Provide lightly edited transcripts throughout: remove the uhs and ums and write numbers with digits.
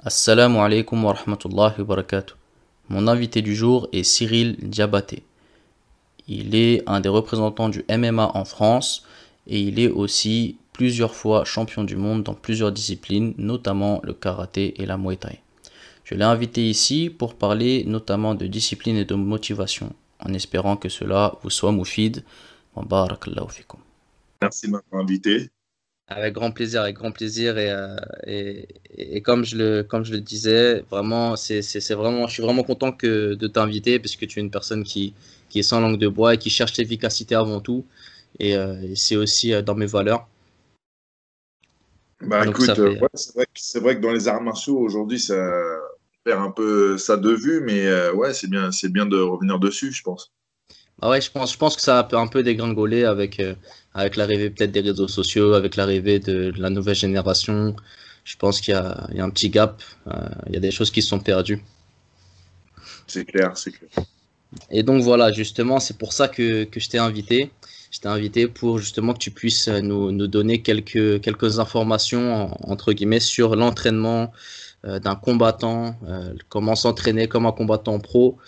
Assalamu alaikum wa rahmatullahi wa barakatuh. Mon invité du jour est Cyril Diabaté. Il est un des représentants du MMA en France et il est aussi plusieurs fois champion du monde dans plusieurs disciplines, notamment le karaté et la muay thai. Je l'ai invité ici pour parler notamment de discipline et de motivation, en espérant que cela vous soit moufid. Wa barakallahu fikum. Merci de m'avoir invité. Avec grand plaisir, avec grand plaisir et comme je le disais, vraiment c'est vraiment je suis vraiment content de t'inviter parce que tu es une personne qui est sans langue de bois et qui cherche l'efficacité avant tout et c'est aussi dans mes valeurs. Bah Donc ça écoute, fait ouais, c'est vrai que dans les arts martiaux aujourd'hui, ça perd un peu ça de vue, mais ouais, c'est bien de revenir dessus, je pense. ah ouais, je pense que ça a un peu dégringolé avec l'arrivée peut-être des réseaux sociaux, avec l'arrivée de la nouvelle génération. Je pense qu'il y a un petit gap, il y a des choses qui se sont perdues. C'est clair, c'est clair. Et donc voilà, justement, c'est pour ça que je t'ai invité. Je t'ai invité pour justement que tu puisses nous donner quelques informations, entre guillemets, sur l'entraînement d'un combattant, comment s'entraîner comme un combattant pro,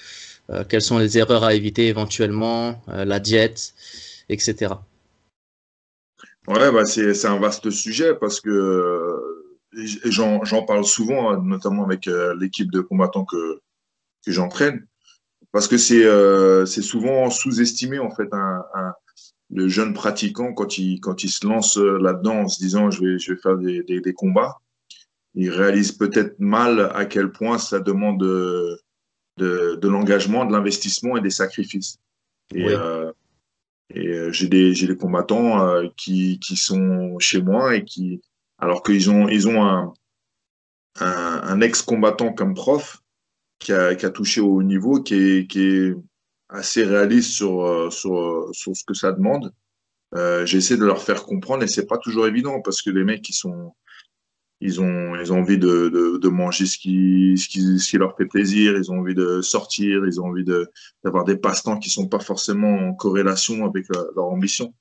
quelles sont les erreurs à éviter éventuellement, la diète, etc. Ouais, bah c'est un vaste sujet parce que et j'en parle souvent, hein, notamment avec l'équipe de combattants que j'entraîne, parce que c'est souvent sous-estimé en fait le jeune pratiquant quand il se lance là-dedans en se disant je vais faire des combats. Il réalise peut-être mal à quel point ça demande de l'engagement, de l'investissement et des sacrifices. Et, Oui, euh, j'ai des combattants qui sont chez moi et alors qu'ils ont un ex-combattant comme prof qui a touché au haut niveau, qui est assez réaliste sur ce que ça demande. J'essaie de leur faire comprendre et c'est pas toujours évident parce que les mecs, ils ont envie de manger ce qui leur fait plaisir, ils ont envie de sortir, ils ont envie d'avoir des passe-temps qui sont pas forcément en corrélation avec leur ambition.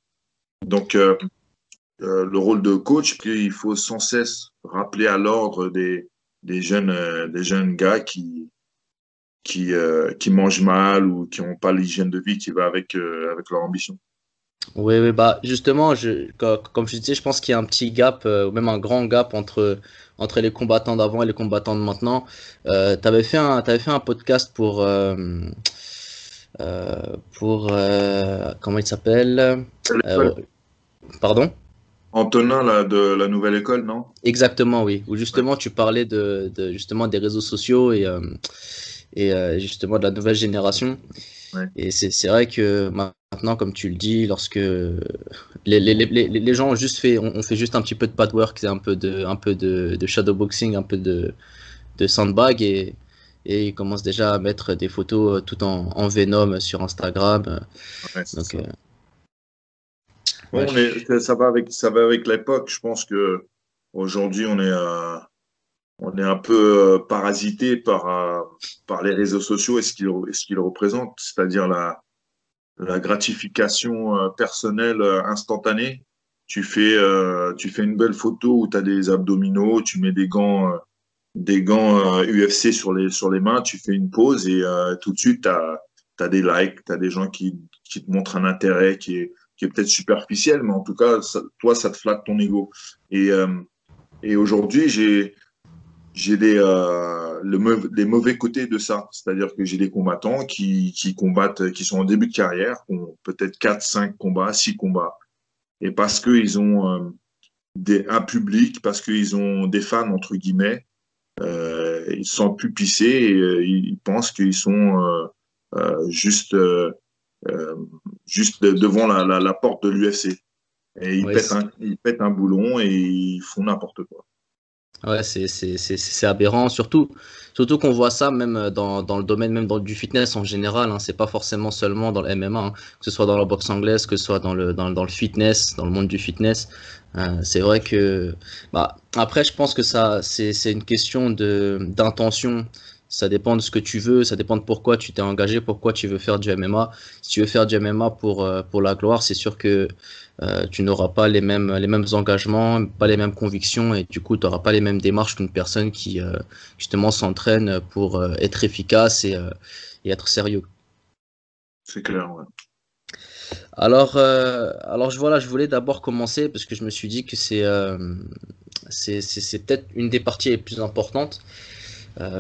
Donc, le rôle de coach, il faut sans cesse rappeler à l'ordre des jeunes gars qui mangent mal ou qui n'ont pas l'hygiène de vie qui va avec leur ambition. oui, oui, bah justement, comme je disais, je pense qu'il y a un petit gap, ou même un grand gap entre les combattants d'avant et les combattants de maintenant. T'avais fait un podcast comment il s'appelle? Euh, L'école. Pardon? Antonin là, de la nouvelle école, non? Exactement, oui. Où Ouais. justement tu parlais justement des réseaux sociaux et justement de la nouvelle génération. Ouais. Et c'est vrai que maintenant, comme tu le dis, lorsque les gens ont juste on fait juste un petit peu de padwork, c'est un peu de shadowboxing, un peu de sandbag et ils commencent déjà à mettre des photos tout en Venom sur Instagram. Ouais, c'est Donc, ça. ouais, Bon, ça va avec l'époque. Je pense que aujourd'hui, on est un peu parasité par les réseaux sociaux et ce qu'ils représentent, c'est-à-dire la gratification personnelle instantanée. Tu fais une belle photo où tu as des abdominaux, tu mets des gants UFC sur les mains, tu fais une pause et tout de suite, tu as des likes, tu as des gens qui te montrent un intérêt qui est peut-être superficiel, mais en tout cas, toi, ça te flatte ton ego. Et aujourd'hui, j'ai les mauvais côtés de ça. C'est-à-dire que j'ai des combattants qui combattent, qui sont en début de carrière, qui ont peut-être 4, 5 combats, 6 combats. Et parce qu'ils ont un public, parce qu'ils ont des fans, entre guillemets, ils se sentent plus pissés et ils pensent qu'ils sont juste, euh, juste devant la porte de l'UFC. Et ils ouais, pètent un boulon et ils font n'importe quoi. ouais, c'est aberrant, surtout qu'on voit ça même dans le domaine même du fitness en général, hein. C'est pas forcément seulement dans le MMA, hein, que ce soit dans la boxe anglaise, que ce soit dans le fitness, dans le monde du fitness. C'est vrai que, bah, après, je pense que ça, c'est une question d'intention. Ça dépend de ce que tu veux, ça dépend de pourquoi tu t'es engagé, pourquoi tu veux faire du MMA. Si tu veux faire du MMA pour la gloire, c'est sûr que tu n'auras pas les mêmes engagements, pas les mêmes convictions et du coup, tu n'auras pas les mêmes démarches qu'une personne qui justement s'entraîne pour être efficace et être sérieux. C'est clair, ouais. Alors voilà, je voulais d'abord commencer parce que je me suis dit que c'est peut-être une des parties les plus importantes.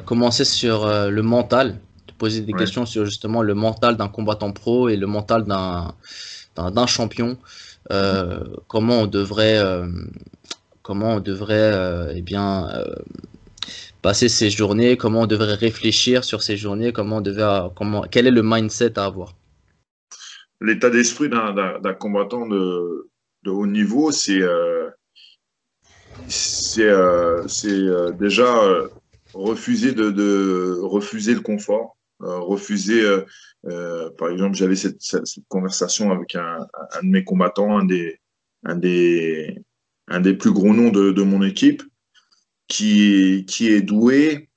Commencer sur le mental, te poser des Ouais. questions sur justement le mental d'un combattant pro et le mental d'un champion. Comment on devrait, eh bien, passer ses journées, comment on devrait réfléchir sur ces journées, quel est le mindset à avoir. L'état d'esprit d'un combattant de haut niveau, c'est déjà refuser refuser le confort, refuser. Par exemple, j'avais cette conversation avec un de mes combattants, un des, un des plus gros noms de mon équipe, qui est doué,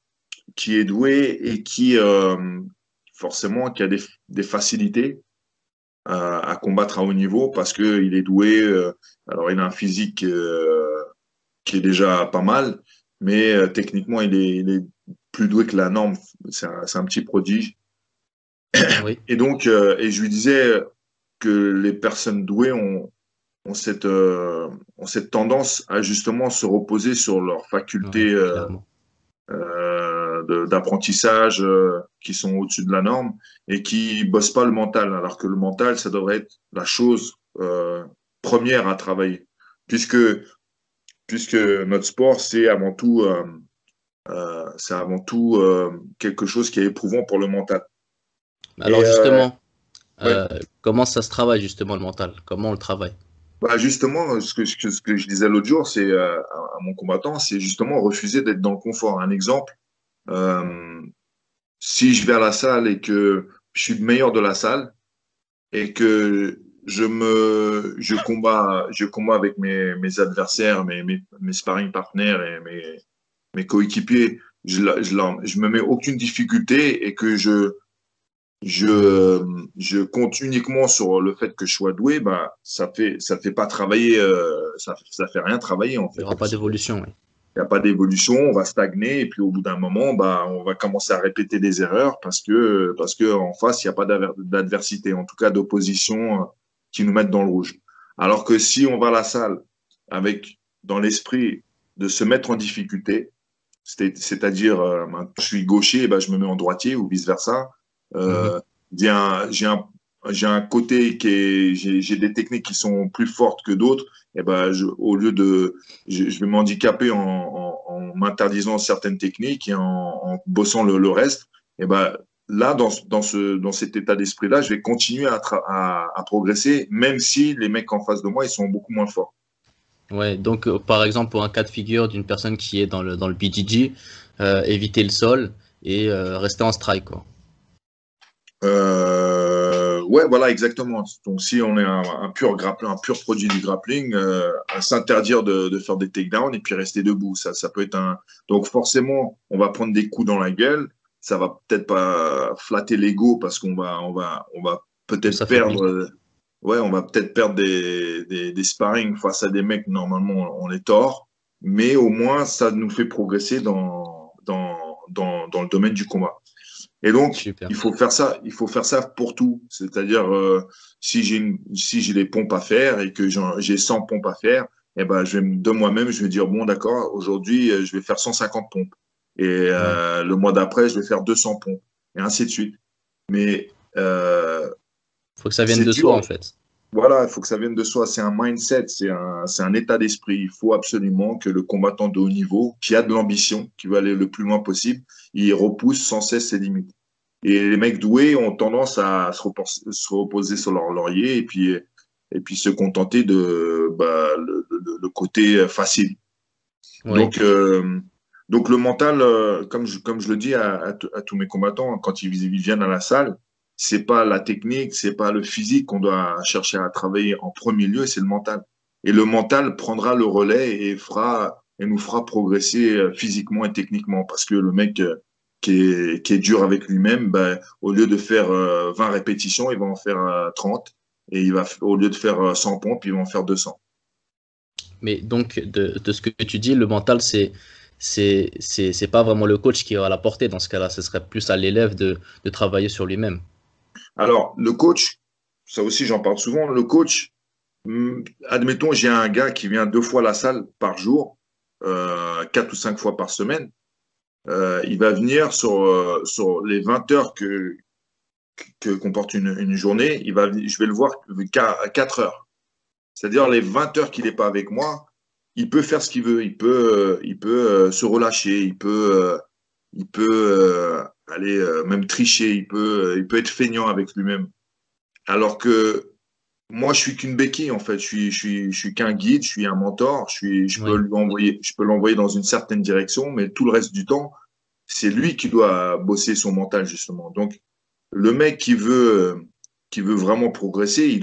et forcément qui a des facilités à combattre à haut niveau parce qu'il est doué. Alors, il a un physique qui est déjà pas mal, mais techniquement, il est plus doué que la norme. C'est un petit prodige. Oui, Et donc, et je lui disais que les personnes douées ont cette tendance à justement se reposer sur leurs ouais, facultés clairement. d'apprentissage qui sont au-dessus de la norme et qui bossent pas le mental, alors que le mental, ça devrait être la chose première à travailler, puisque notre sport, c'est avant tout quelque chose qui est éprouvant pour le mental. Alors Et justement, ouais, comment ça se travaille justement le mental? Comment on le travaille? bah justement, ce que je disais l'autre jour, c'est à mon combattant, c'est justement refuser d'être dans le confort. Un exemple, euh, si je vais à la salle et que je suis le meilleur de la salle et que je combats avec mes adversaires, mes sparring partners et mes coéquipiers, je me mets aucune difficulté et que je compte uniquement sur le fait que je sois doué, bah, ça fait pas travailler, ça fait rien travailler, en Il n'y fait. aura pas d'évolution, oui. Il n'y a pas d'évolution, on va stagner, et puis au bout d'un moment, bah, on va commencer à répéter des erreurs parce que en face, il n'y a pas d'adversité, en tout cas d'opposition qui nous mettent dans le rouge. Alors que si on va à la salle avec dans l'esprit de se mettre en difficulté, c'est-à-dire, je suis gaucher, bah, je me mets en droitier ou vice-versa. Mhm. Euh, j'ai un, j'ai un, j'ai un côté j'ai des techniques qui sont plus fortes que d'autres. Et ben, au lieu de, je vais m'handicaper en m'interdisant certaines techniques et en bossant le reste. Et ben, là, dans cet état d'esprit-là, je vais continuer à progresser, même si les mecs en face de moi, ils sont beaucoup moins forts. Ouais, donc par exemple pour un cas de figure d'une personne qui est dans le BJJ, éviter le sol et rester en strike quoi. Ouais, voilà, exactement. Donc, si on est un pur grappling, un pur produit du grappling, s'interdire de faire des takedowns et puis rester debout, ça peut être un. Donc, forcément, on va prendre des coups dans la gueule. Ça va peut-être pas flatter l'ego parce on va On peut-être s'affaiblit. perdre. Ouais, on va peut-être perdre des sparring face à des mecs, normalement, on est tort. Mais au moins, ça nous fait progresser dans le domaine du combat. Et donc, Super. il faut faire ça pour tout. C'est-à-dire, si j'ai des pompes à faire et que j'ai 100 pompes à faire, eh ben, de moi-même, je vais dire, bon, d'accord, aujourd'hui, je vais faire 150 pompes. Et Ouais. le mois d'après, je vais faire 200 pompes. Et ainsi de suite. Mais Faut que ça vienne c'est de soi dur. en fait. Voilà, il faut que ça vienne de soi. C'est un mindset, c'est un état d'esprit. Il faut absolument que le combattant de haut niveau, qui a de l'ambition, qui veut aller le plus loin possible, il repousse sans cesse ses limites. Et les mecs doués ont tendance à se reposer sur leur laurier et puis se contenter de le côté facile. Oui. Donc, donc le mental, comme je le dis à tous mes combattants, quand ils viennent à la salle, c'est pas la technique, c'est pas le physique qu'on doit chercher à travailler en premier lieu, c'est le mental. Et le mental prendra le relais et nous fera progresser physiquement et techniquement parce que le mec qui est dur avec lui-même, ben, au lieu de faire 20 répétitions, il va en faire 30. Et au lieu de faire 100 pompes, il va en faire 200. Mais donc, de ce que tu dis, le mental, c'est pas vraiment le coach qui va l'apporter dans ce cas-là. Ce serait plus à l'élève de travailler sur lui-même. Alors, le coach, ça aussi j'en parle souvent, le coach, admettons, j'ai un gars qui vient 2 fois à la salle par jour, 4 ou 5 fois par semaine. Il va venir sur les 20 heures que comporte une journée, je vais le voir à 4 heures. C'est-à-dire les 20 heures qu'il n'est pas avec moi, il peut faire ce qu'il veut, il peut se relâcher, il peut aller même tricher, il peut être feignant avec lui-même. Alors que moi, je suis qu'une béquille en fait, je suis qu'un guide, je suis un mentor, Oui, je peux l'envoyer dans une certaine direction, mais tout le reste du temps, c'est lui qui doit bosser son mental justement. Donc, le mec qui veut vraiment progresser, il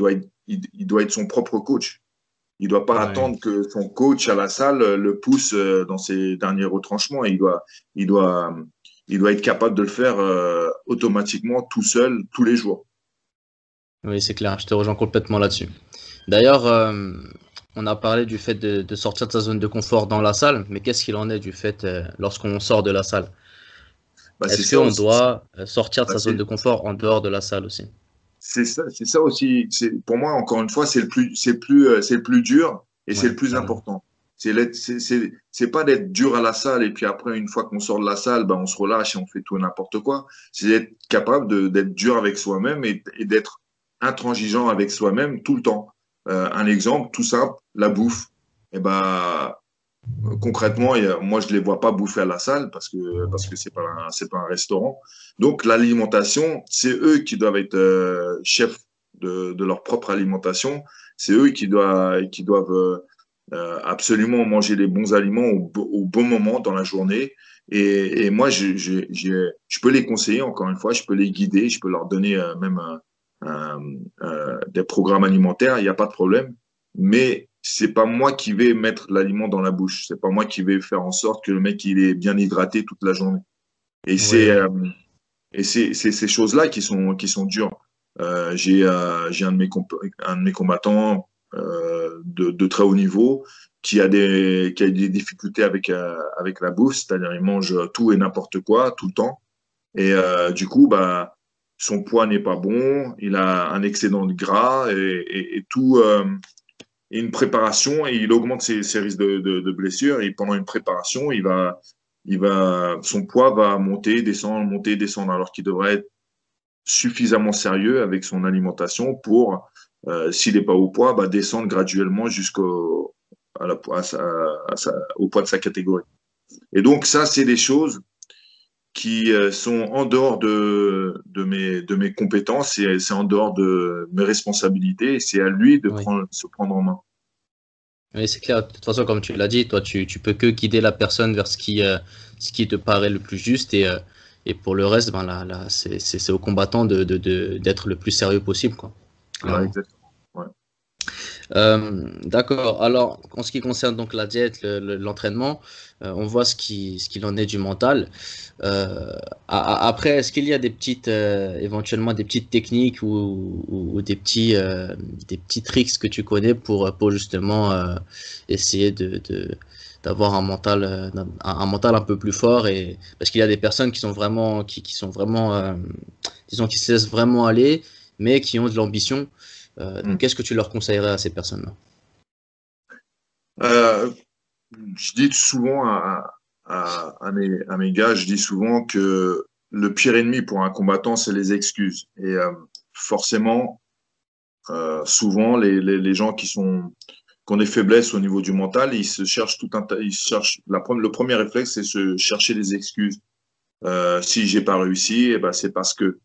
doit être son propre coach. Il ne doit pas oui. attendre que son coach à la salle le pousse dans ses derniers retranchements. Il doit, il doit être capable de le faire automatiquement tout seul, tous les jours. Oui, c'est clair, je te rejoins complètement là-dessus. D'ailleurs, on a parlé du fait de sortir de sa zone de confort dans la salle, mais qu'est-ce qu'il en est du fait lorsqu'on sort de la salle? Bah, c'est Est-ce ça qu'on aussi. doit sortir de Bah, sa zone de confort en dehors de la salle aussi? c'est ça aussi. Pour moi, encore une fois, c'est le plus dur et c'est Oui, le plus carrément. important. C'est pas d'être dur à la salle et puis après, une fois qu'on sort de la salle, bah, on se relâche et on fait tout et n'importe quoi. C'est d'être capable d'être dur avec soi-même et d'être intransigeant avec soi-même tout le temps. Un exemple tout simple, la bouffe. Et ben, concrètement, moi, je ne les vois pas bouffer à la salle parce que c'est pas un restaurant. Donc, l'alimentation, c'est eux qui doivent être chefs de leur propre alimentation. C'est eux qui doivent absolument manger les bons aliments au bon moment dans la journée. Et moi, je peux les conseiller, encore une fois, je peux les guider, je peux leur donner même des programmes alimentaires, il n'y a pas de problème. Mais c'est pas moi qui vais mettre l'aliment dans la bouche. C'est pas moi qui vais faire en sorte que le mec il est bien hydraté toute la journée. Et Oui, oui. c'est ces choses-là qui sont dures. J'ai un de mes combattants de très haut niveau qui a des difficultés avec la bouffe, c'est-à-dire il mange tout et n'importe quoi tout le temps. Et du coup, bah, son poids n'est pas bon, il a un excédent de gras et tout. Et une préparation et il augmente ses risques de blessure. Et pendant une préparation, son poids va monter, descendre, alors qu'il devrait être suffisamment sérieux avec son alimentation pour, s'il n'est pas au poids, bah, descendre graduellement jusqu'au au poids de sa catégorie. Et donc, ça, c'est des choses qui sont en dehors de mes compétences et c'est en dehors de mes responsabilités et c'est à lui de Oui. se prendre en main. Oui, c'est clair. De toute façon, comme tu l'as dit, toi, tu peux que guider la personne vers ce qui te paraît le plus juste et pour le reste, ben là, c'est au combattant d'être le plus sérieux possible, quoi. Voilà, Clairement. exactement. Ouais. D'accord. Alors, en ce qui concerne donc la diète, l'entraînement, on voit ce qu'il en est du mental. Euh, Après, est-ce qu'il y a des petites, éventuellement des petites techniques ou des petits tricks que tu connais pour justement essayer d'avoir un mental un peu plus fort et parce qu'il y a des personnes qui sont vraiment, qui sont vraiment, disons, qui se laissent vraiment aller, mais qui ont de l'ambition. Donc, Mm. qu'est-ce que tu leur conseillerais à ces personnes-là? Euh, je dis souvent à mes gars, je dis souvent que le pire ennemi pour un combattant, c'est les excuses. Et forcément, souvent, les gens qui ont des faiblesses au niveau du mental, ils se cherchent ils se cherchent, le premier réflexe, c'est se chercher des excuses. Si j'ai pas réussi, eh ben, c'est parce que.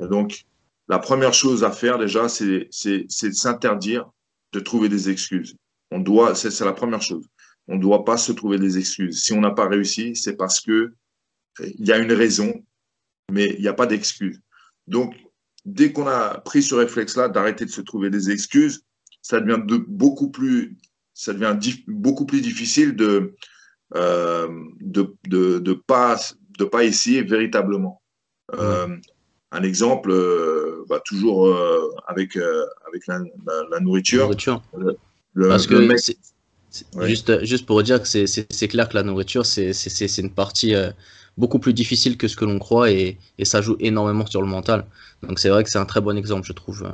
Donc, la première chose à faire déjà, c'est de s'interdire de trouver des excuses. C'est la première chose. On ne doit pas se trouver des excuses. Si on n'a pas réussi, c'est parce que il y a une raison, mais il n'y a pas d'excuse. Donc, dès qu'on a pris ce réflexe-là d'arrêter de se trouver des excuses, ça devient ça devient beaucoup plus difficile de pas essayer véritablement. Ouais. Un exemple, toujours avec la La nourriture, nourriture. le, Parce le que mec, c'est ouais, juste pour dire que c'est clair que la nourriture, c'est une partie beaucoup plus difficile que ce que l'on croit et ça joue énormément sur le mental. Donc c'est vrai que c'est un très bon exemple, je trouve,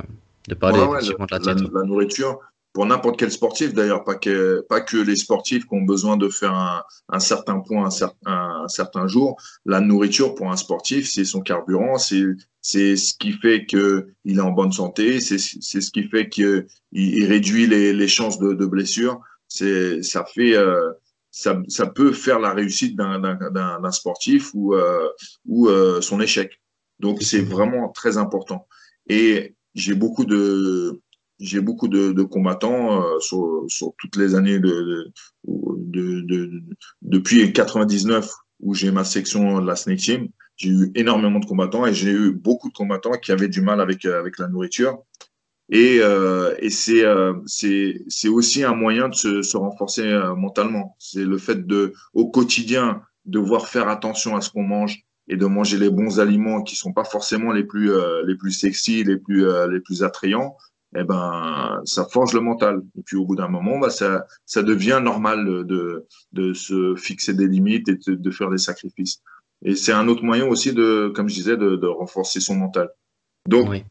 de parler ouais, effectivement de la diète. la nourriture, pour n'importe quel sportif d'ailleurs, pas que les sportifs qui ont besoin de faire un certain point, un certain jour. La nourriture pour un sportif, c'est son carburant, c'est ce qui fait qu'il est en bonne santé, c'est ce qui fait qu'il réduit les chances de blessure. Ça fait, ça peut faire la réussite d'un sportif ou son échec. Donc c'est Effectivement. vraiment très important. Et j'ai beaucoup de combattants sur toutes les années depuis 99 où j'ai ma section de la Snake Team. J'ai eu énormément de combattants et j'ai eu beaucoup de combattants qui avaient du mal avec la nourriture. Et c'est aussi un moyen de se renforcer mentalement. C'est le fait au quotidien, devoir faire attention à ce qu'on mange et de manger les bons aliments qui sont pas forcément les plus sexy, les plus attrayants. Eh ben, ça forge le mental. Et puis au bout d'un moment, ça devient normal de se fixer des limites et de faire des sacrifices. Et c'est un autre moyen aussi comme je disais, de renforcer son mental. Donc, Oui.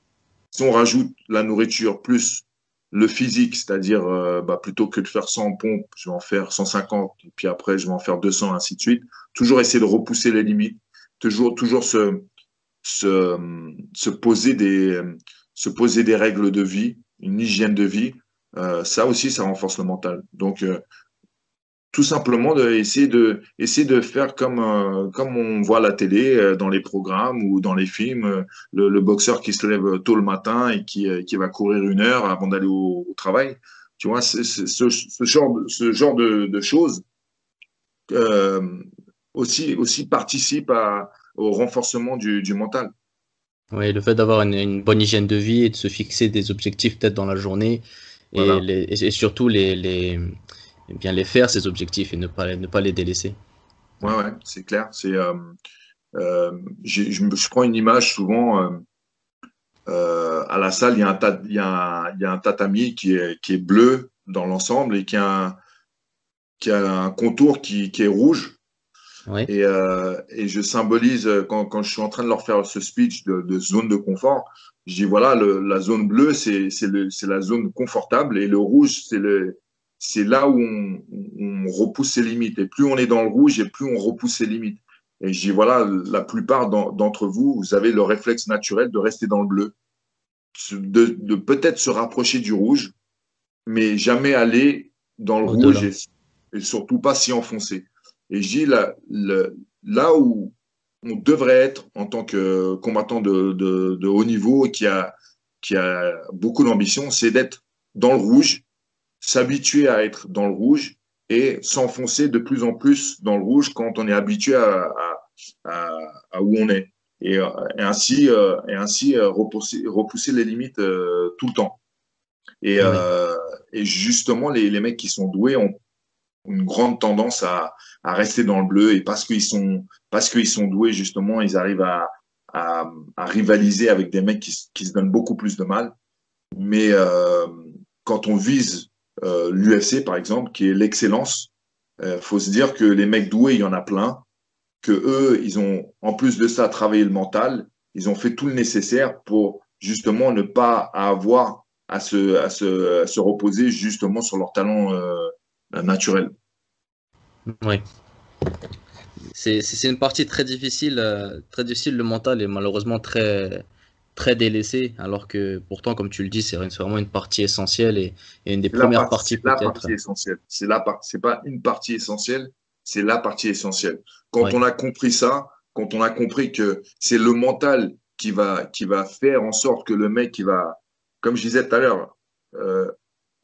si on rajoute la nourriture plus le physique, c'est-à-dire plutôt que de faire 100 pompes, je vais en faire 150, et puis après je vais en faire 200, ainsi de suite. Toujours essayer de repousser les limites, toujours se, se poser des, se poser des règles de vie, une hygiène de vie. Ça aussi, ça renforce le mental. Donc, tout simplement essayer de faire comme on voit à la télé, dans les programmes ou dans les films, le boxeur qui se lève tôt le matin et qui va courir 1 heure avant d'aller au travail. Tu vois, ce genre de choses euh, aussi participe au renforcement du mental. Oui, le fait d'avoir une bonne hygiène de vie et de se fixer des objectifs peut-être dans la journée Voilà. et surtout eh bien les faire, ces objectifs, et ne pas les délaisser. Ouais, ouais, c'est clair. Je prends une image souvent. À la salle, il y a il y a un tatami qui est bleu dans l'ensemble et qui a un contour qui est rouge. Oui, Et je symbolise, quand je suis en train de leur faire ce speech de zone de confort, je dis voilà, la zone bleue, c'est la zone confortable et le rouge, c'est là où on repousse ses limites. Et plus on est dans le rouge et plus on repousse ses limites. Et je dis voilà, la plupart d'entre vous, vous avez le réflexe naturel de rester dans le bleu, de peut-être se rapprocher du rouge, mais jamais aller dans le rouge au-delà. et surtout pas s'y enfoncer. Et je dis là où on devrait être en tant que combattant de haut niveau qui a beaucoup d'ambition, c'est d'être dans le rouge, s'habituer à être dans le rouge et s'enfoncer de plus en plus dans le rouge quand on est habitué à, à où on est. Et ainsi repousser les limites tout le temps. Et, Oui. euh, et justement, les mecs qui sont doués ont une grande tendance à rester dans le bleu. Et parce qu'ils sont doués, justement, ils arrivent à rivaliser avec des mecs qui se donnent beaucoup plus de mal. Mais quand on vise l'UFC, par exemple, qui est l'excellence, faut se dire que les mecs doués, il y en a plein, que eux, ils ont, en plus de ça, travaillé le mental, ils ont fait tout le nécessaire pour justement ne pas avoir à se reposer justement sur leur talent naturel. Oui. C'est une partie très difficile, le mental est malheureusement très délaissé, alors que pourtant, comme tu le dis, c'est vraiment une partie essentielle et une des premières parties C'est la peut-être. partie essentielle. C'est pas une partie essentielle, c'est la partie essentielle. Quand Oui, on a compris ça, quand on a compris que c'est le mental qui va faire en sorte que le mec qui va, comme je disais tout à l'heure,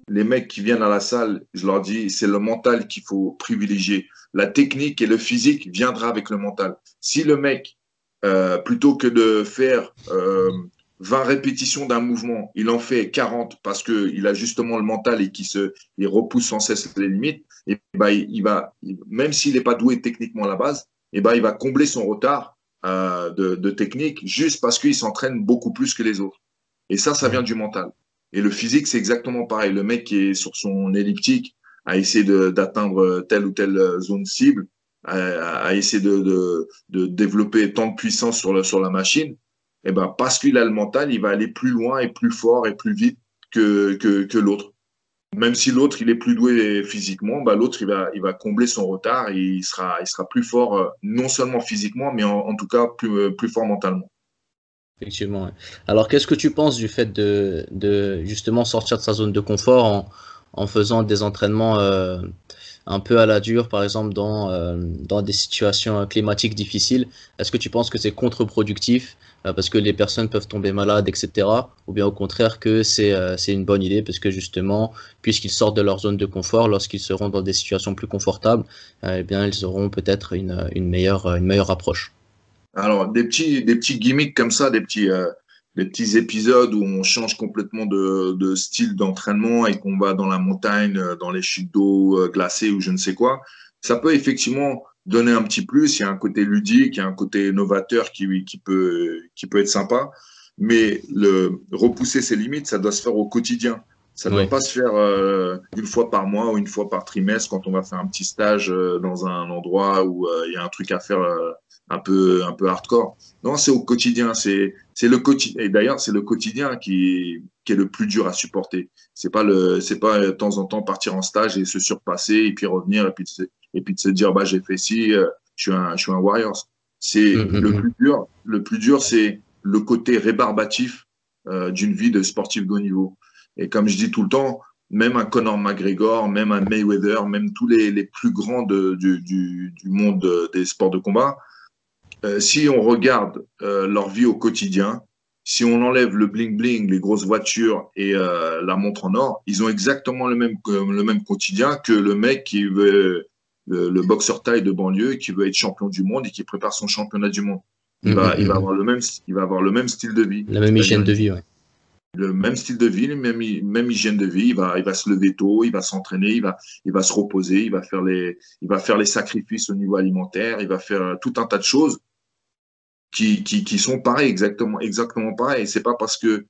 les mecs qui viennent à la salle, je leur dis, c'est le mental qu'il faut privilégier. La technique et le physique viendra avec le mental. Si le mec, plutôt que de faire 20 répétitions d'un mouvement, il en fait 40 parce qu'il a justement le mental et il repousse sans cesse les limites, et ben, même s'il n'est pas doué techniquement à la base, et ben, il va combler son retard de technique juste parce qu'il s'entraîne beaucoup plus que les autres. Et ça vient du mental. Et le physique, c'est exactement pareil. Le mec qui est sur son elliptique à essayer d'atteindre telle ou telle zone cible, à essayer de développer tant de puissance sur la machine, et ben parce qu'il a le mental, il va aller plus loin et plus fort et plus vite que l'autre. Même si l'autre il est plus doué physiquement, bah, l'autre il va combler son retard et il sera plus fort non seulement physiquement, mais en tout cas plus fort mentalement. Effectivement. Ouais. Alors, qu'est-ce que tu penses du fait de justement sortir de sa zone de confort en faisant des entraînements un peu à la dure, par exemple dans des situations climatiques difficiles? Est-ce que tu penses que c'est contre-productif parce que les personnes peuvent tomber malades, etc. Ou bien au contraire que c'est une bonne idée parce que justement, puisqu'ils sortent de leur zone de confort, lorsqu'ils seront dans des situations plus confortables, eh bien, ils auront peut-être une meilleure approche. Alors, des petits gimmicks comme ça, des petits épisodes où on change complètement de style d'entraînement et qu'on va dans la montagne, dans les chutes d'eau glacées ou je ne sais quoi, ça peut effectivement donner un petit plus. Il y a un côté ludique, il y a un côté novateur qui peut être sympa. Mais repousser ses limites, ça doit se faire au quotidien. Ça ne doit Oui. pas se faire une fois par mois ou une fois par trimestre quand on va faire un petit stage dans un endroit où il y a un truc à faire un peu hardcore. Non, c'est au quotidien. C'est le quotidien. Et d'ailleurs, c'est le quotidien qui est le plus dur à supporter. C'est pas de temps en temps partir en stage et se surpasser et puis revenir et puis de se dire, bah, j'ai fait ci, je suis un Warriors. C'est Mm, mm, mm. le plus dur, c'est le côté rébarbatif d'une vie de sportif de haut niveau. Et comme je dis tout le temps, même un Conor McGregor, même un Mayweather, même tous les plus grands du monde des sports de combat, si on regarde leur vie au quotidien, si on enlève le bling-bling, les grosses voitures et la montre en or, ils ont exactement le même quotidien que le mec qui veut, le boxeur taille de banlieue, qui veut être champion du monde et qui prépare son championnat du monde. Mm, mm, Il va mm. avoir il va avoir le même style de vie, La même c'est-à-dire hygiène de vie, ouais. le même style de vie, même hygiène de vie. Il va se lever tôt, il va s'entraîner, il va se reposer, il va faire les sacrifices au niveau alimentaire, il va faire tout un tas de choses qui sont pareils, exactement pareils. C'est pas parce que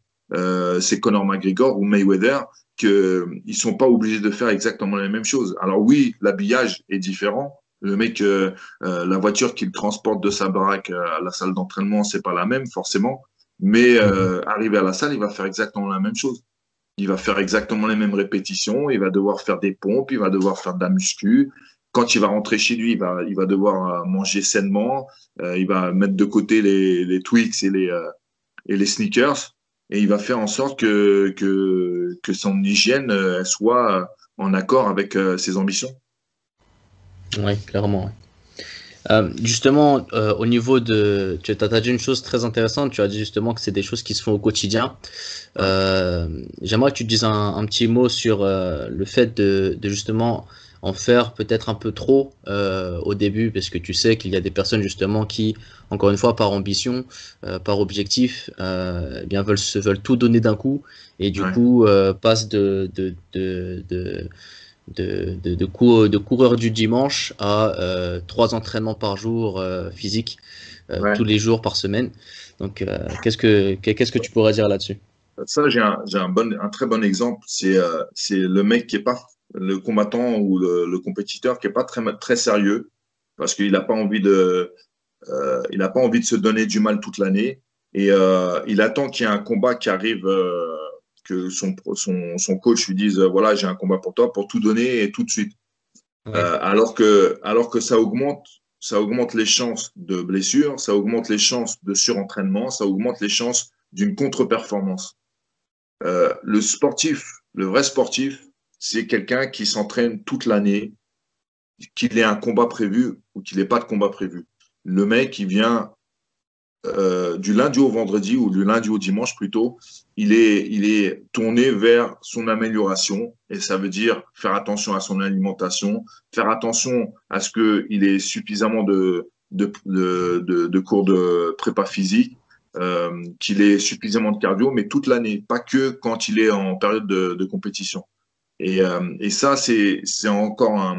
c'est Conor McGregor ou Mayweather qu'ils sont pas obligés de faire exactement les mêmes choses. Alors oui, l'habillage est différent. Le mec, la voiture qu'il transporte de sa baraque à la salle d'entraînement, c'est pas la même forcément. Mais Mhm. arrivé à la salle, il va faire exactement la même chose. Il va faire exactement les mêmes répétitions, il va devoir faire des pompes, il va devoir faire de la muscu. Quand il va rentrer chez lui, il va devoir manger sainement, il va mettre de côté les Twix et les sneakers, et il va faire en sorte que son hygiène soit en accord avec ses ambitions. Ouais, clairement. Ouais. Justement, au niveau tu as dit une chose très intéressante. Tu as dit justement que c'est des choses qui se font au quotidien. Ouais. J'aimerais que tu dises un petit mot sur le fait de justement en faire peut-être un peu trop au début, parce que tu sais qu'il y a des personnes justement qui, encore une fois, par ambition, par objectif, eh bien veulent tout donner d'un coup et du Ouais. coup passent de coureur du dimanche à 3 entraînements par jour physiques tous Ouais. les jours par semaine. Donc, qu'est-ce que tu pourrais dire là-dessus? Ça, j'ai un très bon exemple. C'est le mec qui est pas le combattant ou le compétiteur qui est pas très sérieux parce qu'il n'a pas envie il n'a pas envie de se donner du mal toute l'année et il attend qu'il y ait un combat qui arrive, que son coach lui dise voilà, j'ai un combat pour toi pour tout donner et tout de suite. Ouais. Alors que ça augmente les chances de blessure, ça augmente les chances de surentraînement, ça augmente les chances d'une contre-performance. Le vrai sportif, c'est quelqu'un qui s'entraîne toute l'année, qu'il ait un combat prévu ou qu'il n'ait pas de combat prévu. Le mec, il vient du lundi au vendredi ou du lundi au dimanche plutôt, il est tourné vers son amélioration et ça veut dire faire attention à son alimentation, faire attention à ce qu'il ait suffisamment de cours de prépa physique, qu'il ait suffisamment de cardio, mais toute l'année, pas que quand il est en période de compétition. Et ça, c'est encore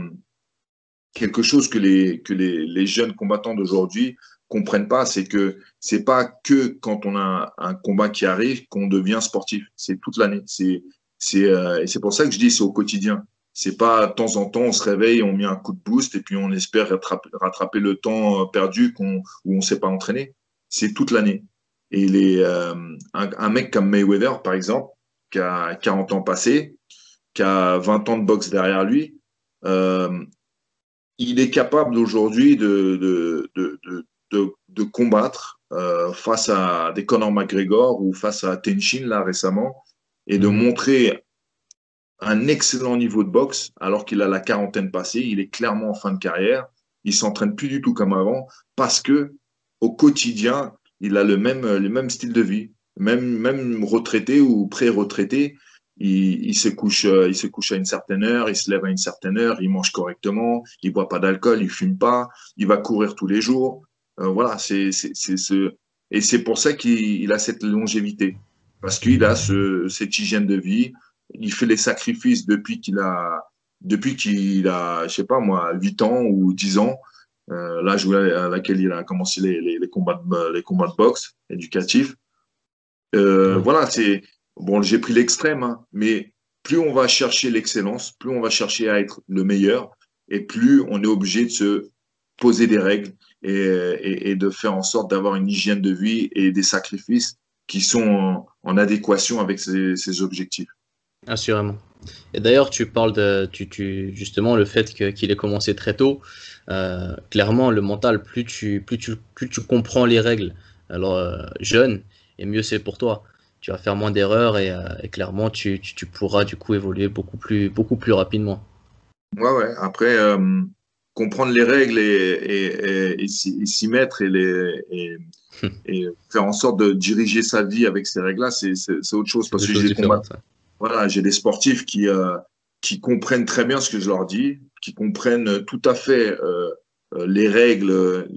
quelque chose que les jeunes combattants d'aujourd'hui comprennent pas, c'est que c'est pas que quand on a un combat qui arrive qu'on devient sportif. C'est toute l'année. Et c'est pour ça que je dis c'est au quotidien. C'est pas de temps en temps on se réveille, on met un coup de boost et puis on espère rattraper le temps perdu où on s'est pas entraîné. C'est toute l'année. Et un mec comme Mayweather, par exemple, qui a 40 ans passés, qui a 20 ans de boxe derrière lui, euh, il est capable aujourd'hui de combattre face à des Conor McGregor ou face à Tenshin là récemment et de montrer un excellent niveau de boxe alors qu'il a la quarantaine passée, il est clairement en fin de carrière, il s'entraîne plus du tout comme avant parce que au quotidien, il a le même style de vie, même retraité ou pré-retraité, il se couche à une certaine heure, il se lève à une certaine heure, il mange correctement, il boit pas d'alcool, il fume pas, il va courir tous les jours. Voilà, et c'est pour ça qu'il a cette longévité parce qu'il a cette hygiène de vie. Il fait les sacrifices depuis qu'il a, je sais pas moi, 8 ans ou 10 ans, l'âge à laquelle il a commencé les combats de boxe éducatifs. Ouais. Voilà, bon, j'ai pris l'extrême, hein, mais plus on va chercher l'excellence, plus on va chercher à être le meilleur, et plus on est obligé de se poser des règles et de faire en sorte d'avoir une hygiène de vie et des sacrifices qui sont en adéquation avec ses objectifs. Assurément. Et d'ailleurs, tu parles justement le fait qu'il ait commencé très tôt. Clairement, le mental, plus tu comprends les règles, alors jeune, et mieux c'est pour toi. Tu vas faire moins d'erreurs et clairement, tu pourras du coup évoluer beaucoup plus rapidement. Ouais, ouais. Après, comprendre les règles et s'y mettre et faire en sorte de diriger sa vie avec ces règles-là, c'est autre chose. C'est Parce deux que choses différentes. Ouais. voilà, j'ai des sportifs qui comprennent très bien ce que je leur dis, qui comprennent tout à fait les règles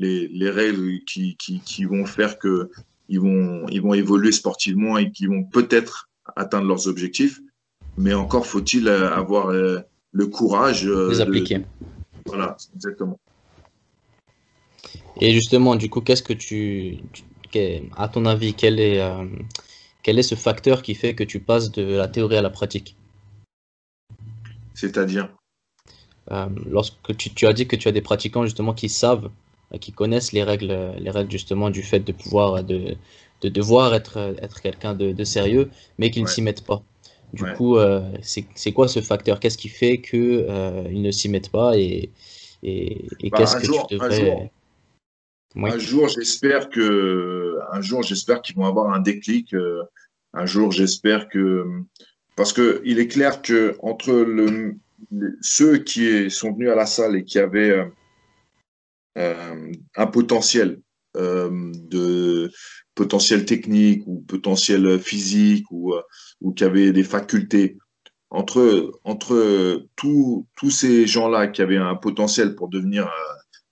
qui vont faire que ils vont évoluer sportivement et qui vont peut-être atteindre leurs objectifs. Mais encore faut-il avoir le courage Les appliquer. voilà, exactement. Et justement, du coup, à ton avis, quel est ce facteur qui fait que tu passes de la théorie à la pratique? C'est-à-dire, Lorsque tu as dit que tu as des pratiquants justement qui savent, qui connaissent les règles justement du fait de pouvoir, de devoir être quelqu'un de sérieux, mais qui ne ouais, s'y mettent pas. Du ouais. coup, c'est quoi ce facteur? Qu'est-ce qui fait que ils ne s'y mettent pas et Bah, qu'est-ce que tu devrais... Oui, un jour, j'espère qu'ils vont avoir un déclic. Un jour, j'espère que, parce que il est clair que entre ceux sont venus à la salle et qui avaient un potentiel de potentiel technique ou potentiel physique ou qui avaient des facultés. Entre tous ces gens-là qui avaient un potentiel pour devenir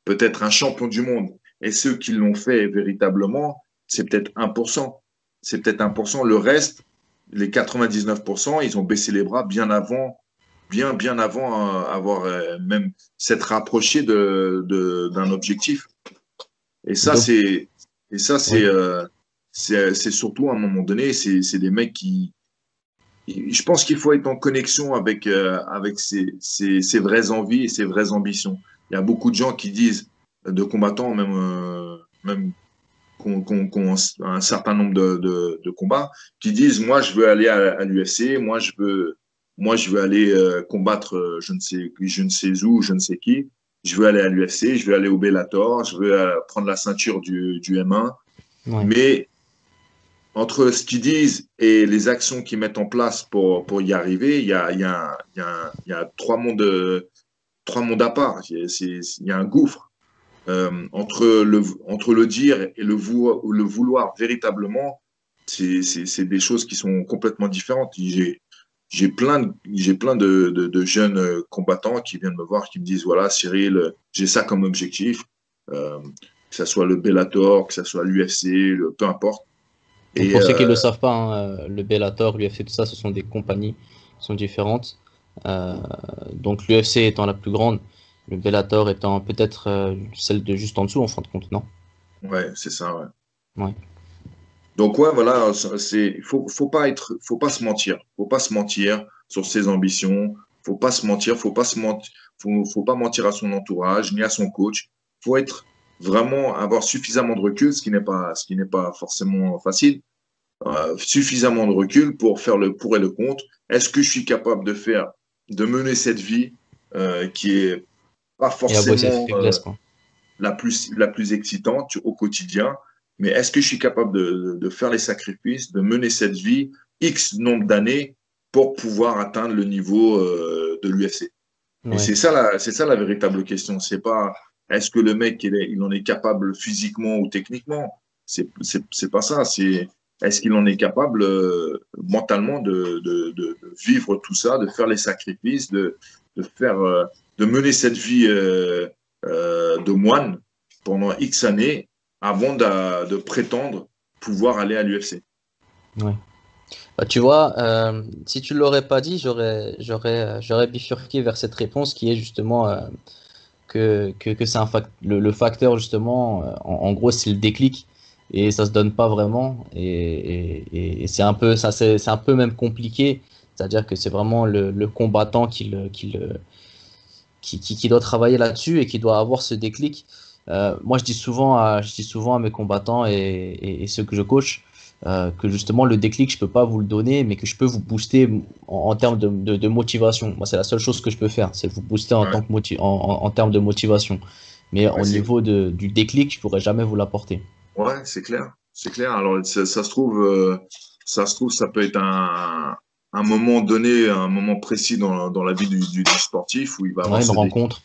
peut-être un champion du monde et ceux qui l'ont fait véritablement, c'est peut-être 1%. C'est peut-être 1%. Le reste, les 99%, ils ont baissé les bras bien avant, bien avant avoir même s'être rapproché d'un objectif. Et ça, donc, c'est, et ça, oui. c'est surtout à un moment donné, c'est des mecs je pense qu'il faut être en connexion avec ses vraies envies et ses vraies ambitions. Il y a beaucoup de gens qui disent, de combattants, même qui ont un certain nombre de combats, qui disent, moi, je veux aller à l'UFC, moi, je veux aller combattre je ne sais où, je ne sais qui. Je veux aller à l'UFC, je veux aller au Bellator, je veux prendre la ceinture du M1. Ouais. Mais entre ce qu'ils disent et les actions qu'ils mettent en place pour y arriver, il y a trois mondes à part. Il y a un gouffre entre le dire et le vouloir véritablement. C'est des choses qui sont complètement différentes. J'ai plein de jeunes combattants qui viennent me voir, qui me disent, voilà, Cyril, j'ai ça comme objectif, que ce soit le Bellator, que ce soit l'UFC, peu importe. Donc Et pour ceux qui ne le savent pas, hein, le Bellator, l'UFC, tout ça, ce sont des compagnies qui sont différentes. Donc l'UFC étant la plus grande, Le Bellator étant peut-être celle de juste en dessous en fin de compte, non? Ouais, c'est ça, ouais. Ouais. Donc ouais, voilà, faut pas se mentir, faut pas se mentir sur ses ambitions, faut pas se mentir, faut pas mentir à son entourage ni à son coach. Faut être vraiment avoir suffisamment de recul, ce qui n'est pas forcément facile, suffisamment de recul pour faire le pour et le contre. Est-ce que je suis capable de mener cette vie qui est pas Et avouer ses forcément faiblesses, quoi. la plus excitante au quotidien, mais est-ce que je suis capable de faire les sacrifices, de mener cette vie X nombre d'années pour pouvoir atteindre le niveau de l'UFC? Et Ouais. c'est ça la véritable question. C'est pas est-ce que le mec il en est capable physiquement ou techniquement. C'est pas ça. C'est est-ce qu'il en est capable mentalement de vivre tout ça, de faire les sacrifices, de faire de mener cette vie de moine pendant X années avant de prétendre pouvoir aller à l'UFC. Ouais. Bah, tu vois, si tu l'aurais pas dit, j'aurais bifurqué vers cette réponse qui est justement que c'est le facteur justement, en gros, c'est le déclic et ça se donne pas vraiment et c'est un peu, ça, c'est un peu même compliqué, c'est-à-dire que c'est vraiment le combattant qui doit travailler là-dessus et qui doit avoir ce déclic. Moi, je dis souvent à mes combattants et ceux que je coach que justement le déclic, je peux pas vous le donner, mais que je peux vous booster en termes de motivation. Moi, c'est la seule chose que je peux faire, c'est vous booster en Ouais, tant que en termes de motivation. Mais ouais, au niveau du déclic, je pourrais jamais vous l'apporter. ouais, c'est clair. C'est clair. Alors, ça se trouve, ça peut être un moment donné, un moment précis dans la vie du sportif où il va avoir Ouais, une ce déclic. rencontre.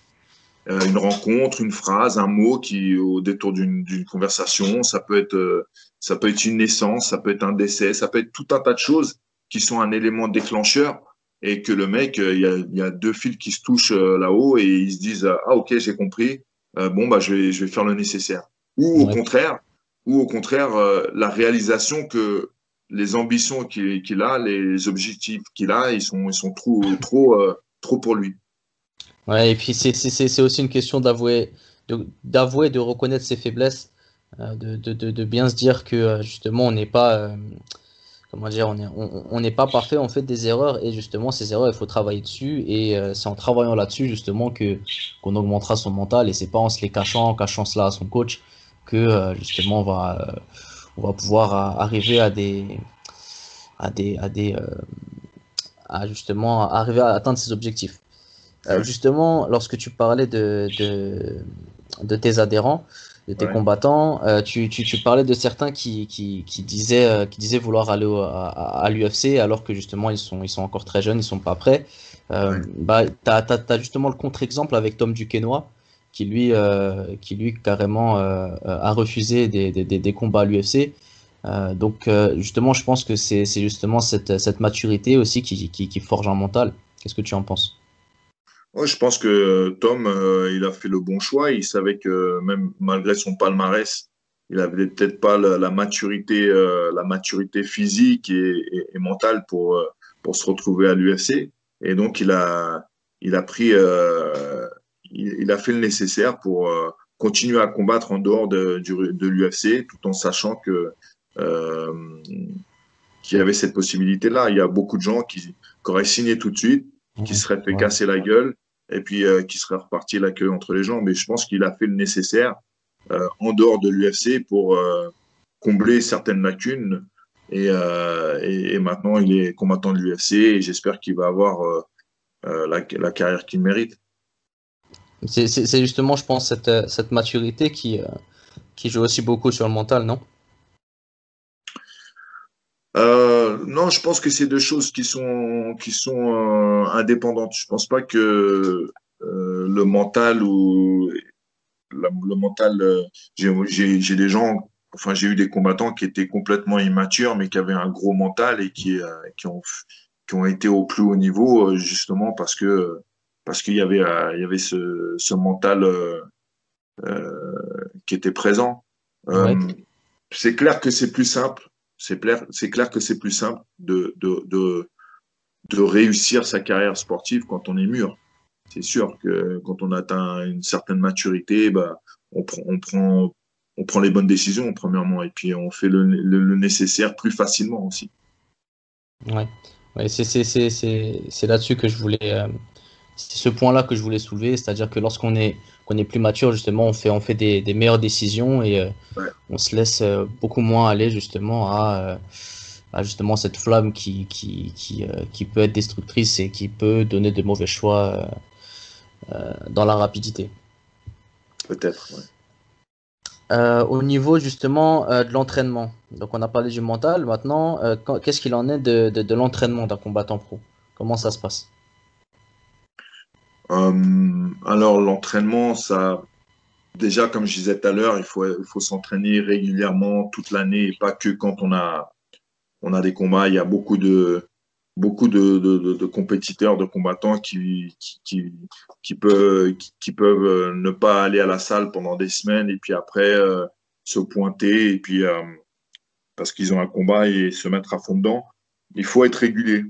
Une rencontre, une phrase, un mot qui, au détour d'une conversation, ça peut être une naissance, ça peut être un décès, ça peut être tout un tas de choses qui sont un élément déclencheur et que le mec, il y a deux fils qui se touchent là-haut et ils se disent, ah ok, j'ai compris, bon bah je vais faire le nécessaire. Ou au Ouais. contraire, la réalisation que les ambitions qu'il a, les objectifs qu'il a, ils sont trop pour lui. Ouais, et puis c'est aussi une question d'avouer, de reconnaître ses faiblesses, de bien se dire que justement on n'est pas, comment dire, on n'est pas parfait, on fait des erreurs et justement ces erreurs il faut travailler dessus et c'est en travaillant là-dessus justement que qu'on augmentera son mental et c'est pas en se les cachant, en cachant cela à son coach que justement on va pouvoir arriver à des, à des, à justement arriver à atteindre ses objectifs. Ouais, Justement, lorsque tu parlais de tes adhérents, de tes ouais, combattants, tu parlais de certains qui disaient vouloir aller à l'UFC alors que justement ils sont encore très jeunes, ils sont pas prêts. ouais. Bah, t'as justement le contre-exemple avec Tom Duquesnoy qui lui carrément a refusé des combats à l'UFC. Donc justement, je pense que c'est justement cette maturité aussi qui forge un mental. Qu'est-ce que tu en penses? Ouais, je pense que Tom, il a fait le bon choix. Il savait que même malgré son palmarès, il avait peut-être pas la maturité physique et mentale pour se retrouver à l'UFC. Et donc, il a pris, il a fait le nécessaire pour continuer à combattre en dehors de l'UFC, tout en sachant euh, qu'il y avait cette possibilité-là. Il y a beaucoup de gens qui auraient signé tout de suite, qui Ouais, se seraient fait ouais. casser la gueule et puis qui seraient repartis la queue entre les jambes. Mais je pense qu'il a fait le nécessaire en dehors de l'UFC pour combler certaines lacunes. Et maintenant, il est combattant de l'UFC et j'espère qu'il va avoir la carrière qu'il mérite. C'est justement, je pense, cette maturité qui joue aussi beaucoup sur le mental, non? Non, je pense que c'est deux choses qui sont indépendantes. Je pense pas que le mental ou le mental, j'ai des gens, enfin, j'ai eu des combattants qui étaient complètement immatures, mais qui avaient un gros mental et qui ont été au plus haut niveau, justement parce il y avait ce mental qui était présent. Ouais. Euh, c'est clair que c'est plus simple. C'est clair que c'est plus simple de réussir sa carrière sportive quand on est mûr. c'est sûr que quand on atteint une certaine maturité, bah, on prend, on prend, on prend les bonnes décisions, premièrement, et puis on fait le nécessaire plus facilement aussi. Ouais, ouais, c'est là-dessus que je voulais, c'est ce point-là que je voulais soulever, c'est-à-dire que qu'on est plus mature, justement, on fait des meilleures décisions et Ouais, on se laisse beaucoup moins aller justement à justement cette flamme qui peut être destructrice et qui peut donner de mauvais choix dans la rapidité. peut-être. Ouais. Au niveau justement de l'entraînement, donc on a parlé du mental, maintenant, qu'est-ce qu'il en est de l'entraînement d'un combattant pro? Comment ça se passe? Alors, l'entraînement, ça, déjà, comme je disais tout à l'heure, il faut s'entraîner régulièrement toute l'année et pas que quand on a des combats. Il y a beaucoup de compétiteurs, de combattants qui peuvent ne pas aller à la salle pendant des semaines et puis après se pointer et puis parce qu'ils ont un combat et se mettre à fond dedans. Il faut être régulier.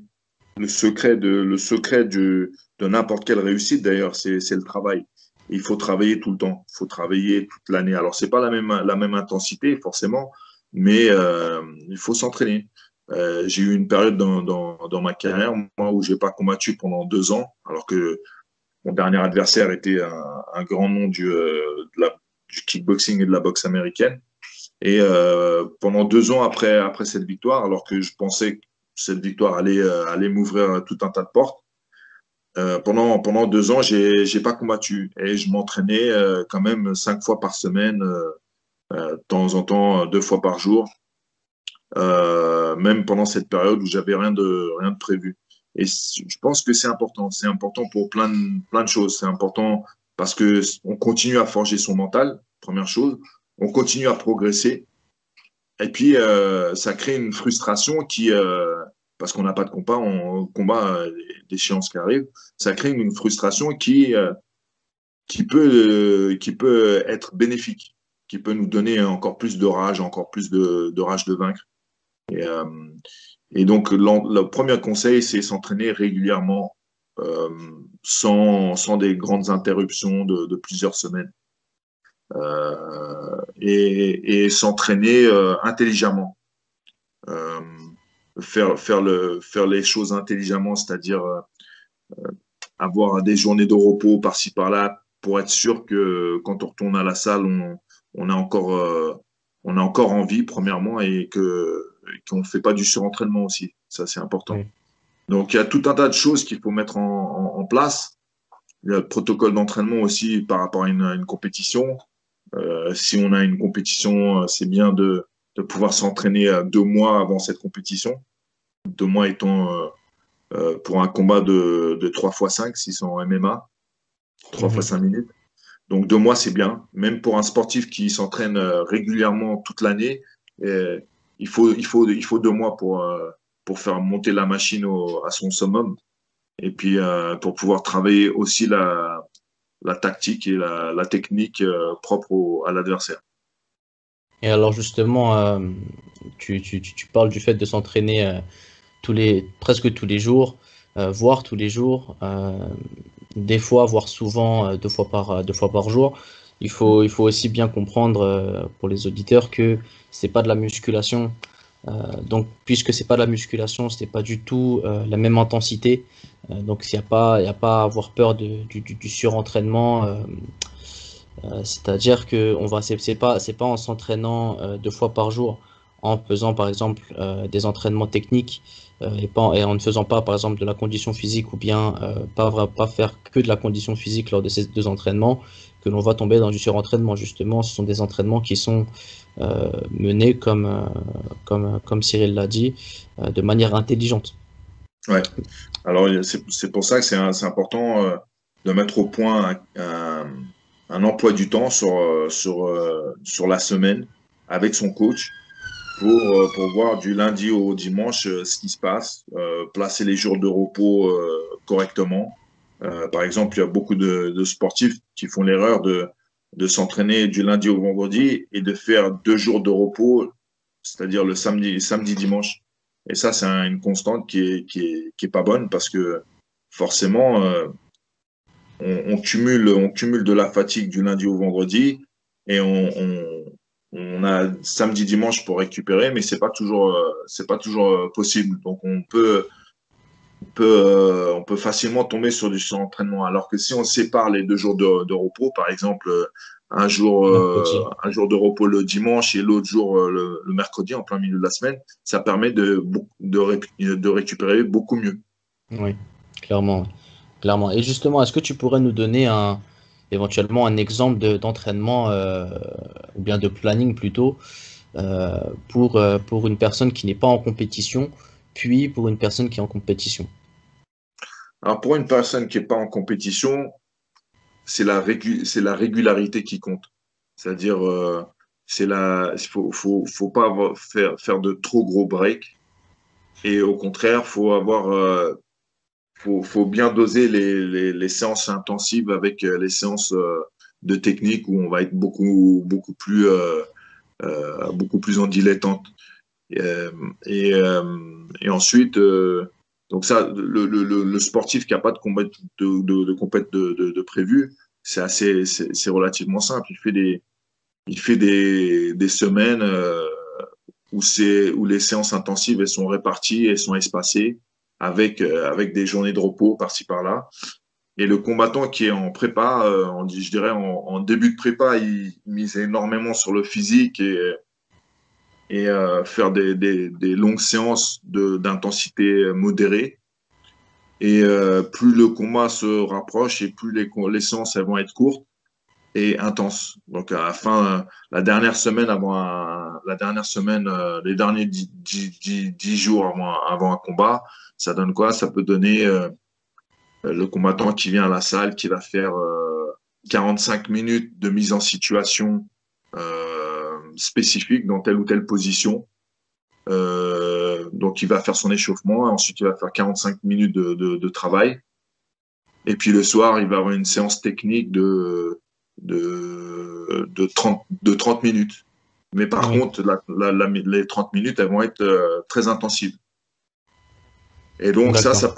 Le secret de n'importe quelle réussite, d'ailleurs, c'est le travail. Il faut travailler tout le temps. Il faut travailler toute l'année. Alors, c'est pas la même intensité, forcément, mais il faut s'entraîner. J'ai eu une période dans ma carrière, moi, où j'ai pas combattu pendant 2 ans, alors que mon dernier adversaire était un grand nom du kickboxing et de la boxe américaine. Et pendant 2 ans après cette victoire, alors que je pensais que cette victoire allait m'ouvrir tout un tas de portes, pendant 2 ans, j'ai pas combattu et je m'entraînais quand même 5 fois par semaine, de temps en temps 2 fois par jour, même pendant cette période où j'avais rien de prévu. Et je pense que c'est important. C'est important pour plein de choses. C'est important parce que on continue à forger son mental, première chose. On continue à progresser. Et puis, ça crée une frustration parce qu'on n'a pas de combat, combat d'échéance qui arrive, ça crée une frustration qui peut être bénéfique, qui peut nous donner encore plus de rage, encore plus de rage de vaincre. Et, euh, et donc, le premier conseil, c'est s'entraîner régulièrement, euh, sans des grandes interruptions de plusieurs semaines. Et s'entraîner intelligemment. Euh, faire les choses intelligemment, c'est-à-dire avoir des journées de repos par-ci par-là pour être sûr que quand on retourne à la salle, on a on a encore envie, premièrement, et qu'on ne fait pas du surentraînement aussi. Ça, c'est important. Oui. Donc, il y a tout un tas de choses qu'il faut mettre en place. Il y a le protocole d'entraînement aussi par rapport à une compétition. Si on a une compétition, c'est bien de pouvoir s'entraîner 2 mois avant cette compétition. 2 mois étant pour un combat de 3 fois 5, si c'est en MMA, 3 fois Mhm. 5 minutes. Donc 2 mois, c'est bien. Même pour un sportif qui s'entraîne régulièrement toute l'année, euh, il faut 2 mois pour faire monter la machine à son summum. Et puis pour pouvoir travailler aussi la tactique et la technique propre à l'adversaire. Et alors justement, tu parles du fait de s'entraîner presque tous les jours, voire tous les jours, des fois, voire souvent, 2 fois par jour. Il faut aussi bien comprendre pour les auditeurs que c'est pas de la musculation. Donc, puisque c'est pas de la musculation, c'est pas du tout la même intensité. Donc, il y a pas à avoir peur du surentraînement. C'est-à-dire que c'est pas en s'entraînant 2 fois par jour, en faisant par exemple des entraînements techniques et en ne faisant pas par exemple de la condition physique ou bien pas faire que de la condition physique lors de ces 2 entraînements que l'on va tomber dans du surentraînement. Justement, ce sont des entraînements qui sont menés comme Cyril l'a dit, de manière intelligente. Ouais. Alors, c'est pour ça que c'est important de mettre au point un emploi du temps sur la semaine avec son coach pour voir du lundi au dimanche ce qui se passe, placer les jours de repos correctement. Par exemple, il y a beaucoup de sportifs qui font l'erreur de s'entraîner du lundi au vendredi et de faire 2 jours de repos, c'est-à-dire le samedi, dimanche. Et ça, c'est une constante qui est pas bonne parce que forcément, on cumule de la fatigue du lundi au vendredi et on a samedi, dimanche pour récupérer, mais c'est pas toujours possible. Donc on peut facilement tomber sur du surentraînement. Alors que si on sépare les 2 jours de repos, par exemple, Mercredi. un jour de repos le dimanche et l'autre jour le mercredi en plein milieu de la semaine, ça permet de récupérer beaucoup mieux. Oui, clairement, oui. Clairement. Et justement, est-ce que tu pourrais nous donner éventuellement un exemple d'entraînement ou bien de planning plutôt euh, pour une personne qui n'est pas en compétition, puis pour une personne qui est en compétition? Alors pour une personne qui n'est pas en compétition, c'est la régularité qui compte. C'est-à-dire, faut pas faire de trop gros breaks. Et au contraire, faut bien doser les séances intensives avec les séances de technique où on va être beaucoup plus en dilettante. Et, euh, et ensuite, donc ça, le sportif qui n'a pas de combat de prévu, c'est relativement simple. Il fait des semaines où les séances intensives elles sont réparties, elles sont espacées avec des journées de repos par-ci par-là. Et le combattant qui est en prépa, je dirais en début de prépa, il mise énormément sur le physique et faire des longues séances d'intensité modérée. Et plus le combat se rapproche et plus les séances elles vont être courtes et intenses. Donc à la fin, la dernière semaine, les derniers 10 jours avant un combat, ça donne quoi? Ça peut donner le combattant qui vient à la salle, qui va faire 45 minutes de mise en situation spécifique dans telle ou telle position. Donc, il va faire son échauffement. Ensuite, il va faire 45 minutes de travail. Et puis, le soir, il va avoir une séance technique de 30 minutes. Mais par Oui, contre, les 30 minutes, elles vont être très intensives. Et donc, d'accord. ça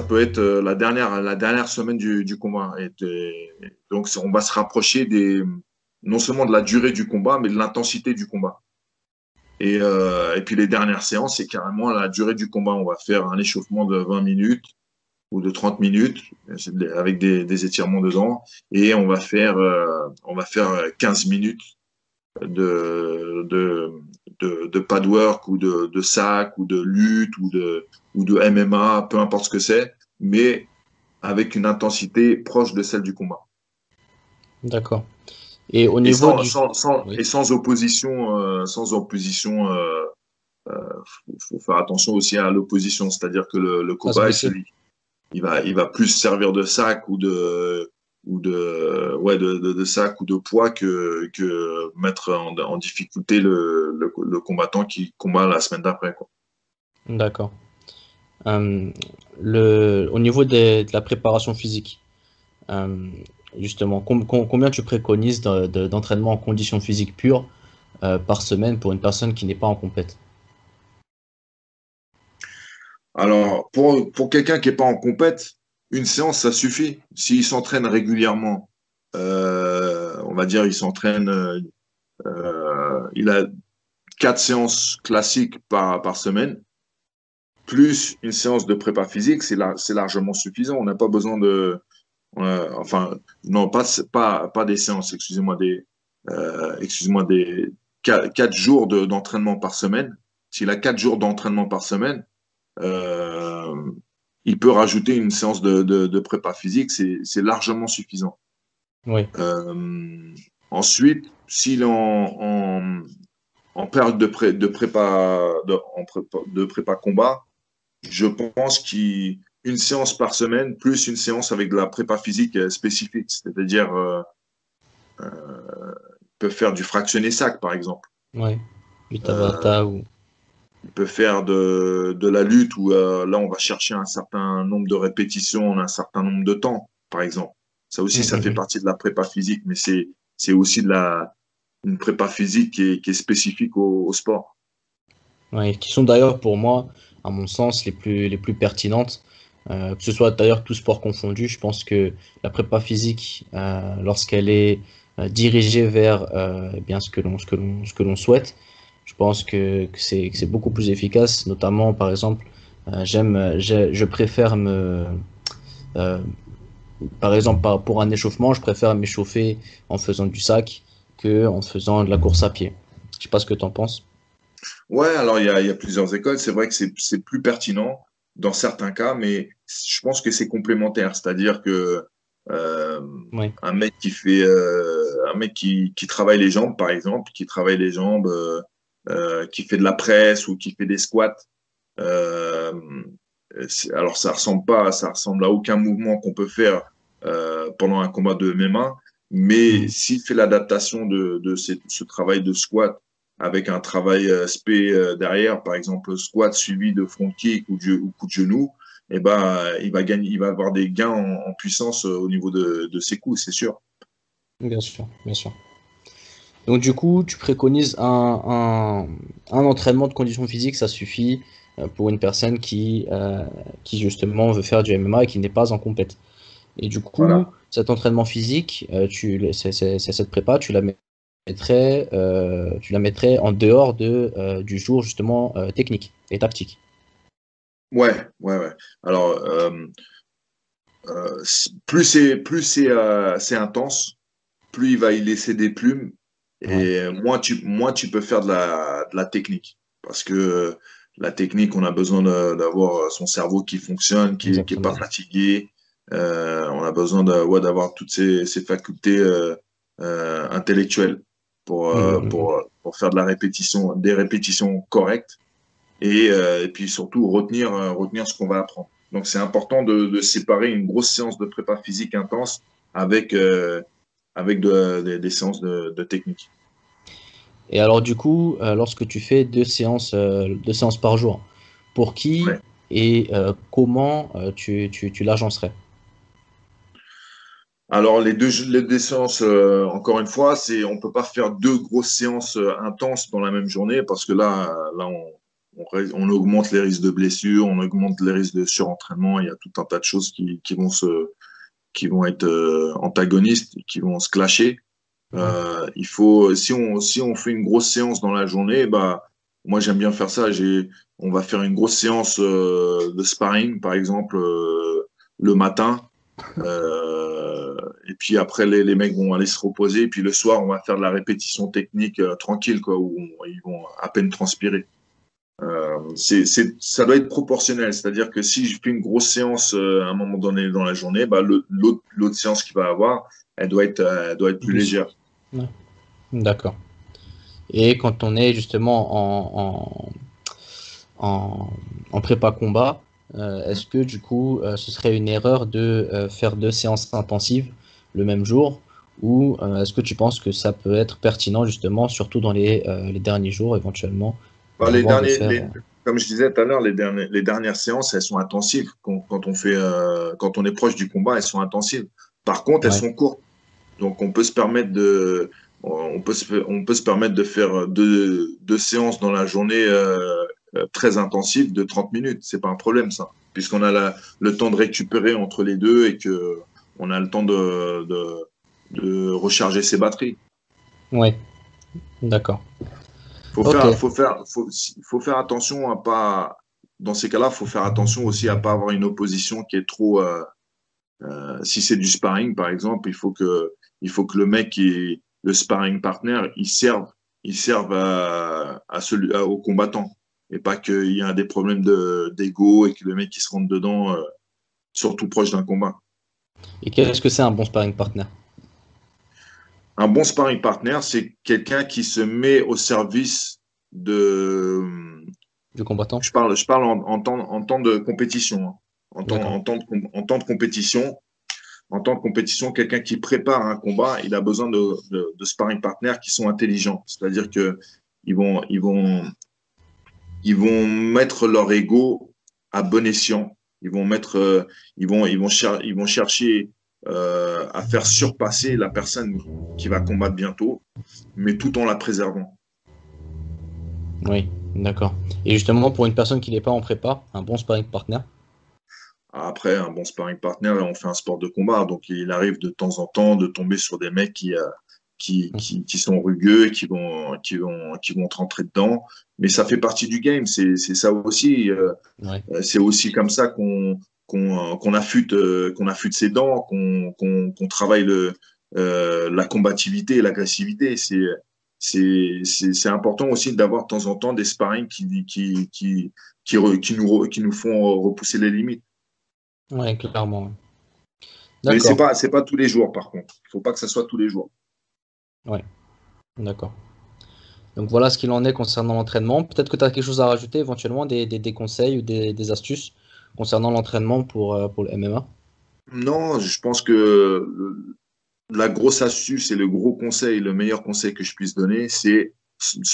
peut être la dernière semaine du combat. Donc, on va se rapprocher non seulement de la durée du combat, mais de l'intensité du combat. Et puis les dernières séances, c'est carrément la durée du combat. On va faire un échauffement de 20 minutes ou de 30 minutes avec des étirements dedans. Et on va faire 15 minutes de, de, de pad work ou de sac ou de lutte ou de MMA, peu importe ce que c'est, mais avec une intensité proche de celle du combat. D'accord. Et au niveau du... Oui. Sans opposition faut faire attention aussi à l'opposition, c'est-à-dire que le À se cobaye, blesser. il va plus servir de sac de sac ou de poids que mettre en difficulté le combattant qui combat la semaine d'après, quoi. D'accord. Euh, au niveau de la préparation physique, euh, justement, combien tu préconises d'entraînement en conditions physiques pures par semaine pour une personne qui n'est pas en compète? Alors, pour quelqu'un qui n'est pas en compète, une séance, ça suffit. S'il s'entraîne régulièrement, on va dire, il a 4 séances classiques par semaine, plus une séance de prépa physique, c'est largement suffisant. On n'a pas besoin enfin, non, pas des séances, excusez-moi, des 4 jours d'entraînement par semaine. S'il a 4 jours d'entraînement par semaine, euh, il peut rajouter une séance de prépa physique, c'est largement suffisant. Oui, Ensuite, s'il est en période de prépa combat, je pense qu'une séance par semaine, plus une séance avec de la prépa physique spécifique, c'est-à-dire peut faire du fractionné sac, par exemple. oui. Du Euh, Tabata ou... il peut faire de la lutte où là, on va chercher un certain nombre de répétitions en un certain nombre de temps, par exemple. Ça aussi, ça fait partie de la prépa physique, mais c'est aussi une prépa physique qui est spécifique au sport. Oui, qui sont d'ailleurs pour moi, à mon sens, les plus pertinentes. Que ce soit d'ailleurs tout sport confondu. Je pense que la prépa physique, lorsqu'elle est dirigée vers eh bien ce que l'on souhaite, je pense que c'est beaucoup plus efficace. Notamment, par exemple, je préfère euh, par exemple, pour un échauffement, je préfère m'échauffer en faisant du sac que en faisant de la course à pied. Je sais pas ce que tu en penses. Ouais, alors il y a plusieurs écoles. C'est vrai que c'est plus pertinent dans certains cas, mais je pense que c'est complémentaire. C'est-à-dire que euh, Oui. un mec qui travaille les jambes, par exemple, qui travaille les jambes, qui fait de la presse ou qui fait des squats. euh, alors ça ressemble à aucun mouvement qu'on peut faire pendant un combat de MMA, mais Mhm. s'il fait l'adaptation de ce travail de squat avec un travail spé derrière, par exemple squat suivi de front kick ou coup de genou, eh ben, il va avoir des gains en puissance au niveau de ses coups, c'est sûr. Bien sûr, bien sûr. Donc du coup, tu préconises un entraînement de condition physique, ça suffit pour une personne qui justement veut faire du MMA et qui n'est pas en compète. Et du coup, Voilà. cet entraînement physique, cette prépa, tu la mettrais en dehors du jour justement technique et tactique. Ouais. Alors, c'est intense, plus il va y laisser des plumes Ouais, et moins tu peux faire de la technique. Parce que la technique, on a besoin d'avoir son cerveau qui fonctionne, qui est pas exactement. fatigué. On a besoin ouais, d'avoir toutes ces facultés intellectuelles pour faire de la répétition, des répétitions correctes et puis surtout retenir ce qu'on va apprendre. Donc c'est important de séparer une grosse séance de prépa physique intense avec, avec des séances de technique. Et alors du coup, lorsque tu fais deux séances par jour, pour qui Ouais. et comment tu l'agencerais? Alors les deux séances, encore une fois, on peut pas faire deux grosses séances intenses dans la même journée parce que là on augmente les risques de blessures, on augmente les risques de surentraînement. Il y a tout un tas de choses qui vont être antagonistes, qui vont se clasher. Ouais. Si on fait une grosse séance dans la journée, bah, moi j'aime bien faire ça. On va faire une grosse séance de sparring, par exemple, le matin. Et puis après, les mecs vont aller se reposer. Et puis le soir, on va faire de la répétition technique tranquille, quoi, où ils vont à peine transpirer. Ça doit être proportionnel. C'est-à-dire que si je fais une grosse séance à un moment donné dans la journée, bah, l'autre séance qu'il va avoir, elle doit être plus Plus. légère. Ouais. D'accord. Et quand on est justement en, en prépa combat, est-ce que du coup ce serait une erreur de faire deux séances intensives le même jour ou est-ce que tu penses que ça peut être pertinent justement, surtout dans les derniers jours éventuellement, Bah, avant de faire... comme je disais tout à l'heure, les dernières séances, elles sont intensives. Quand on est proche du combat, elles sont intensives. Par contre, elles Ouais, sont courtes. Donc, on peut se permettre de faire deux séances dans la journée très intensives de 30 minutes. C'est pas un problème, ça. Puisqu'on a le temps de récupérer entre les deux et que on a le temps de recharger ses batteries. ouais, d'accord. Faut Ok, faire, faut faire, faut faire attention à pas, dans ces cas-là, faut faire attention aussi à pas avoir une opposition qui est trop, si c'est du sparring, par exemple, il faut que le mec le sparring partner, il serve au combattant et pas qu'il y ait des problèmes d'ego et que le mec qui se rentre dedans, surtout proche d'un combat. et qu'est-ce que c'est un bon sparring partner Un bon sparring partner, c'est quelqu'un qui se met au service de, du combattant? je parle en temps de compétition, hein. D'accord. En temps de compétition, en temps de compétition, quelqu'un qui prépare un combat, il a besoin de sparring partners qui sont intelligents. C'est-à-dire que ils vont, ils vont, ils vont mettre leur ego à bon escient. Ils vont chercher à faire surpasser la personne qui va combattre bientôt, mais tout en la préservant. Oui, d'accord. Et justement, pour une personne qui n'est pas en prépa, un bon sparring partner? Après, un bon sparring partner, on fait un sport de combat, donc il arrive de temps en temps de tomber sur des mecs qui sont rugueux, qui vont te rentrer dedans. Mais ça fait partie du game, c'est ça aussi. Ouais. C'est aussi comme ça qu'on affûte ses dents, qu'on travaille la combativité et l'agressivité. C'est important aussi d'avoir de temps en temps des sparring qui nous font repousser les limites. Ouais, clairement. Mais D'accord. c'est pas tous les jours, par contre. Il faut pas que ça soit tous les jours. Ouais, d'accord. Donc voilà ce qu'il en est concernant l'entraînement. Peut-être que tu as quelque chose à rajouter, éventuellement des conseils ou des astuces concernant l'entraînement pour le MMA. Non, je pense que la grosse astuce et le gros conseil, le meilleur conseil que je puisse donner, c'est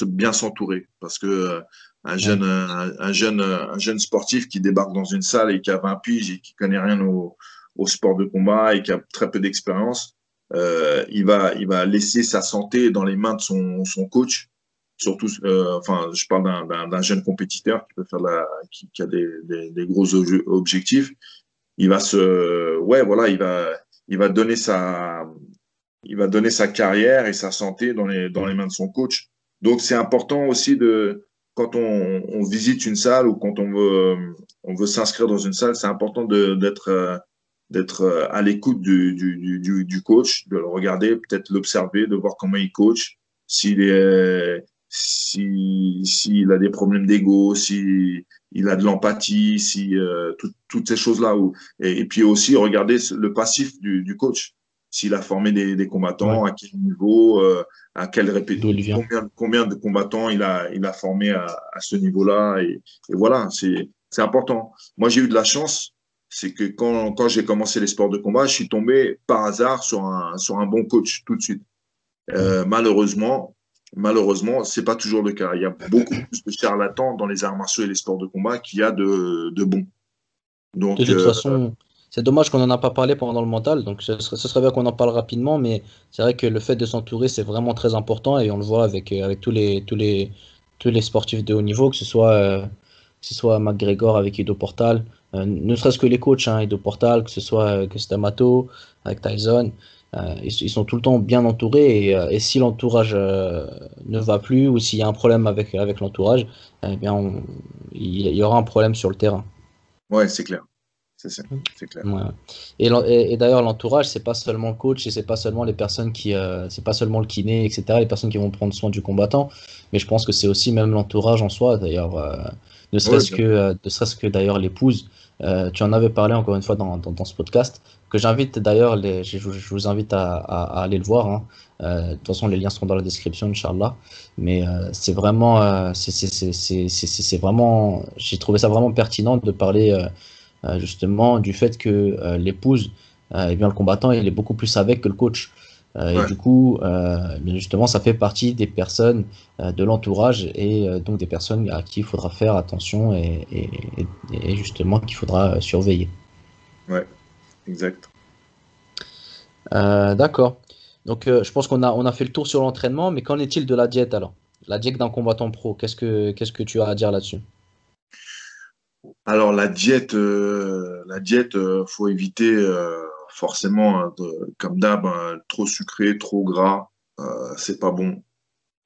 bien s'entourer. Parce que Ouais, un jeune sportif qui débarque dans une salle et qui a 20 piges et qui connaît rien au sport de combat et qui a très peu d'expérience, il va laisser sa santé dans les mains de son coach. Surtout, enfin, je parle d'un jeune compétiteur qui peut faire qui a des gros objectifs. Il va ouais, voilà, il va donner il va donner sa carrière et sa santé dans les mains de son coach. Donc, c'est important aussi quand on visite une salle ou quand on veut s'inscrire dans une salle, c'est important d'être à l'écoute du coach, de le regarder, peut-être l'observer, de voir comment il coach, s'il a des problèmes d'ego, si il a de l'empathie, si toutes ces choses-là. Et puis aussi regarder le passif du coach. S'il a formé des ouais. combattants, à quel niveau, D'où il vient. combien de combattants il a formé à ce niveau-là. Et voilà, c'est important. Moi, j'ai eu de la chance, c'est que quand j'ai commencé les sports de combat, je suis tombé par hasard sur un bon coach tout de suite. Ouais. Malheureusement, c'est pas toujours le cas. Il y a beaucoup plus de charlatans dans les arts martiaux et les sports de combat qu'il y a de bons. De Donc, toute façon, c'est dommage qu'on n'en a pas parlé pendant le mental, donc ce serait bien qu'on en parle rapidement, mais c'est vrai que le fait de s'entourer, c'est vraiment très important et on le voit avec tous les sportifs de haut niveau, que ce soit McGregor avec Ido Portal, ne serait-ce que les coachs, hein, Ido Portal, que ce soit que Stamato avec Tyson, ils sont tout le temps bien entourés et si l'entourage ne va plus ou s'il y a un problème avec l'entourage, eh bien il y aura un problème sur le terrain. ouais, c'est clair. C'est clair. Ouais. Et d'ailleurs, l'entourage, c'est pas seulement le coach et c'est pas seulement les personnes c'est pas seulement le kiné, etc., les personnes qui vont prendre soin du combattant, mais je pense que c'est aussi même l'entourage en soi, d'ailleurs, Oui, bien sûr. ne serait-ce que d'ailleurs l'épouse. Tu en avais parlé encore une fois dans ce podcast, que j'invite d'ailleurs, je vous invite à aller le voir, hein. De toute façon, les liens seront dans la description, Inch'Allah. Mais c'est vraiment, c'est vraiment, j'ai trouvé ça vraiment pertinent de parler. Justement du fait que l'épouse, eh bien, le combattant, il est beaucoup plus avec que le coach. Et Ouais, du coup, bien justement, ça fait partie des personnes de l'entourage et donc des personnes à qui il faudra faire attention et justement qu'il faudra surveiller. ouais, exact. D'accord. Donc, je pense on a fait le tour sur l'entraînement, mais qu'en est-il de la diète alors? La diète d'un combattant pro, qu'est-ce que tu as à dire là-dessus? Alors, la diète, faut éviter forcément, hein, comme d'hab, hein, trop sucré, trop gras, c'est pas bon.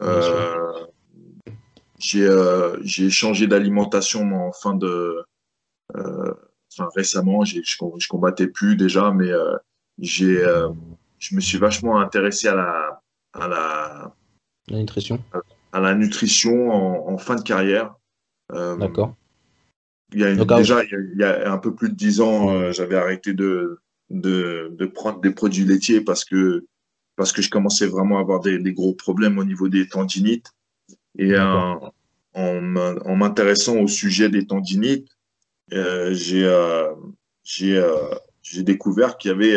Bien sûr. Euh, j'ai changé d'alimentation moi, euh, enfin, récemment. Je combattais plus déjà, mais j'ai, euh, je me suis vachement intéressé à la, La nutrition. à la nutrition en fin de carrière. Euh, D'accord. Donc, déjà, il y a un peu plus de 10 ans, j'avais arrêté de prendre des produits laitiers parce que je commençais vraiment à avoir des gros problèmes au niveau des tendinites. Et d'accord. en m'intéressant au sujet des tendinites, euh, j'ai euh, j'ai j'ai découvert qu'il y avait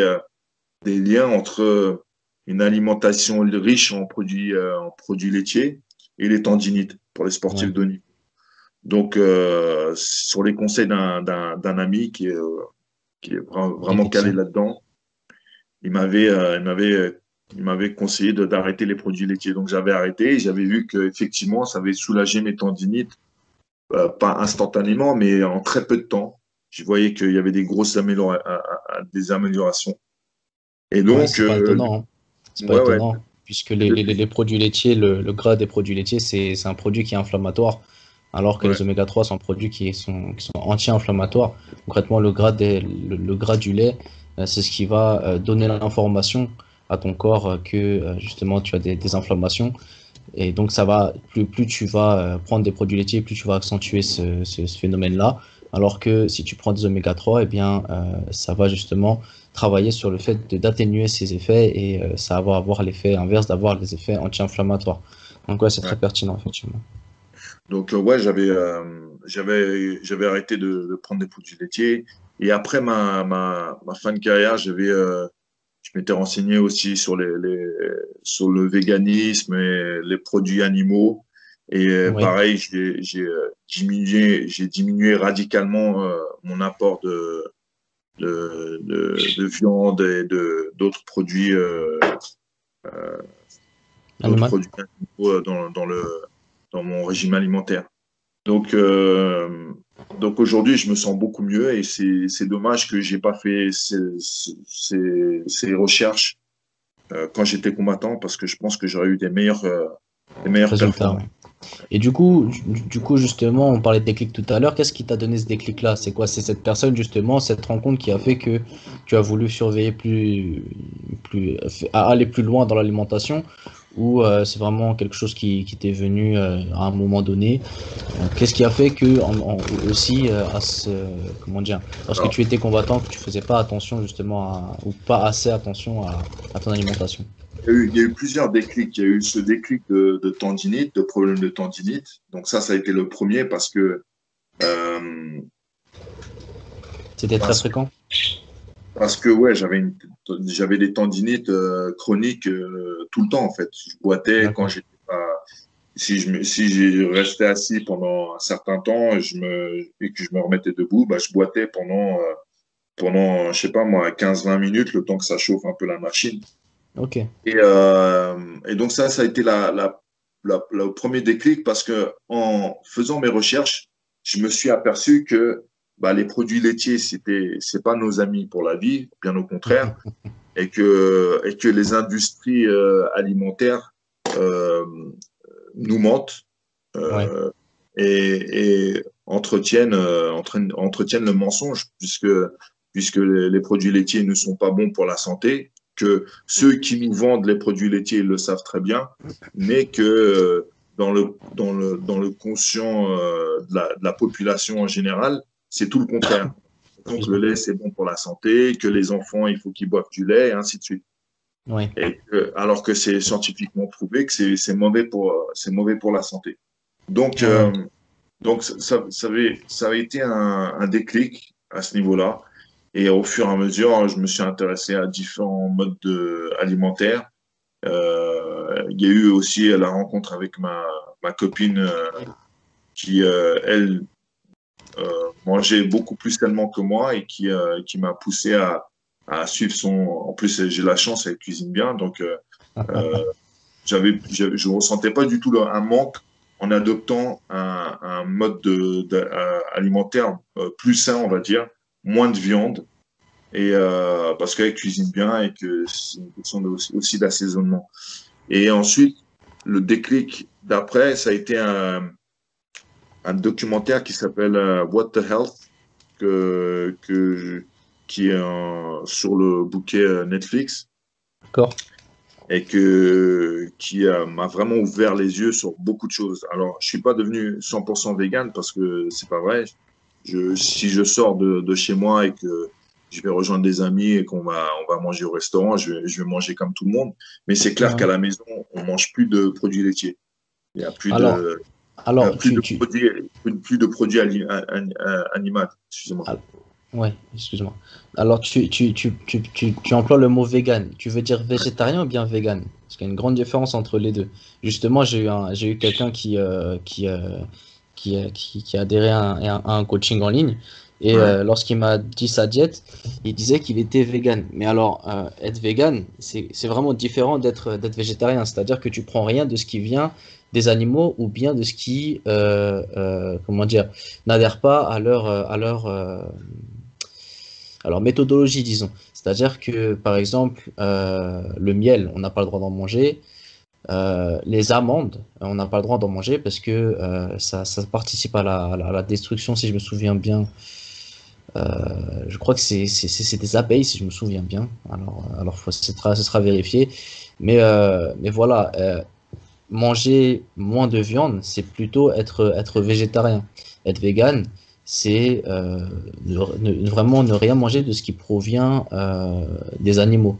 des liens entre une alimentation riche en produits laitiers et les tendinites pour les Ouais. sportifs de haut niveau. Donc, sur les conseils d'un ami qui est vraiment calé Diététicien. là-dedans, il m'avait conseillé d'arrêter les produits laitiers. Donc, j'avais arrêté et j'avais vu qu'effectivement, ça avait soulagé mes tendinites, pas instantanément, mais en très peu de temps. je voyais qu'il y avait des grosses des améliorations. Et Ouais, donc, c'est pas étonnant, hein. C'est pas ouais, ouais. étonnant, puisque Et depuis, les produits laitiers, le gras des produits laitiers, c'est un produit qui est inflammatoire, alors que ouais, les oméga 3 sont produits qui sont anti-inflammatoires. Concrètement, le gras du lait, c'est ce qui va donner l'information à ton corps que justement tu as des inflammations. Et donc, plus tu vas prendre des produits laitiers, plus tu vas accentuer ce phénomène-là. Alors que si tu prends des oméga 3, eh bien, ça va justement travailler sur le fait d'atténuer ces effets et ça va avoir l'effet inverse d'avoir les effets anti-inflammatoires. Donc, ouais, c'est ouais. très pertinent, effectivement. Donc, ouais, j'avais arrêté de prendre des produits laitiers. Et après ma fin de carrière, je m'étais renseigné aussi sur sur le véganisme et les produits animaux. Et Oui, pareil, j'ai diminué radicalement mon apport de viande et d'autres produits, d'autres animal. produits animaux dans mon régime alimentaire. Donc, aujourd'hui, je me sens beaucoup mieux et c'est dommage que j'ai pas fait ces recherches quand j'étais combattant parce que je pense que j'aurais eu des meilleures Résultat, performances. ouais. Et du coup, justement, on parlait de déclic tout à l'heure. Qu'est-ce qui t'a donné ce déclic-là? C'est quoi? C'est cette personne, justement, cette rencontre qui a fait que tu as voulu surveiller à aller plus loin dans l'alimentation ou c'est vraiment quelque chose qui t'est venu à un moment donné? Qu'est-ce qui a fait que, aussi, comment dire, lorsque Alors, tu étais combattant, que tu faisais pas attention, justement, ou pas assez attention à ton alimentation? il y a eu plusieurs déclics. Il y a eu ce déclic de tendinite, de problème de tendinite. Donc ça a été le premier euh, C'était très parce que, fréquent? parce que ouais, j'avais des tendinites chroniques tout le temps en fait. Je boitais quand D'accord. j'étais pas. Si j'ai resté assis pendant un certain temps et que je me remettais debout, bah, je boitais je sais pas moi, 15-20 minutes, le temps que ça chauffe un peu la machine. Ok. Et donc ça a été le premier déclic parce que en faisant mes recherches, je me suis aperçu que bah, les produits laitiers, c'est pas nos amis pour la vie, bien au contraire, et que les industries alimentaires euh, nous mentent Ouais. euh, et entretiennent le mensonge, puisque les produits laitiers ne sont pas bons pour la santé, que ceux qui nous vendent les produits laitiers le savent très bien, mais que dans le conscient de la population en général, c'est tout le contraire. Donc le Excuse-moi. lait, c'est bon pour la santé, que les enfants, il faut qu'ils boivent du lait, et ainsi de suite. Ouais. Alors que c'est scientifiquement prouvé que c'est mauvais pour la santé. Donc, Ouais, ouais. ça avait été un déclic à ce niveau-là. Et au fur et à mesure, je me suis intéressé à différents alimentaires. Il y a eu aussi la rencontre avec ma copine qui, elle, mangeait beaucoup plus sainement que moi et qui m'a poussé à suivre son. En plus, j'ai la chance, elle cuisine bien. Donc, euh, je ne ressentais pas du tout un manque en adoptant un mode alimentaire plus sain, on va dire, moins de viande, et parce qu'elle cuisine bien et que c'est une question aussi d'assaisonnement. Et ensuite, le déclic d'après, ça a été un documentaire qui s'appelle What the Health, qui est sur le bouquet Netflix D'accord. et qui m'a vraiment ouvert les yeux sur beaucoup de choses. Alors, je suis pas devenu 100% vegan parce que c'est pas vrai. Si je sors de chez moi et que je vais rejoindre des amis et on va manger au restaurant, je vais manger comme tout le monde. Mais c'est clair qu'à Ouais. la maison, on mange plus de produits laitiers. Il y a plus Alors, de, il y a alors plus de produits animaux. Excusez-moi. al- ouais, excuse-moi. Alors, tu emploies le mot vegan. Tu veux dire végétarien ou bien vegan? Parce qu'il y a une grande différence entre les deux. Justement, j'ai eu quelqu'un qui a adhéré à un coaching en ligne. Et Ouais, lorsqu'il m'a dit sa diète, il disait qu'il était vegan. Mais alors, être vegan, c'est vraiment différent d'être végétarien. C'est-à-dire que tu prends rien de ce qui vient des animaux ou bien de ce qui, comment dire, n'adhère pas à leur méthodologie, disons. C'est-à-dire que, par exemple, le miel, on n'a pas le droit d'en manger. Les amandes, on n'a pas le droit d'en manger parce que ça participe à la destruction, si je me souviens bien. Je crois que c'est des abeilles, si je me souviens bien. Alors ce sera vérifié. Mais voilà, manger moins de viande, c'est plutôt être végétarien. Être vegan, c'est vraiment ne rien manger de ce qui provient des animaux.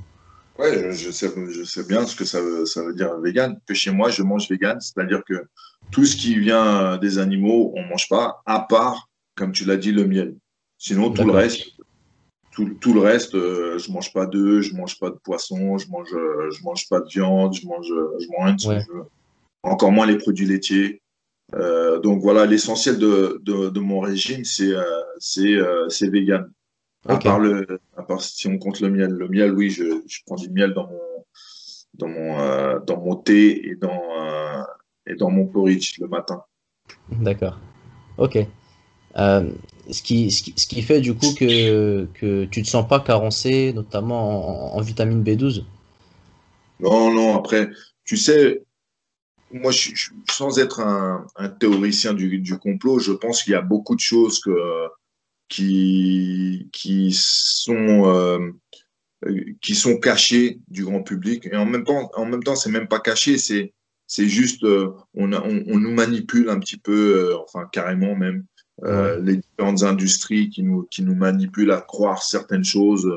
Ouais, je sais bien ce que ça veut dire vegan. Que chez moi, je mange vegan, c'est-à-dire que tout ce qui vient des animaux, on mange pas, à part, comme tu l'as dit, le miel. Sinon, D'accord. tout le reste, je mange pas d'œufs, je mange pas de poisson, je mange pas de viande, je mange rien de ce Ouais. jeu. Encore moins les produits laitiers. Donc voilà, l'essentiel de mon régime, c'est vegan. Ok. À part si on compte le miel. Le miel, oui, je prends du miel dans mon thé et dans mon porridge le matin. D'accord. Ok. Euh, ce qui fait du coup que tu te sens pas carencé, notamment en vitamine B12. Non, non, après, tu sais, moi, sans être un théoricien du complot, je pense qu'il y a beaucoup de choses qui sont cachées du grand public. Et en même temps, c'est même pas caché, c'est juste, on nous manipule un petit peu, enfin, carrément même, Ouais. les différentes industries qui nous manipulent à croire certaines choses.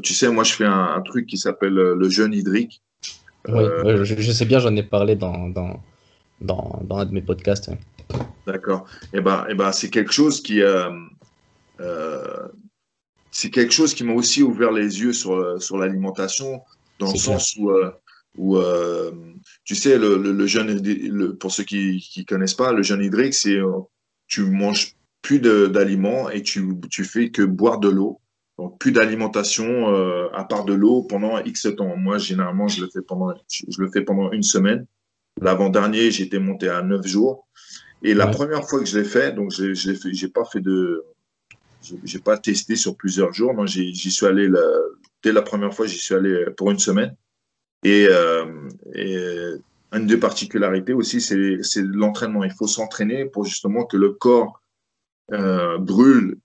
Tu sais, moi, je fais un truc qui s'appelle le jeûne hydrique. Oui, Euh, ouais, je sais bien, j'en ai parlé dans un de mes podcasts. Ouais. d'accord. Et ben, euh, c'est quelque chose qui m'a aussi ouvert les yeux sur l'alimentation, dans le C'est clair. sens où tu sais, le jeûne, pour ceux qui connaissent pas, le jeûne hydrique, c'est tu manges plus d'aliments et tu fais que boire de l'eau. Donc, plus d'alimentation à part de l'eau pendant X temps. Moi, généralement, je le fais pendant une semaine. L'avant-dernier, j'étais monté à 9 jours. Et la Ouais. première fois que je l'ai fait, donc j'ai pas fait j'ai pas testé sur plusieurs jours. Non, j'y suis allé dès la première fois, j'y suis allé pour une semaine. Et, une des particularités aussi, c'est l'entraînement. Il faut s'entraîner pour justement que le corps brûle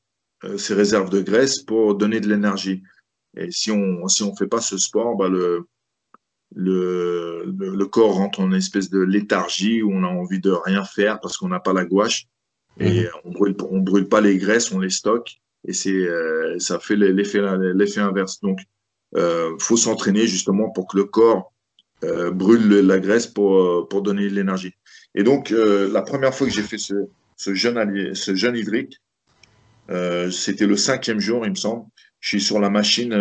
ses réserves de graisse pour donner de l'énergie. Et si on fait pas ce sport, bah le corps rentre en espèce de léthargie où on a envie de rien faire parce qu'on n'a pas la gouache et Mhm. on brûle pas les graisses, on les stocke et ça fait l'effet inverse. Donc, faut s'entraîner justement pour que le corps brûle la graisse pour donner de l'énergie. Et donc, la première fois que j'ai fait ce jeûne hydrique, c'était le 5e jour, il me semble. Je suis sur la machine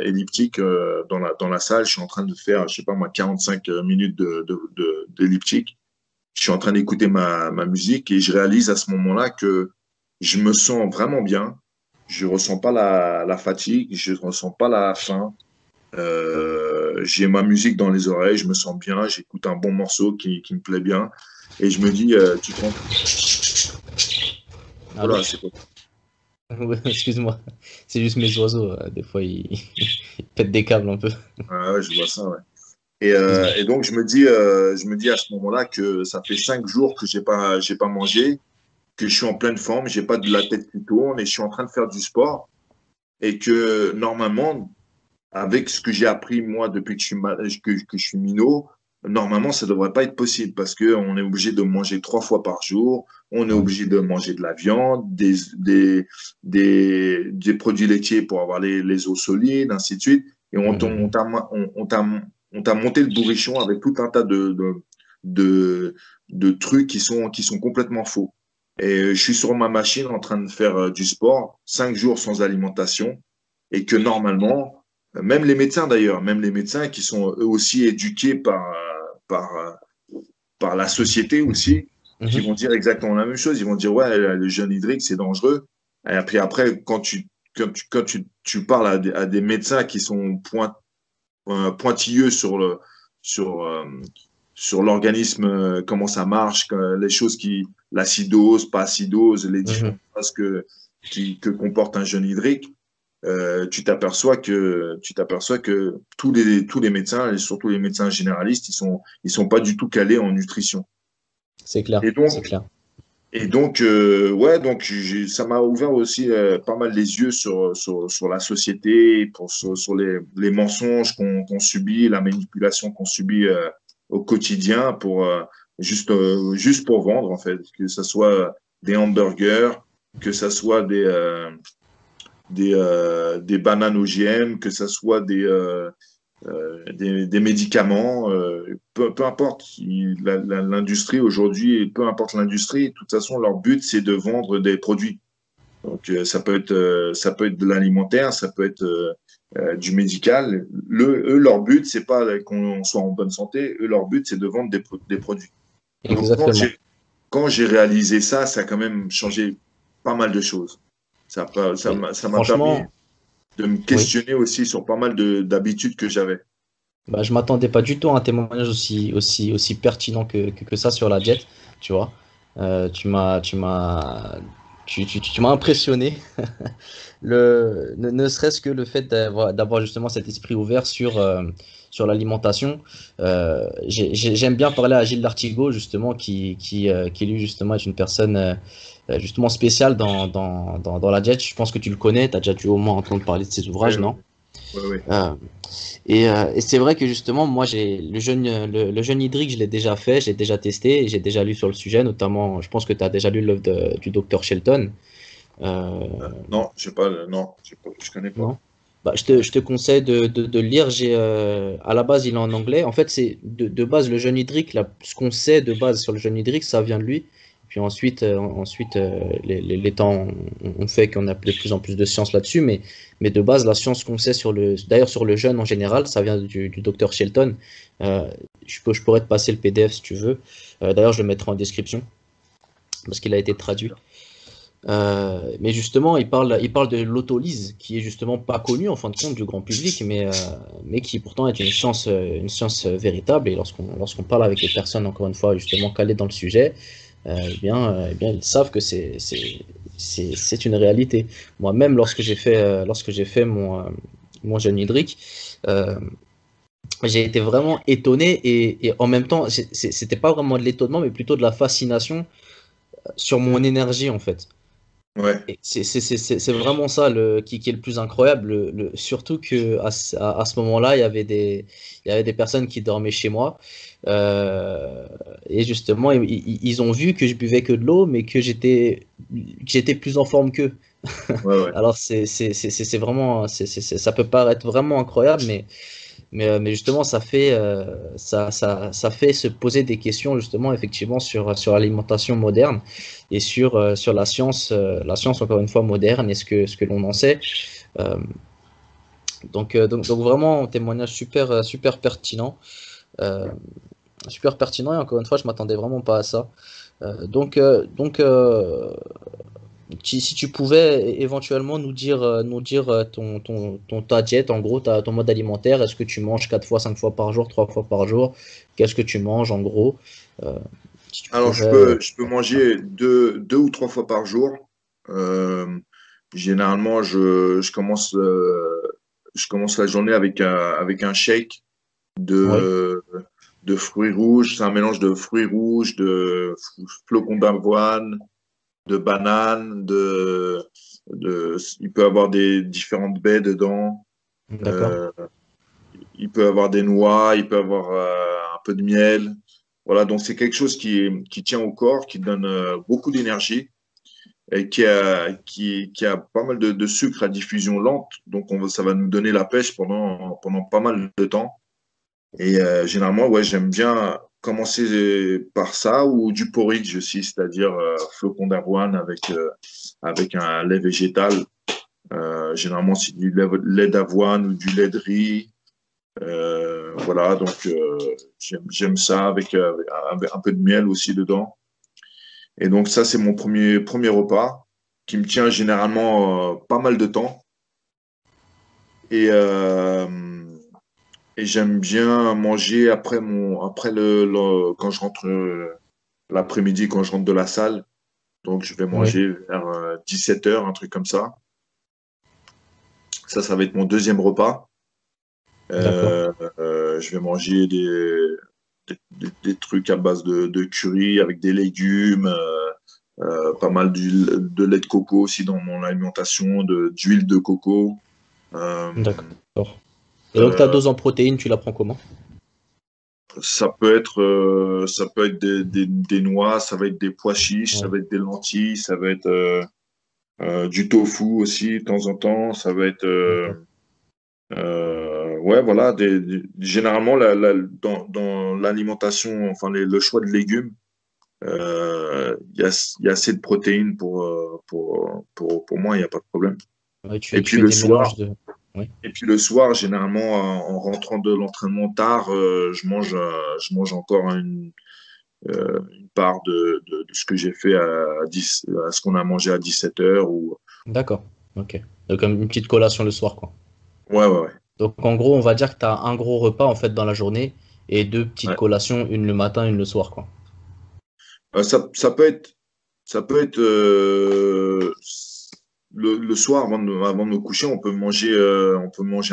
elliptique dans la salle. Je suis en train de faire, je sais pas moi, 45 minutes d'elliptique. Je suis en train d'écouter ma musique et je réalise à ce moment-là que je me sens vraiment bien. Je ressens pas la fatigue, je ressens pas la faim. J'ai ma musique dans les oreilles, je me sens bien, j'écoute un bon morceau qui me plaît bien. Et je me dis, tu te rends... Allô? Voilà, c'est quoi? Ouais, excuse-moi. C'est juste mes oiseaux. Des fois, ils pètent des câbles un peu. Ah ouais, je vois ça, ouais. Excuse-moi. Et donc, je me dis à ce moment-là que ça fait 5 jours que j'ai pas mangé, que je suis en pleine forme, j'ai pas de la tête qui tourne et je suis en train de faire du sport et que normalement, avec ce que j'ai appris moi depuis que que je suis minot, normalement, ça devrait pas être possible parce que on est obligé de manger 3 fois par jour, on est Ouais. obligé de manger de la viande, des produits laitiers pour avoir les os solides, ainsi de suite. Et Mhm. on t'a monté le bourrichon avec tout un tas de, de trucs qui sont complètement faux. Et je suis sur ma machine en train de faire du sport, 5 jours sans alimentation, et que normalement, même les médecins d'ailleurs, même les médecins qui sont eux aussi éduqués par la société aussi, qui Mhm. vont dire exactement la même chose. Ils vont dire, ouais, le jeûne hydrique, c'est dangereux. Et puis après, tu parles à des médecins qui sont pointilleux sur sur l'organisme, comment ça marche, les choses l'acidose, pas acidose, les Mhm. différentes phases que comporte un jeûne hydrique. Tu t'aperçois que tous les médecins, et surtout les médecins généralistes, ils sont pas du tout calés en nutrition. C'est clair, Et c'est donc, clair. ouais, donc ça m'a ouvert aussi pas mal les yeux sur la société, sur les mensonges qu'on subit, la manipulation qu'on subit au quotidien juste pour vendre, en fait, que ce soit des hamburgers, que ce soit des bananes OGM, que ce soit des médicaments, peu importe. L'industrie aujourd'hui, peu importe l'industrie, de toute façon, leur but, c'est de vendre des produits. Donc, ça peut être de l'alimentaire, ça peut être du médical. Eux, leur but, c'est pas qu'on soit en bonne santé. Eux, leur but, c'est de vendre des produits. Donc, Exactement. quand j'ai réalisé ça, ça a quand même changé pas mal de choses. Et Ça m'a permis franchement, de me oui. questionner aussi sur pas mal d'habitudes que j'avais. Bah, je m'attendais pas du tout à un témoignage aussi pertinent que ça sur la diète, tu vois. Tu m'as impressionné. Ne serait-ce que le fait d'avoir justement cet esprit ouvert sur l'alimentation. J'aime bien parler à Gilles Lartigot, justement, qui lui, justement, est une personne justement spéciale dans la diète. Je pense que tu le connais, tu as déjà dû au moins entendre parler de ses Oui, ouvrages, non? oui, oui. Euh, et c'est vrai que justement, moi, le jeûne hydrique, je l'ai déjà fait, j'ai déjà testé, et j'ai déjà lu sur le sujet, notamment, je pense que tu as déjà lu l'œuvre du docteur Shelton. Euh, Non, non, je connais pas. non? Bah, Non. je te conseille de le lire. À la base, il est en anglais. En fait, c'est de base le jeûne hydrique. Ce qu'on sait de base sur le jeûne hydrique, ça vient de lui. Puis ensuite les temps ont fait qu'on a de plus en plus de science là-dessus. Mais de base, la science qu'on sait d'ailleurs sur le jeûne en général, ça vient du docteur Shelton. Euh, je pourrais te passer le PDF si tu veux. D'ailleurs, je le mettrai en description parce qu'il a été traduit. Mais justement, il parle de l'autolyse, qui est justement pas connue en fin de compte du grand public, mais qui pourtant est une science véritable. Et lorsqu'on parle avec les personnes, encore une fois, justement calées dans le sujet, eh bien, ils savent que c'est une réalité. Moi-même, lorsque j'ai fait mon jeûne hydrique, euh, j'ai été vraiment étonné et en même temps, c'était pas vraiment de l'étonnement, mais plutôt de la fascination sur mon énergie en fait. Ouais. Et c'est vraiment ça qui est le plus incroyable. Surtout que à ce moment-là, il y avait des personnes qui dormaient chez moi. Euh, et justement, ils ont vu que je buvais que de l'eau, mais que j'étais plus en forme qu'eux. Ouais, ouais. Alors, c'est vraiment, ça peut paraître vraiment incroyable, mais justement, ça fait se poser des questions, justement, effectivement, sur l'alimentation moderne et sur la science, encore une fois, moderne et ce que l'on en sait. Euh, donc vraiment, un témoignage super pertinent. Euh, Super pertinent, et encore une fois, je m'attendais vraiment pas à ça. Donc si tu pouvais éventuellement nous dire ta diète, en gros, ton mode alimentaire, est-ce que tu manges 4 fois, 5 fois par jour, 3 fois par jour? Qu'est-ce que tu manges en gros? Euh, Si tu Alors, je pouvais. peux, je peux manger deux ou trois fois par jour. Euh, Généralement, je commence la journée avec un shake Oui, de, de fruits rouges. C'est un mélange de fruits rouges, de flocons d'avoine, de bananes, il peut avoir des différentes baies dedans. d'accord. Euh, il peut avoir des noix, il peut avoir un peu de miel. Voilà, donc c'est quelque chose qui tient au corps, qui donne beaucoup d'énergie et qui a pas mal de sucre à diffusion lente. Donc ça va nous donner la pêche pendant pas mal de temps. Et généralement, ouais, j'aime bien commencer par ça ou du porridge aussi, c'est-à-dire flocons d'avoine avec un lait végétal. Généralement, c'est du lait d'avoine ou du lait de riz. Voilà, donc j'aime ça avec un peu de miel aussi dedans. Et donc ça, c'est mon premier repas qui me tient généralement pas mal de temps. Et Et j'aime bien manger quand je rentre l'après-midi, quand je rentre de la salle. Donc, je vais Oui, manger vers 17 h, un truc comme ça. Ça va être mon deuxième repas. d'accord. Euh, je vais manger des trucs à base de curry avec des légumes, pas mal de lait de coco aussi dans mon alimentation, d'huile de coco. Euh, D'accord. Et donc ta euh, dose en protéines, tu la prends comment? ça peut être des noix, ça va être des pois chiches, ça Oui, va être des lentilles, ça va être du tofu aussi de temps en temps, ça va être d'accord. ouais, voilà, généralement dans l'alimentation, enfin le choix de légumes, il y a assez de protéines pour moi, il n'y a pas de problème. Ouais, Et tu puis fais le des mélanges soir, de. Oui, généralement, en rentrant de l'entraînement tard, je mange encore une part de ce que j'ai fait à ce qu'on a mangé à 17 h ou d'accord. Ok. Donc comme une petite collation le soir, quoi. ouais, ouais, ouais. Donc en gros, on va dire que tu as un gros repas en fait dans la journée et deux petites Ouais. collations, une le matin, une le soir, quoi. Ça peut être le soir avant de me coucher, on peut manger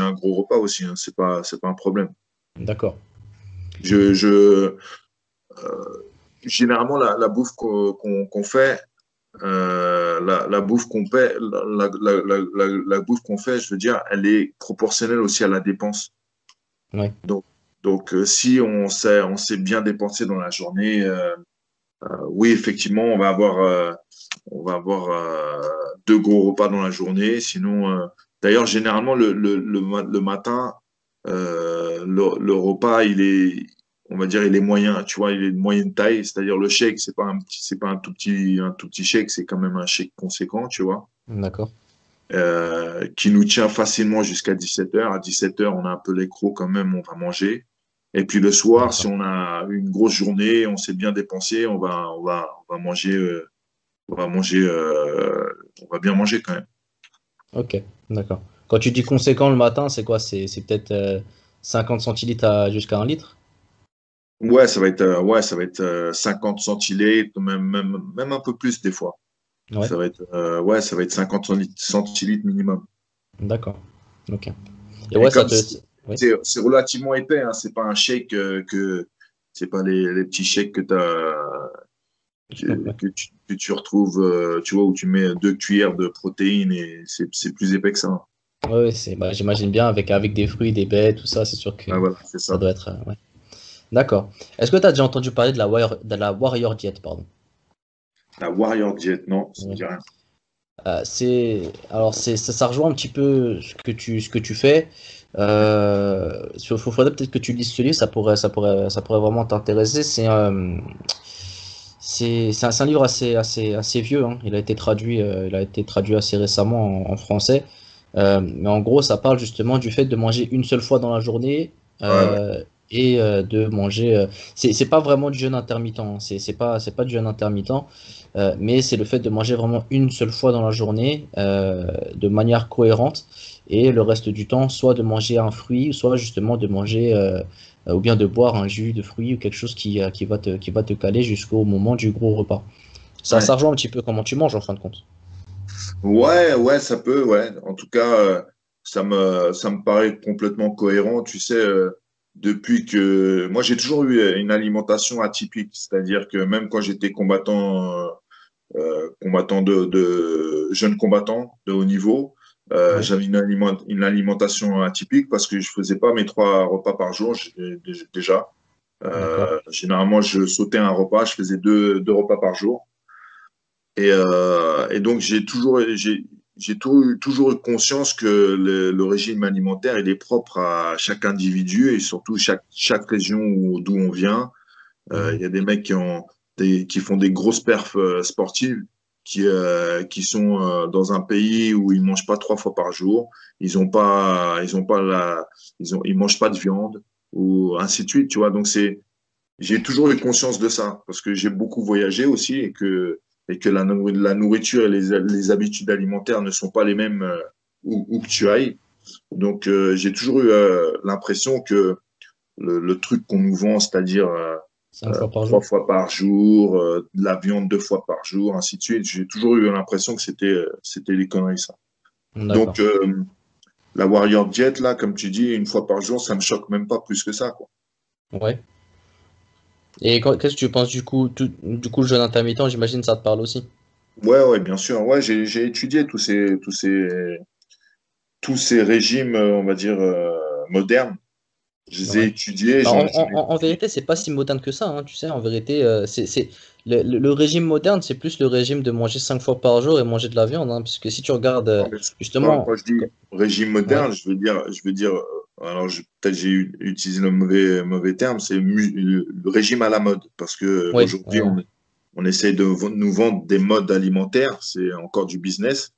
un gros repas aussi, hein, c'est pas un problème. D'accord. Je généralement la bouffe qu'on fait, la bouffe qu'on fait, la bouffe qu'on fait, je veux dire, elle est proportionnelle aussi à la dépense. Ouais, Donc, si on sait bien dépenser dans la journée, oui, effectivement, on va avoir deux gros repas dans la journée. Sinon, d'ailleurs, généralement, le matin, le repas, on va dire, il est moyen. Tu vois, il est de moyenne taille. C'est-à-dire, le shake, c'est pas un tout petit shake, c'est quand même un shake conséquent, tu vois, d'accord. qui nous tient facilement jusqu'à 17 h. À 17 h, on a un peu les crocs quand même, on va manger. Et puis le soir, si D'accord. on a une grosse journée, on s'est bien dépensé, on va manger, on va bien manger quand même. Ok, d'accord. Quand tu dis conséquent le matin, c'est quoi? C'est peut-être 50 centilitres jusqu'à un litre? Ouais, ça va être 50 centilitres, même un peu plus des fois. Ouais, Ça va être 50 centilitres minimum. d'accord. Ok. Et Et ouais, ça comme te. c'est Oui, c'est relativement épais, hein, c'est pas un shake c'est pas les petits shakes que tu retrouves, tu vois, où tu mets 2 cuillères de protéines et c'est plus épais que ça, hein. ouais, ouais, bah, j'imagine bien avec des fruits, des baies, tout ça, c'est sûr que Ouais, voilà, c'est ça ça. doit être. Ouais. D'accord. Est-ce que tu as déjà entendu parler de la Warrior Diet, pardon? La Warrior Diet, non, ça me Ouais. dit rien. Ça rejoint un petit peu ce que tu fais. Faudrait peut-être que tu lises ce livre, ça pourrait vraiment t'intéresser. C'est un livre assez vieux, hein. Il a été traduit assez récemment en français. Mais en gros, ça parle justement du fait de manger une seule fois dans la journée Ouais, ouais. et de manger. C'est pas vraiment du jeûne intermittent, hein. C'est pas du jeûne intermittent, mais c'est le fait de manger vraiment une seule fois dans la journée de manière cohérente et le reste du temps, soit de manger un fruit, soit justement de manger ou bien de boire un jus de fruits ou quelque chose qui va te caler jusqu'au moment du gros repas. Ça Ouais. rejoint un petit peu comment tu manges en fin de compte. Ouais, ouais, ça peut, ouais. En tout cas, ça me paraît complètement cohérent. Tu sais, depuis que moi j'ai toujours eu une alimentation atypique, c'est-à-dire que même quand j'étais combattant jeune combattant de haut niveau, Ouais, j'avais une alimentation atypique parce que je faisais pas mes 3 repas par jour déjà. d'accord. Généralement, je sautais un repas, je faisais deux repas par jour. Et donc, j'ai toujours eu conscience que le régime alimentaire, il est propre à chaque individu et surtout chaque région d'où on vient. Il Mhm. y a des mecs qui font des grosses perfs sportives, qui sont dans un pays où ils mangent pas 3 fois par jour, ils mangent pas de viande ou ainsi de suite, tu vois. Donc j'ai toujours eu conscience de ça parce que j'ai beaucoup voyagé aussi et que la nourriture et les habitudes alimentaires ne sont pas les mêmes où que tu ailles. Donc, j'ai toujours eu l'impression que le truc qu'on nous vend, c'est-à-dire 5 fois par trois jour. fois par jour, de la viande 2 fois par jour, ainsi de suite, j'ai toujours eu l'impression que c'était des conneries, ça. D'accord. Donc, la Warrior Jet, là, comme tu dis, 1 fois par jour, ça me choque même pas plus que ça, quoi. Ouais. Et qu'est-ce que tu penses du coup, du coup, le jeûne intermittent, j'imagine que ça te parle aussi. Ouais, ouais, bien sûr. Ouais, j'ai étudié tous ces régimes, on va dire, modernes. Je les ai Ouais. étudiés, Bah, j'en ai en vérité, c'est pas si moderne que ça, hein, tu sais. En vérité, le régime moderne, c'est plus le régime de manger 5 fois par jour et manger de la viande, hein, parce que si tu regardes non, mais quand justement, je dis régime ouais, moderne, je veux dire, alors peut-être j'ai utilisé le mauvais terme, c'est le régime à la mode, parce que ouais, aujourd'hui ouais, on essaye de nous vendre des modes alimentaires, c'est encore du business,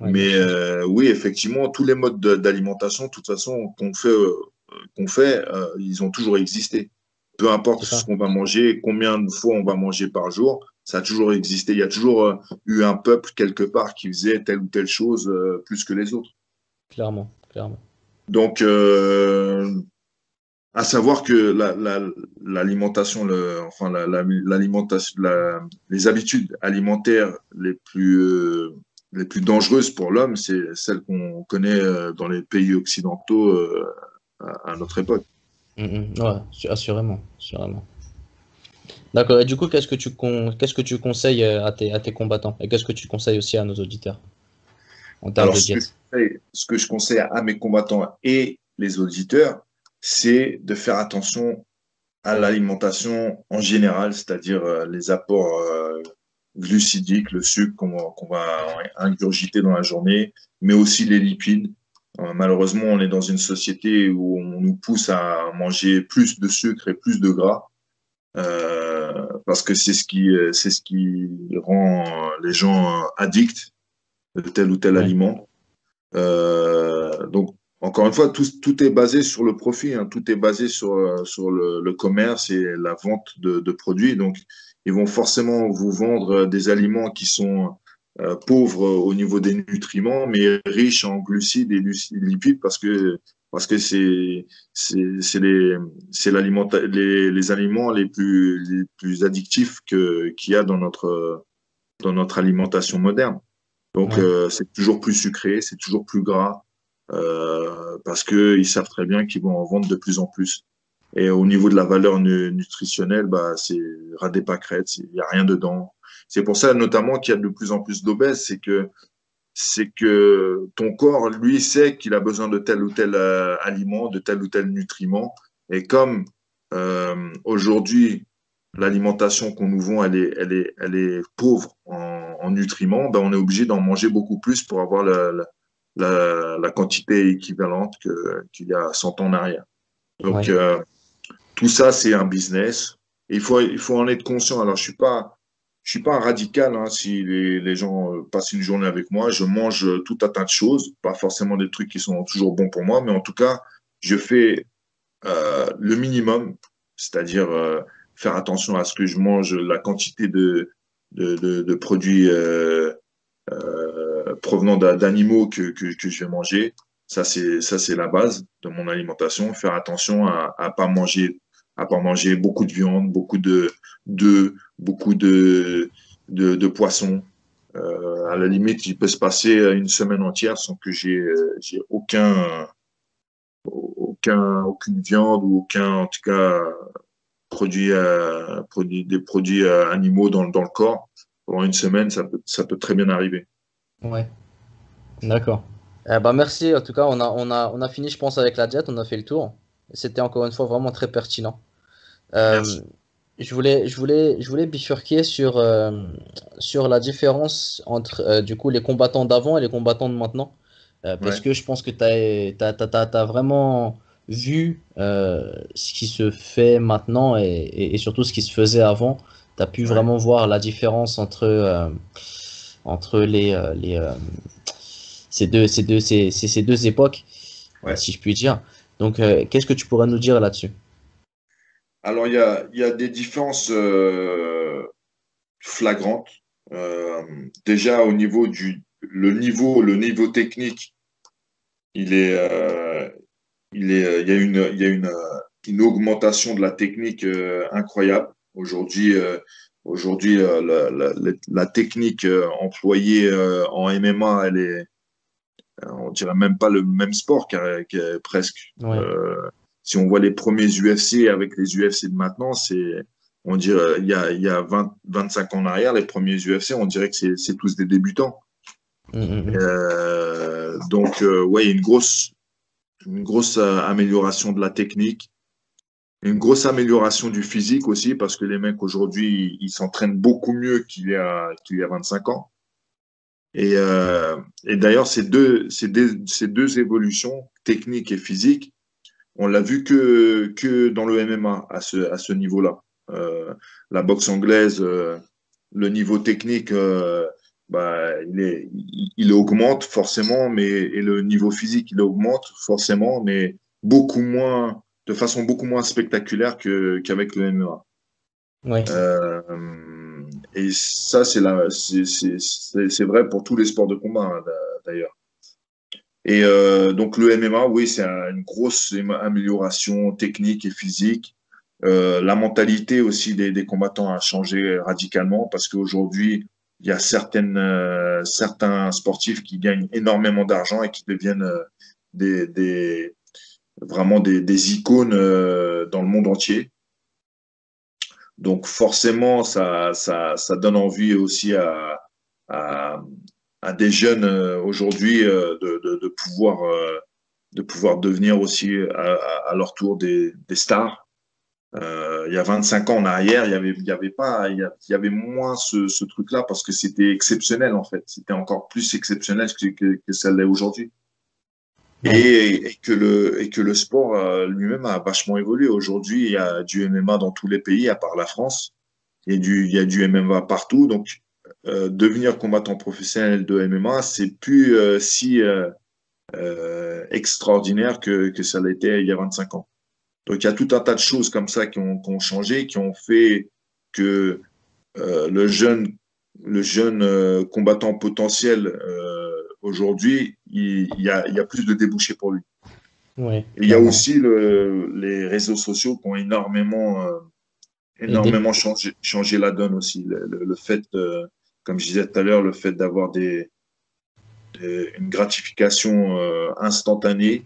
ouais, bien mais sûr, oui, effectivement, tous les modes d'alimentation, de toute façon, qu'on fait, ils ont toujours existé. Peu importe c'est ce ça, qu'on va manger, combien de fois on va manger par jour, ça a toujours existé. Il y a toujours eu un peuple quelque part qui faisait telle ou telle chose plus que les autres. clairement, clairement. Donc, à savoir que l'alimentation, enfin l'alimentation, les habitudes alimentaires les plus dangereuses pour l'homme, c'est celles qu'on connaît dans les pays occidentaux à notre époque. Ouais, assurément, assurément. D'accord. Et du coup, qu'est-ce que tu conseilles à tes combattants? Et qu'est-ce que tu conseilles aussi à nos auditeurs en termes Alors, de diète? ce que je conseille à mes combattants et les auditeurs, c'est de faire attention à l'alimentation en général, c'est-à-dire les apports glucidiques, le sucre qu'on va ingurgiter dans la journée, mais aussi les lipides. Malheureusement, on est dans une société où on nous pousse à manger plus de sucre et plus de gras, parce que c'est ce qui rend les gens addicts de tel ou tel Ouais, aliment. Donc, encore une fois, tout est basé sur le profit, hein. Tout est basé sur le commerce et la vente de produits. Donc, ils vont forcément vous vendre des aliments qui sont pauvres au niveau des nutriments, mais riches en glucides et lipides parce que c'est les aliments les plus addictifs qu'il y a dans notre alimentation moderne. Donc, ouais, c'est toujours plus sucré, c'est toujours plus gras, parce qu'ils savent très bien qu'ils vont en vendre de plus en plus. Et au niveau de la valeur nutritionnelle, bah, c'est ras des pâquerettes, il n'y a rien dedans. C'est pour ça, notamment, qu'il y a de plus en plus d'obèses, c'est que ton corps, lui, sait qu'il a besoin de tel ou tel aliment, de tel ou tel nutriment. Et comme aujourd'hui, l'alimentation qu'on nous vend, elle est pauvre en nutriments, ben, on est obligé d'en manger beaucoup plus pour avoir la quantité équivalente qu'il y a 100 ans en arrière. Donc, ouais, tout ça, c'est un business. Et il faut en être conscient. Alors, je suis pas un radical, hein, si les gens passent une journée avec moi. Je mange tout un tas de choses, pas forcément des trucs qui sont toujours bons pour moi, mais en tout cas, je fais le minimum, c'est-à-dire faire attention à ce que je mange, la quantité de produits provenant d'animaux que je vais manger. Ça c'est la base de mon alimentation. Faire attention à pas manger beaucoup de viande, beaucoup de beaucoup de poissons. À la limite, il peut se passer une semaine entière sans que j'ai aucune viande ou aucun, en tout cas, des produits animaux dans le corps. Pendant une semaine, ça peut très bien arriver. ouais. D'accord. Bah merci. En tout cas, on a fini, je pense, avec la diète. On a fait le tour. C'était encore une fois vraiment très pertinent. Euh, Merci. je voulais bifurquer sur la différence entre du coup les combattants d'avant et les combattants de maintenant. Parce Ouais, que je pense que t'as vraiment vu ce qui se fait maintenant et surtout ce qui se faisait avant. Tu as pu ouais. vraiment voir la différence entre ces deux époques, Ouais. si je puis dire. Donc, qu'est-ce que tu pourrais nous dire là-dessus? Alors, il y a des différences flagrantes. Déjà, au niveau le niveau technique, il est, il y a une augmentation de la technique incroyable. Aujourd'hui, la technique employée en MMA, on dirait même pas le même sport, presque. Ouais. Si on voit les premiers UFC avec les UFC de maintenant, on dirait, il y a 25 ans en arrière, les premiers UFC, on dirait que c'est tous des débutants. Donc, ouais, il y a une grosse amélioration de la technique, une grosse amélioration du physique aussi, parce que les mecs aujourd'hui, ils s'entraînent beaucoup mieux qu'il y a 25 ans. Et d'ailleurs, ces deux évolutions, technique et physique, on l'a vu que dans le MMA à ce niveau-là. La boxe anglaise, le niveau technique, bah, il augmente forcément, et le niveau physique, il augmente forcément, mais de façon beaucoup moins spectaculaire qu'avec le MMA. Ouais. Et ça, c'est vrai pour tous les sports de combat, hein, d'ailleurs. Et donc le MMA, oui, c'est une grosse amélioration technique et physique. La mentalité aussi des combattants a changé radicalement parce qu'aujourd'hui, il y a certains sportifs qui gagnent énormément d'argent et qui deviennent des, vraiment des icônes dans le monde entier. Donc forcément, ça donne envie aussi à, à des jeunes aujourd'hui de pouvoir devenir aussi à leur tour des stars. Il y a 25 ans en arrière, il y avait pas, il y avait moins ce truc-là parce que c'était exceptionnel en fait. C'était encore plus exceptionnel que ça l'est aujourd'hui. Ouais. Et que le sport lui-même a vachement évolué. Aujourd'hui, il y a du MMA dans tous les pays, à part la France. Il y a du MMA partout. Donc, devenir combattant professionnel de MMA, c'est plus si extraordinaire que ça l'était il y a 25 ans. Donc, il y a tout un tas de choses comme ça qui ont changé, qui ont fait que le jeune combattant potentiel aujourd'hui, il y a plus de débouchés pour lui. Ouais, Et il y a clairement. aussi les réseaux sociaux qui ont Et des... énormément changé la donne aussi. Le fait, comme je disais tout à l'heure, le fait d'avoir une gratification instantanée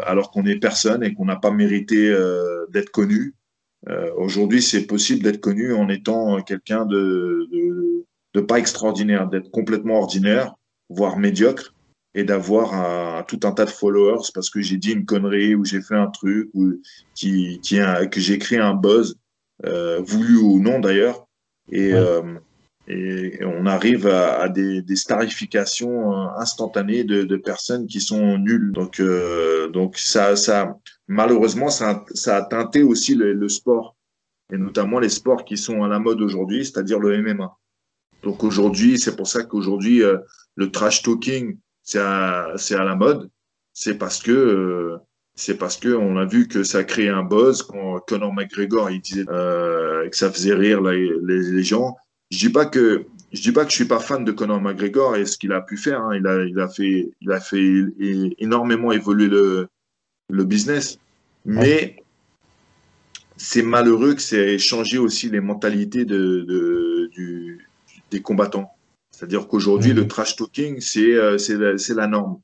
alors qu'on est personne et qu'on n'a pas mérité d'être connu. Aujourd'hui, c'est possible d'être connu en étant quelqu'un de pas extraordinaire, d'être complètement ordinaire, voire médiocre, et d'avoir tout un tas de followers parce que j'ai dit une connerie ou j'ai fait un truc ou que j'ai créé un buzz, voulu ou non d'ailleurs. Et, Ouais. euh, et on arrive à des starifications instantanées de personnes qui sont nulles. Donc malheureusement, ça a teinté aussi le sport, et notamment les sports qui sont à la mode aujourd'hui, c'est-à-dire le MMA. Donc aujourd'hui, c'est pour ça qu'aujourd'hui, le trash talking, c'est à la mode. C'est parce que c'est parce que on a vu que ça crée un buzz quand Conor McGregor il disait que ça faisait rire les gens. Je dis pas que je suis pas fan de Conor McGregor et ce qu'il a pu faire. Hein. Il a fait énormément évoluer le business. Ouais. Mais c'est malheureux que c'est changé aussi les mentalités des combattants. C'est-à-dire qu'aujourd'hui, le Mhm. trash talking, c'est la norme.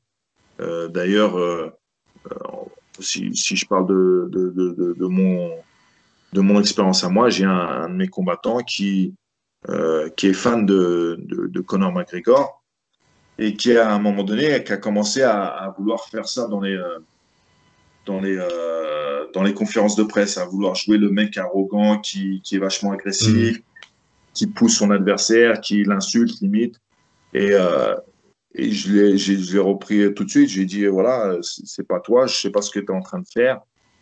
D'ailleurs, si je parle de mon expérience à moi, j'ai un de mes combattants qui est fan de Conor McGregor et qui, à un moment donné, qui a commencé à vouloir faire ça dans les conférences de presse, à vouloir jouer le mec arrogant qui est vachement Mhm. agressif, qui pousse son adversaire, qui l'insulte limite. Et, euh, et je l'ai repris tout de suite. Je lui ai dit, voilà, c'est pas toi, je sais pas ce que tu es en train de faire.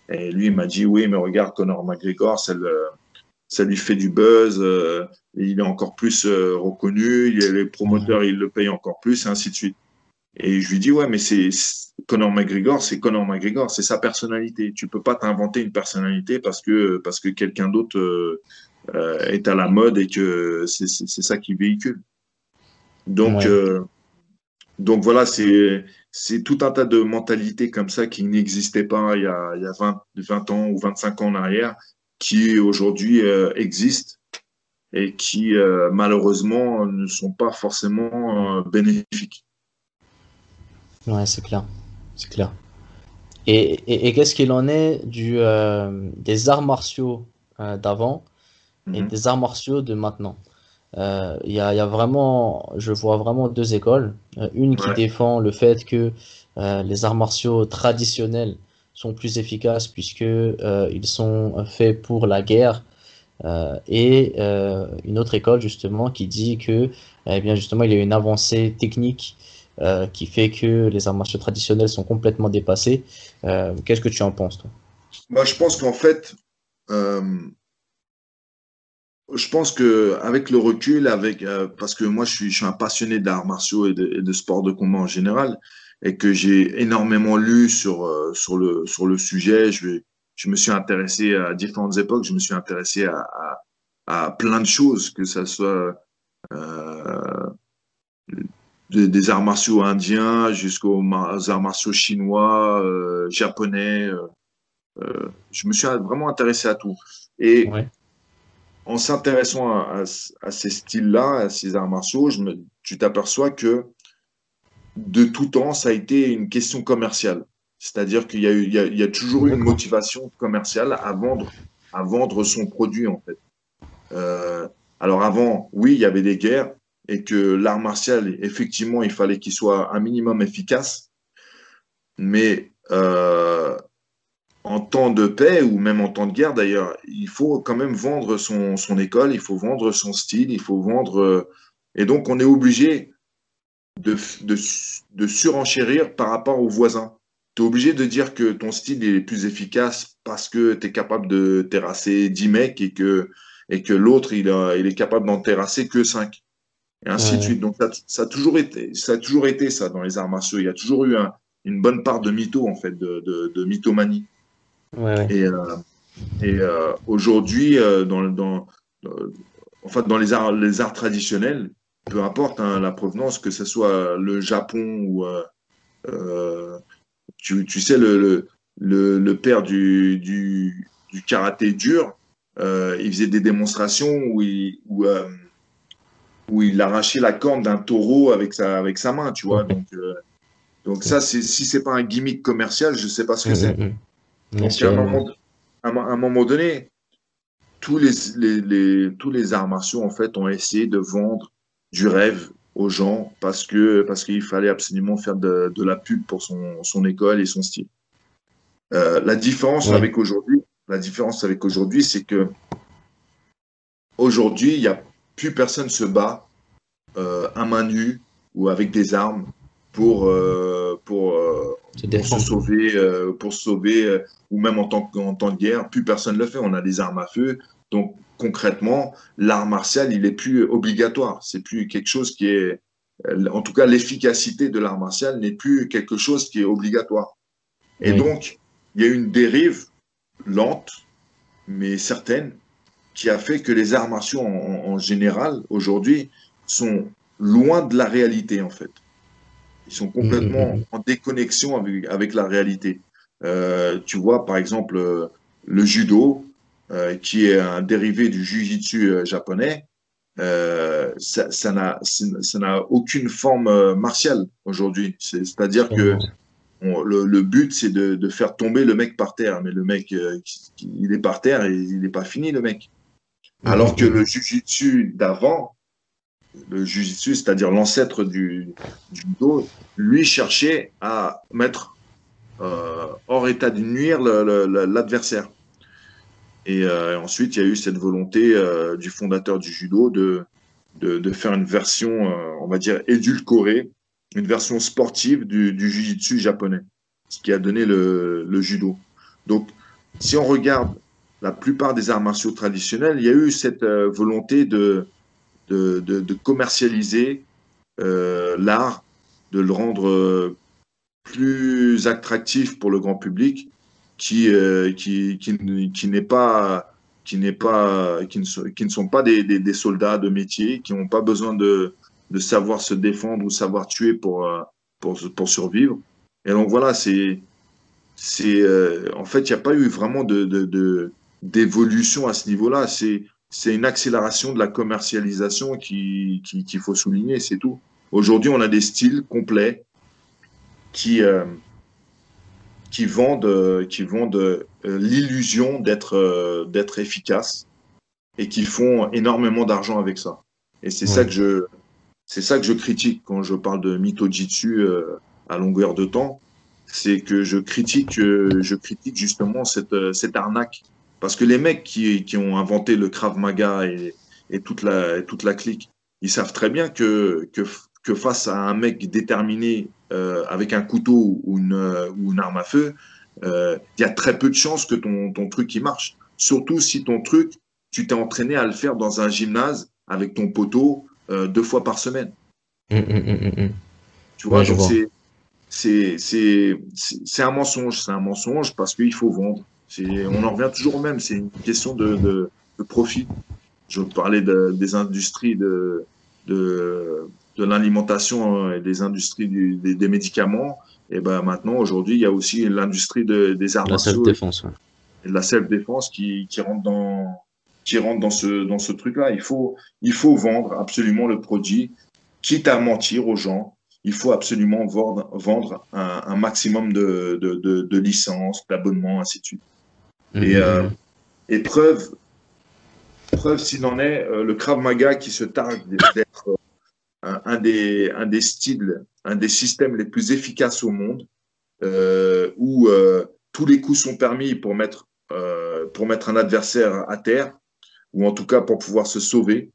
Et lui, il m'a dit, oui, mais regarde, Conor McGregor, ça lui fait du buzz, il est encore plus reconnu, les Mhm. promoteurs, ils le payent encore plus, et ainsi de suite. Et je lui dis, ouais, mais Conor McGregor, c'est Conor McGregor, c'est sa personnalité. Tu peux pas t'inventer une personnalité parce que quelqu'un d'autre est à la mode et que c'est ça qui véhicule. Donc, Ouais. euh, donc voilà, c'est tout un tas de mentalités comme ça qui n'existaient pas il y a 20 ans ou 25 ans en arrière, qui aujourd'hui existent et qui malheureusement ne sont pas forcément bénéfiques. Ouais, c'est clair. C'est clair. Et qu'est-ce qu'il en est des arts martiaux d'avant et Mhm. des arts martiaux de maintenant? Il y a vraiment, je vois vraiment deux écoles. Une qui Ouais. défend le fait que les arts martiaux traditionnels sont plus efficaces puisque ils sont faits pour la guerre. Une autre école justement qui dit que, eh bien justement, il y a une avancée technique qui fait que les arts martiaux traditionnels sont complètement dépassés. Qu'est-ce que tu en penses, toi? Moi, je pense qu'en fait, euh, je pense que avec le recul, parce que moi je suis un passionné d'arts martiaux et de sports de combat en général, et que j'ai énormément lu sur le sujet. Je me suis intéressé à différentes époques, je me suis intéressé à plein de choses, que ça soit euh, des arts martiaux indiens aux arts martiaux chinois, japonais. Je me suis vraiment intéressé à tout. Et Ouais. en s'intéressant à ces styles-là, à ces arts martiaux, tu t'aperçois que de tout temps, ça a été une question commerciale. C'est-à-dire il y a toujours eu une D'accord. motivation commerciale à vendre son produit, en fait. Euh, alors avant, oui, il y avait des guerres et que l'art martial, effectivement, il fallait qu'il soit un minimum efficace, mais en temps de paix ou même en temps de guerre d'ailleurs, il faut quand même vendre son école, il faut vendre son style, il faut vendre. Et donc, on est obligé de, de, de surenchérir par rapport aux voisins. Tu es obligé de dire que ton style est plus efficace parce que tu es capable de terrasser 10 mecs et que l'autre, il est capable d'en terrasser que 5. Et ainsi de Ouais, suite. Donc, ça a toujours été ça dans les arts martiaux. Il y a toujours eu une bonne part de mytho, en fait, de mythomanie. ouais, ouais. Et, aujourd'hui, dans- enfin, dans les arts traditionnels, peu importe hein, la provenance, que ce soit le Japon ou euh, tu sais le père du karaté dur, il faisait des démonstrations où il arrachait la corne d'un taureau avec sa main, tu vois. Donc ça, si c'est pas un gimmick commercial, je sais pas ce que c'est. Bien Donc à un sûr. moment, à un moment donné, tous les arts martiaux, en fait, ont essayé de vendre du rêve aux gens parce qu'il fallait absolument faire de la pub pour son école et son style. La différence Ouais. avec aujourd'hui, la différence avec aujourd'hui, c'est que aujourd'hui, il y a plus personne se bat à main nue ou avec des armes Se défendre. pour se sauver ou même en temps de guerre. Plus personne ne le fait. On a des armes à feu. Donc, concrètement, l'art martial, il est plus obligatoire. C'est plus quelque chose qui est, en tout cas, l'efficacité de l'art martial n'est plus quelque chose qui est obligatoire. Et Oui. donc, il y a une dérive lente, mais certaine, qui a fait que les arts martiaux en général, aujourd'hui, sont loin de la réalité, en fait. Ils sont complètement Mm. en déconnexion avec la réalité. Tu vois, par exemple, le judo, qui est un dérivé du jiu-jitsu japonais, ça n'a aucune forme martiale aujourd'hui. C'est-à-dire que Absolument. le but, c'est de faire tomber le mec par terre. Mais le mec, il est par terre et il n'est pas fini, le mec. Alors que le Mm. jujitsu d'avant, le jujitsu, c'est-à-dire l'ancêtre du judo, lui cherchait à mettre hors état de nuire l'adversaire. Et ensuite, il y a eu cette volonté du fondateur du judo de faire une version, on va dire, édulcorée, une version sportive du jiu-jitsu japonais, ce qui a donné le judo. Donc, si on regarde la plupart des arts martiaux traditionnels, il y a eu cette volonté de commercialiser l'art, de le rendre plus attractif pour le grand public n'est pas qui ne sont pas des soldats de métier, qui n'ont pas besoin de savoir se défendre ou savoir tuer pour survivre. Et donc voilà, en fait, il n'y a pas eu vraiment d'évolution à ce niveau-là. C'est une accélération de la commercialisation qu'il faut souligner, c'est tout. Aujourd'hui, on a des styles complets qui, euh, qui vendent l'illusion d'être efficaces et qui font énormément d'argent avec ça. Et c'est ça que je critique quand je parle de Mythojitsu à longueur de temps, c'est que je critique justement cette arnaque. Parce que les mecs qui ont inventé le Krav Maga et toute la clique, ils savent très bien que face à un mec déterminé avec un couteau ou une arme à feu, il y a très peu de chances que ton truc il marche. Surtout si ton truc, tu t'es entraîné à le faire dans un gymnase avec ton poteau 2 fois par semaine. Tu vois, Ouais, je donc vois. c'est un mensonge. C'est un mensonge parce qu'il faut vendre. On en revient toujours au même. C'est une question de profit. Je parlais des industries de l'alimentation et des industries des médicaments. Et ben maintenant, aujourd'hui, il y a aussi l'industrie des arts La martiaux self-défense, ouais. et de la self-défense qui rentre dans ce truc-là. Il faut vendre absolument le produit, quitte à mentir aux gens. Il faut absolument vendre un maximum de licences, d'abonnements, ainsi de suite. Hum, Et, hum, euh, hum. et preuve s'il en est, le Krav Maga qui se targue d'être un des styles, un des systèmes les plus efficaces au monde, où tous les coups sont permis pour mettre un adversaire à terre, ou en tout cas pour pouvoir se sauver.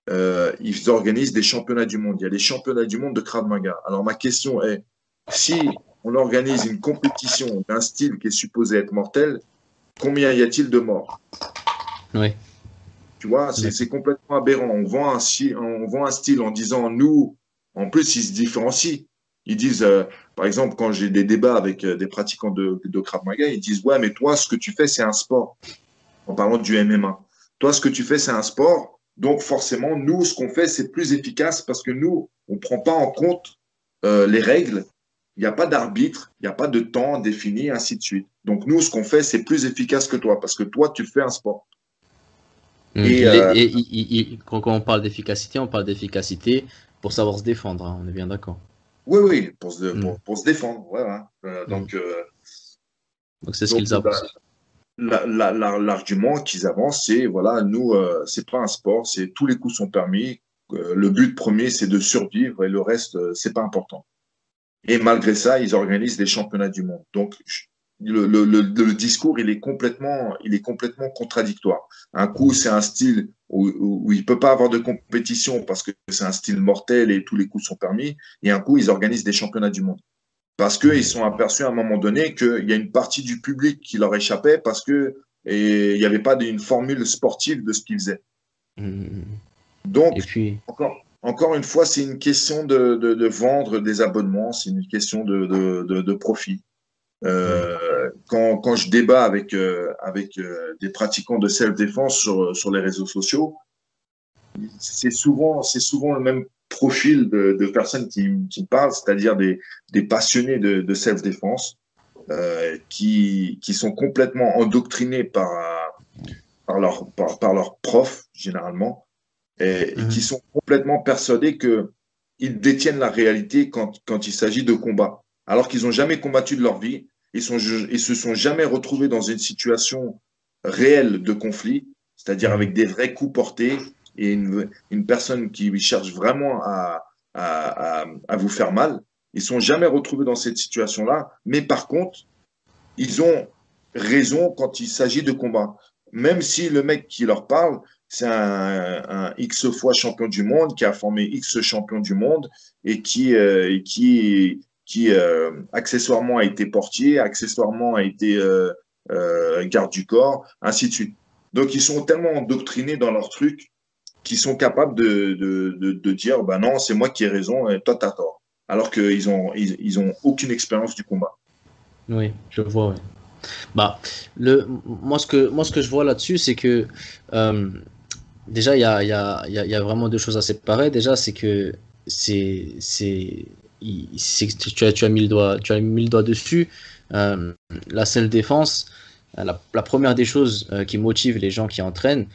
Ils organisent des championnats du monde. Il y a les championnats du monde de Krav Maga. Alors ma question est, si on organise une compétition d'un style qui est supposé être mortel, combien y a-t-il de morts? Ouais, Tu vois, d'accord. c'est complètement aberrant. On vend un style en disant, nous, en plus, ils se différencient. Ils disent, par exemple, quand j'ai des débats avec des pratiquants de Krav Maga, ils disent, ouais, mais toi, ce que tu fais, c'est un sport. En parlant du MMA. Toi, ce que tu fais, c'est un sport. Donc, forcément, nous, ce qu'on fait, c'est plus efficace parce que nous, on ne prend pas en compte les règles. Il n'y a pas d'arbitre, il n'y a pas de temps défini, ainsi de suite. Donc, nous, ce qu'on fait, c'est plus efficace que toi parce que toi, tu fais un sport. Et Quand on parle d'efficacité, on parle d'efficacité pour savoir se défendre, hein, on est bien d'accord. oui, oui, Hum, pour se défendre. Voilà. hum. Donc c'est ce qu'ils Donc avancent. l'argument qu'ils avancent, c'est voilà, nous, c'est pas un sport, c'est tous les coups sont permis. Le but premier, c'est de survivre et le reste, c'est pas important. Et malgré ça, ils organisent des championnats du monde. Donc le discours, il est complètement contradictoire. Un coup, c'est un style où il peut pas avoir de compétition parce que c'est un style mortel et tous les coups sont permis. Et un coup, ils organisent des championnats du monde. Parce qu'ils Hum, sont aperçus à un moment donné qu'il y a une partie du public qui leur échappait parce que il n'y avait pas une formule sportive de ce qu'ils faisaient. hum. Et Donc, puis, encore une fois, c'est une question de vendre des abonnements, c'est une question de profit. hum, Quand je débat avec des pratiquants de self-défense sur les réseaux sociaux, c'est souvent le même profil de personnes qui me parlent, c'est-à-dire des passionnés de self-défense qui sont complètement endoctrinés par leur prof, généralement, et qui hum. sont complètement persuadés qu'ils détiennent la réalité quand il s'agit de combat. Alors qu'ils n'ont jamais combattu de leur vie, ils se sont jamais retrouvés dans une situation réelle de conflit, c'est-à-dire Mhm. avec des vrais coups portés et une personne qui cherche vraiment à vous faire mal. Ils ne sont jamais retrouvés dans cette situation-là, mais par contre, ils ont raison quand il s'agit de combat. Même si le mec qui leur parle, c'est un X fois champion du monde, qui a formé X champion du monde et qui accessoirement a été portier, accessoirement a été garde du corps, ainsi de suite. Donc ils sont tellement endoctrinés dans leur truc qu'ils sont capables de dire, bah non, c'est moi qui ai raison et toi, t'as tort. Alors ils ont aucune expérience du combat. Oui, je vois, ouais. Bah, moi, ce que je vois là-dessus, c'est que euh, déjà, il y a vraiment deux choses à séparer. Déjà, c'est que c'est, c'est, tu as mis le doigt dessus. La self-défense, la première des choses qui motive les gens qui entraînent,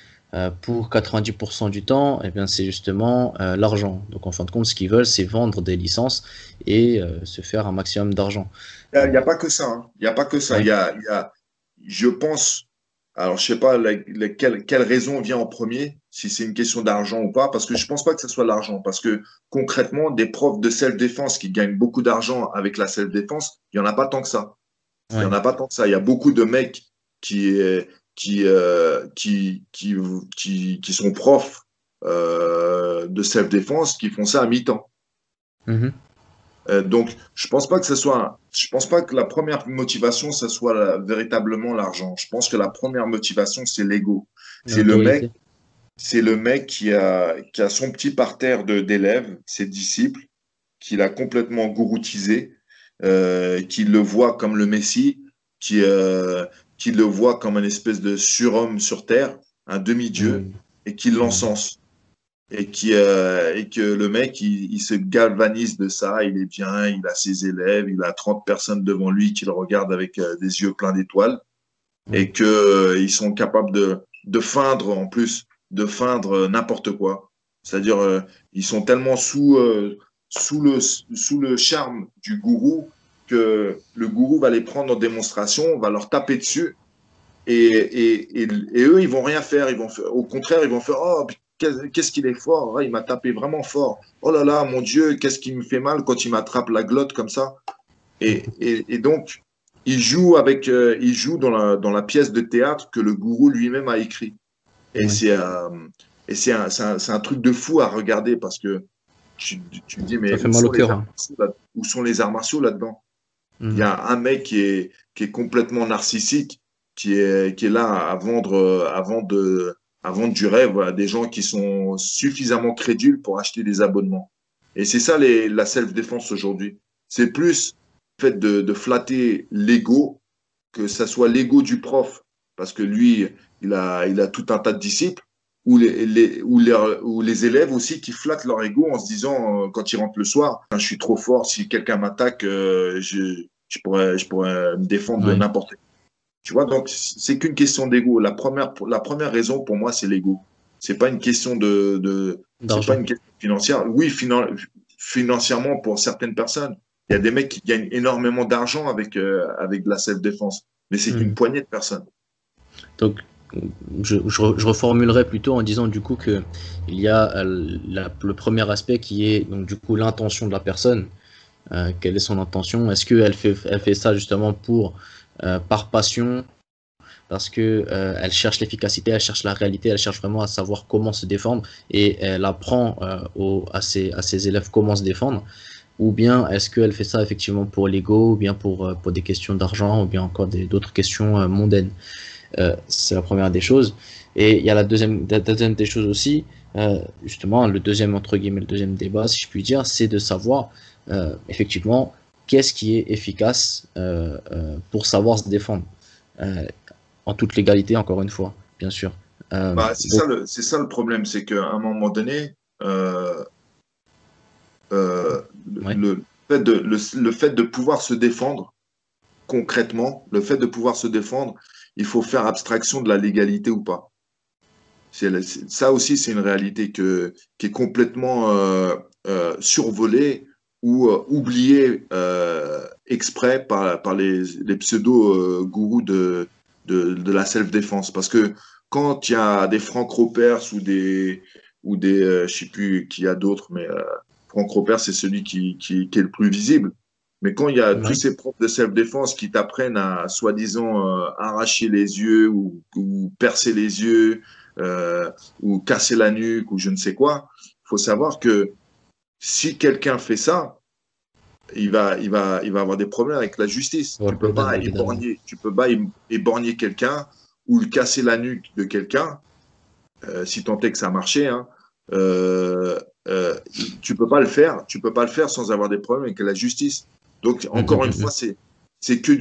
pour 90% du temps, eh bien, c'est justement l'argent. Donc en fin de compte, ce qu'ils veulent, c'est vendre des licences et se faire un maximum d'argent. Il y a pas que ça, hein. Il y a pas que ça. Ouais. Je pense, alors je sais pas quelle raison vient en premier, si c'est une question d'argent ou pas, parce que je pense pas que ce soit l'argent, parce que concrètement, des profs de self-défense qui gagnent beaucoup d'argent avec la self-défense, il y en a pas tant que ça. Il y en Ouais. a pas tant que ça. Il y a beaucoup de mecs qui, qui, euh, qui, qui, qui sont profs de self-défense qui font ça à mi-temps. Mhm. Donc, je pense pas que la première motivation, ça soit véritablement l'argent. Je pense que la première motivation, c'est l'ego. C'est le mec, L'autorité. c'est le mec qui a son petit parterre d'élèves, ses disciples, qu'il a complètement gouroutisé, qui le voit comme le Messie, qui, euh, qui le voit comme un espèce de surhomme sur terre, un demi-dieu, Mhm. et qui Mhm. l'encense et que le mec, il se galvanise de ça, il est bien, il a ses élèves, il a 30 personnes devant lui qui le regardent avec des yeux pleins d'étoiles, Ouais. et que ils sont capables de feindre, en plus, de feindre n'importe quoi. C'est-à-dire, ils sont tellement sous le charme du gourou que le gourou va les prendre en démonstration, va leur taper dessus, et eux, ils vont rien faire. Au contraire, ils vont faire, oh, qu'est-ce qu'il est fort. Ouais, il m'a tapé vraiment fort. Oh là là, mon Dieu, qu'est-ce qui me fait mal quand il m'attrape la glotte comme ça. Et donc, il joue dans la pièce de théâtre que le gourou lui-même a écrit. Et Ouais. c'est un truc de fou à regarder parce que tu te dis, Ça mais fait mal au cœur, hein. où sont les arts martiaux là-dedans? Il y Mhm. a un mec qui est complètement narcissique, qui est là à vendre du rêve à des gens qui sont suffisamment crédules pour acheter des abonnements. Et c'est ça la self-défense aujourd'hui. C'est plus le fait de flatter l'ego, que ça soit l'ego du prof, parce que lui, il a tout un tas de disciples, ou les élèves aussi qui flattent leur ego en se disant, quand ils rentrent le soir, je suis trop fort, si quelqu'un m'attaque, je pourrais me défendre de Ouais. n'importe quoi. Tu vois, donc c'est qu'une question d'ego. La première raison pour moi, c'est l'ego. C'est pas une question c'est pas D'argent. une question financière. Oui, financièrement pour certaines personnes, il y a des mecs qui gagnent énormément d'argent avec de la self-défense, mais c'est qu'une Mhm. poignée de personnes. Donc, je reformulerai plutôt en disant du coup que il y a le premier aspect qui est donc du coup l'intention de la personne. Quelle est son intention? Est-ce elle fait ça justement pour par passion, parce que elle cherche l'efficacité, elle cherche la réalité, elle cherche vraiment à savoir comment se défendre et elle apprend à ses élèves comment se défendre, ou bien est-ce qu'elle fait ça effectivement pour l'ego, ou bien pour des questions d'argent, ou bien encore d'autres questions mondaines. C'est la première des choses. Et il y a la deuxième des choses aussi, justement, le deuxième, entre guillemets, le deuxième débat, si je puis dire, c'est de savoir, effectivement, qu'est-ce qui est efficace pour savoir se défendre, euh, en toute légalité, encore une fois, bien sûr. Bah, Donc, c'est ça le problème, c'est qu'à un moment donné, ouais, le fait de pouvoir se défendre concrètement, le fait de pouvoir se défendre, il faut faire abstraction de la légalité ou pas. Ça aussi, c'est une réalité qui est complètement survolée ou oubliée exprès par les pseudo-gourous de la self-défense. Parce que quand il y a des Franck Ropers ou des je sais plus qui y a d'autres, mais Franck Ropers, c'est celui qui est le plus visible. Mais quand il y a tous ouais, ces profs de self-défense qui t'apprennent à soi-disant arracher les yeux ou percer les yeux, ou casser la nuque ou je ne sais quoi, il faut savoir que si quelqu'un fait ça, il va avoir des problèmes avec la justice. avoir le problème, évidemment. Tu peux pas éborgner quelqu'un ou casser la nuque de quelqu'un, si tant est que ça marchait, hein. Euh, euh, tu peux pas le faire sans avoir des problèmes avec la justice. Donc, Hum, encore hum, une hum, fois, hum. c'est que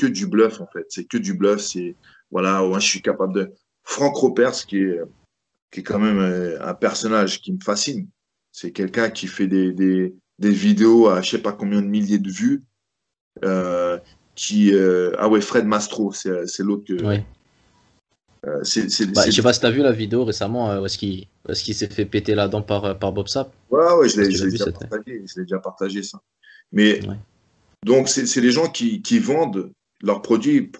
du bluff, en fait. C'est que du bluff. C'est, voilà, ouais, je suis capable de. Franck Ropers, qui est quand même un personnage qui me fascine. C'est quelqu'un qui fait des vidéos à je sais pas combien de milliers de vues. Ah ouais, Fred Mastro, c'est l'autre que. Ouais. C'est Je sais pas si t'as vu la vidéo récemment où est-ce qu'il s'est fait péter la dent par Bob Sapp. Ouais, ouais, Je sais pas si tu je l'as l'ai vu, déjà c'était. partagé, je l'ai déjà partagé ça. Mais Ouais. donc, c'est les gens qui vendent leur produit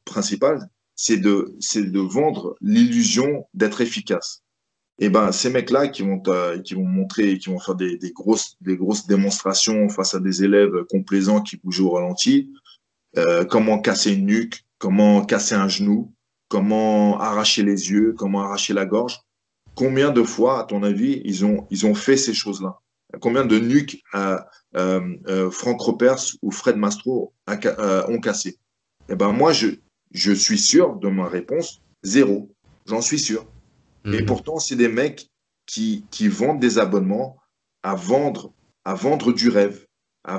principal, c'est de vendre l'illusion d'être efficace. Et ben, ces mecs-là qui vont montrer, qui vont faire des grosses démonstrations face à des élèves complaisants qui bougent au ralenti, comment casser une nuque, comment casser un genou, comment arracher les yeux, comment arracher la gorge. Combien de fois, à ton avis, ils ont fait ces choses-là? Combien de nuques Franck Ropers ou Fred Mastro ont cassé? Eh ben moi, je suis sûr de ma réponse, zéro. J'en suis sûr. Et Mhm. pourtant, c'est des mecs qui vendent des abonnements à vendre, à vendre du rêve, Ouais. à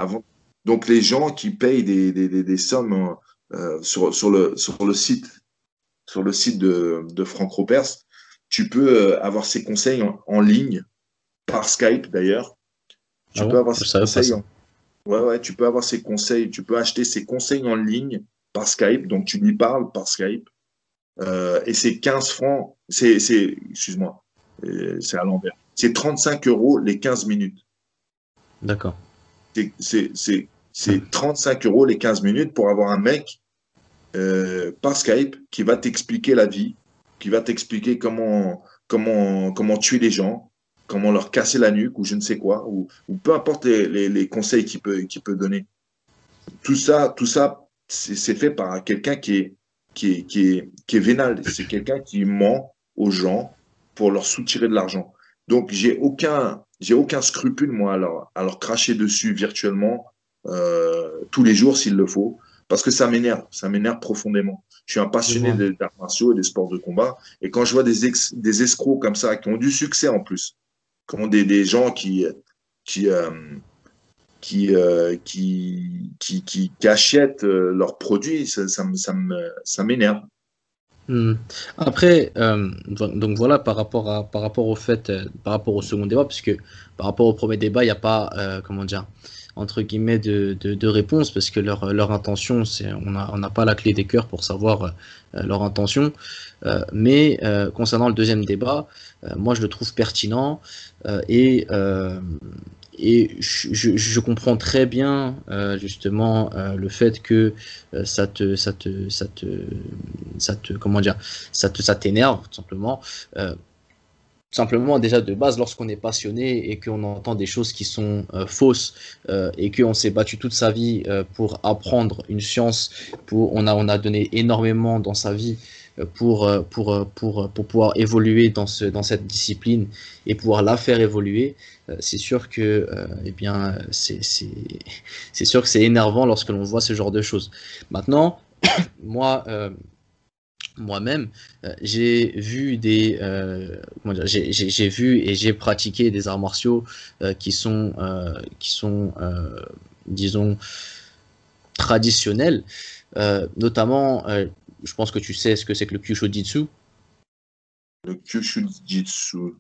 vendre. Donc les gens qui payent des sommes sur le site de Franck Ropers, tu peux avoir ses conseils en ligne, par Skype d'ailleurs. Ah Tu peux bon? avoir Je ses savais pas conseils ça. en... Ouais, ouais, tu peux avoir ses conseils, tu peux acheter ses conseils en ligne par Skype, donc tu lui parles par Skype. Et c'est 15 francs, excuse-moi, c'est à l'envers. C'est 35 euros les 15 minutes. D'accord. C'est 35 euros les 15 minutes pour avoir un mec par Skype qui va t'expliquer la vie, qui va t'expliquer comment tuer les gens, comment leur casser la nuque ou je ne sais quoi, ou peu importe les conseils qu'il peut donner. Tout ça c'est fait par quelqu'un qui est vénal. C'est quelqu'un qui ment aux gens pour leur soutirer de l'argent. Donc, j'ai aucun scrupule, moi, à leur cracher dessus virtuellement tous les jours s'il le faut, parce que ça m'énerve profondément. Je suis un Je passionné vois. d'arts martiaux et des sports de combat, et quand je vois des escrocs comme ça, qui ont du succès en plus, qui ont des gens qui, euh, qui achètent leurs produits, ça m'énerve. Hmm. Après, donc voilà, par rapport au fait, par rapport au second débat, puisque par rapport au premier débat, il n'y a pas, comment dire, entre guillemets, de réponse, parce que leur intention, on n'a pas la clé des cœurs pour savoir leur intention. Mais concernant le deuxième débat, moi je le trouve pertinent euh, et, euh, et je comprends très bien justement le fait que comment dire, ça t'énerve tout simplement. Euh, Simplement déjà de base lorsqu'on est passionné et qu'on entend des choses qui sont fausses et qu'on s'est battu toute sa vie pour apprendre une science, on a donné énormément dans sa vie pour pouvoir évoluer dans cette discipline et pouvoir la faire évoluer, c'est sûr que eh bien c'est sûr que c'est énervant lorsque l'on voit ce genre de choses. Maintenant, moi moi-même, j'ai vu comment dire, j'ai vu et j'ai pratiqué des arts martiaux qui sont, disons, traditionnels, notamment, je pense que tu sais ce que c'est que le Kyushojitsu. Le Kyushujitsu. Ouais,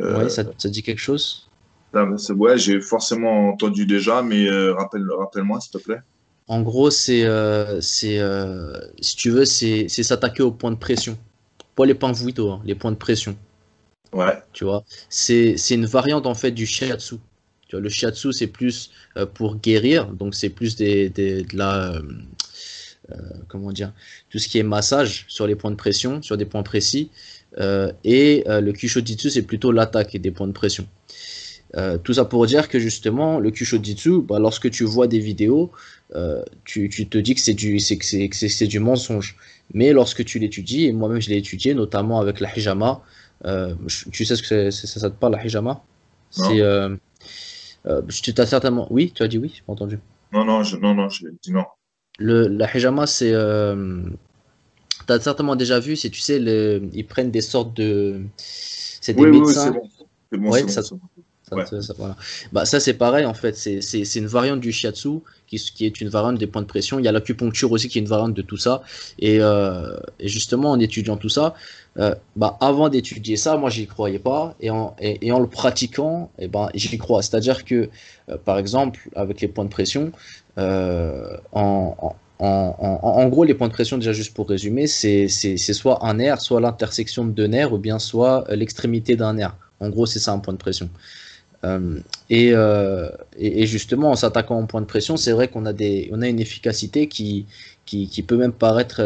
Euh, ça dit quelque chose? ouais, j'ai forcément entendu déjà, mais rappelle-moi, s'il te plaît. En gros, si tu veux, c'est s'attaquer aux points de pression. Pas les points Vuito, hein, les points de pression. Ouais, Tu vois, c'est une variante en fait du shiatsu. Tu vois, le shiatsu c'est plus pour guérir, donc c'est plus de la comment dire, tout ce qui est massage sur les points de pression, sur des points précis, le kyushojitsu c'est plutôt l'attaque des points de pression. Tout ça pour dire que justement le kyushojitsu, bah, lorsque tu vois des vidéos, tu te dis que c'est du mensonge. Mais lorsque tu l'étudies, et moi-même je l'ai étudié, notamment avec la hijama, tu sais ce que ça te parle la hijama? C'est non, tu t'as certainement, oui, tu as dit oui, j'ai pas entendu. non, je dis non. La hijama, t'as certainement déjà vu, c'est tu sais, ils prennent des sortes de, c'est des Oui, oui, oui, c'est médecins, bon. C'est bon, ouais, c'est bon, c'est bon. Ouais. Voilà. Bah, ça, c'est pareil, en fait. C'est une variante du shiatsu qui est une variante des points de pression. Il y a l'acupuncture aussi qui est une variante de tout ça. Et justement, en étudiant tout ça, bah, avant d'étudier ça, moi, j'y croyais pas. Et en le pratiquant, j'y crois. C'est-à-dire que, par exemple, avec les points de pression, en gros, les points de pression, déjà juste pour résumer, c'est soit un nerf, soit l'intersection de deux nerfs, ou bien soit l'extrémité d'un nerf. En gros, c'est ça un point de pression. Euh, et justement, en s'attaquant au point de pression, c'est vrai on a une efficacité qui peut même paraître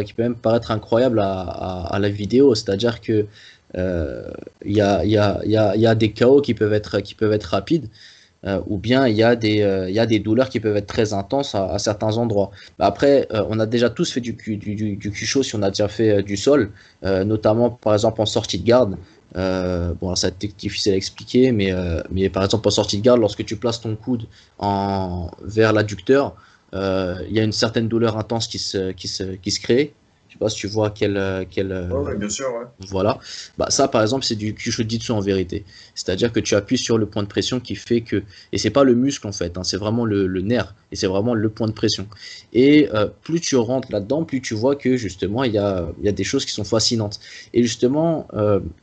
incroyable à la vidéo. C'est-à-dire que il y a des KO qui peuvent être rapides, ou bien il y a des douleurs qui peuvent être très intenses à certains endroits. Bah, après, on a déjà tous fait du Q-show si on a déjà fait du sol, notamment par exemple en sortie de garde. Bon, ça va être difficile à expliquer, mais par exemple en sortie de garde, lorsque tu places ton coude vers l'adducteur, il y a une certaine douleur intense qui se crée. Je sais pas si tu vois Ouais, ouais, bien sûr, ouais. voilà. Bah, ça, par exemple, c'est du Kyushujitsu en vérité. C'est-à-dire que tu appuies sur le point de pression qui fait que. Et c'est pas le muscle en fait, hein, c'est vraiment le nerf. Et c'est vraiment le point de pression. Et plus tu rentres là-dedans, plus tu vois que justement, il y a des choses qui sont fascinantes. Et justement,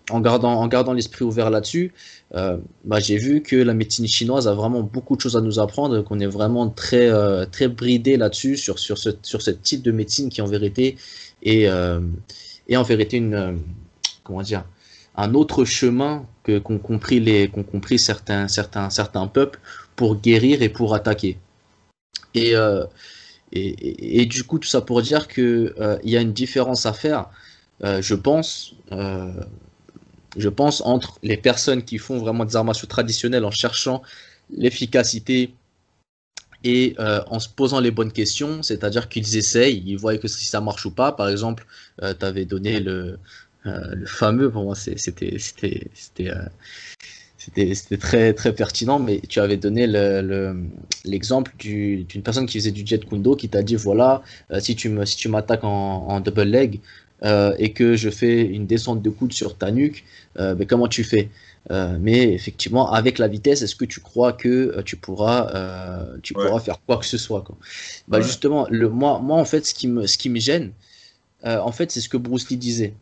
en gardant l'esprit ouvert là-dessus, bah, j'ai vu que la médecine chinoise a vraiment beaucoup de choses à nous apprendre, qu'on est vraiment très bridé là-dessus, sur ce type de médecine qui en vérité est. Et en vérité comment dire, un autre chemin qu'ont compris certains peuples pour guérir et pour attaquer. Et, euh, et du coup, tout ça pour dire que il y a une différence à faire, euh, je pense, euh, je pense, entre les personnes qui font vraiment des arts martiaux traditionnels en cherchant l'efficacité et en se posant les bonnes questions, c'est-à-dire qu'ils essayent, ils voient que si ça marche ou pas. Par exemple, tu avais donné le fameux, pour moi c'était très pertinent, mais tu avais donné l'exemple d'une personne qui faisait du Jet Kundo qui t'a dit voilà, si tu m'attaques en double leg et que je fais une descente de coude sur ta nuque, ben, comment tu fais? Mais effectivement, avec la vitesse, est-ce que tu crois que tu Ouais, pourras faire quoi que ce soit, quoi? Bah ouais. justement, moi en fait, ce qui me gêne, en fait, c'est ce que Bruce Lee disait.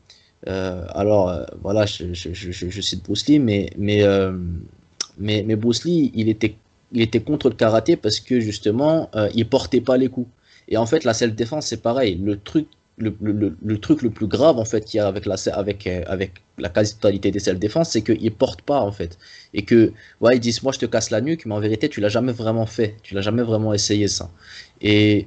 Voilà, je cite Bruce Lee, mais Bruce Lee, il était contre le karaté parce que justement, il portait pas les coups. Et en fait, la self-défense, c'est pareil. Le truc le plus grave en fait qu'il y a avec la quasi-totalité des self-défense, c'est qu'ils portent pas en fait. Et que, ouais, ils disent, moi je te casse la nuque, mais en vérité, tu l'as jamais vraiment fait. Tu l'as jamais vraiment essayé ça. Et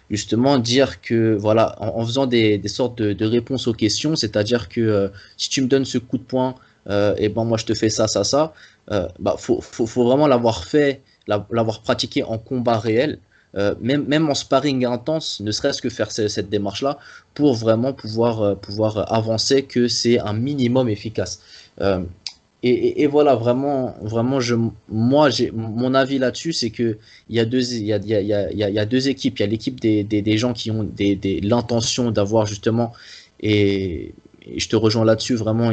justement dire que voilà, en faisant des sortes de réponses aux questions, c'est-à-dire que si tu me donnes ce coup de poing, et ben moi je te fais ça, bah faut vraiment l'avoir fait, l'avoir pratiqué en combat réel, même en sparring intense, ne serait-ce que faire cette démarche-là pour vraiment pouvoir avancer que c'est un minimum efficace. Euh, et voilà, vraiment, moi, mon avis là-dessus, c'est que il y a deux équipes. Il y a l'équipe des gens qui ont l'intention d'avoir justement, et je te rejoins là-dessus, vraiment,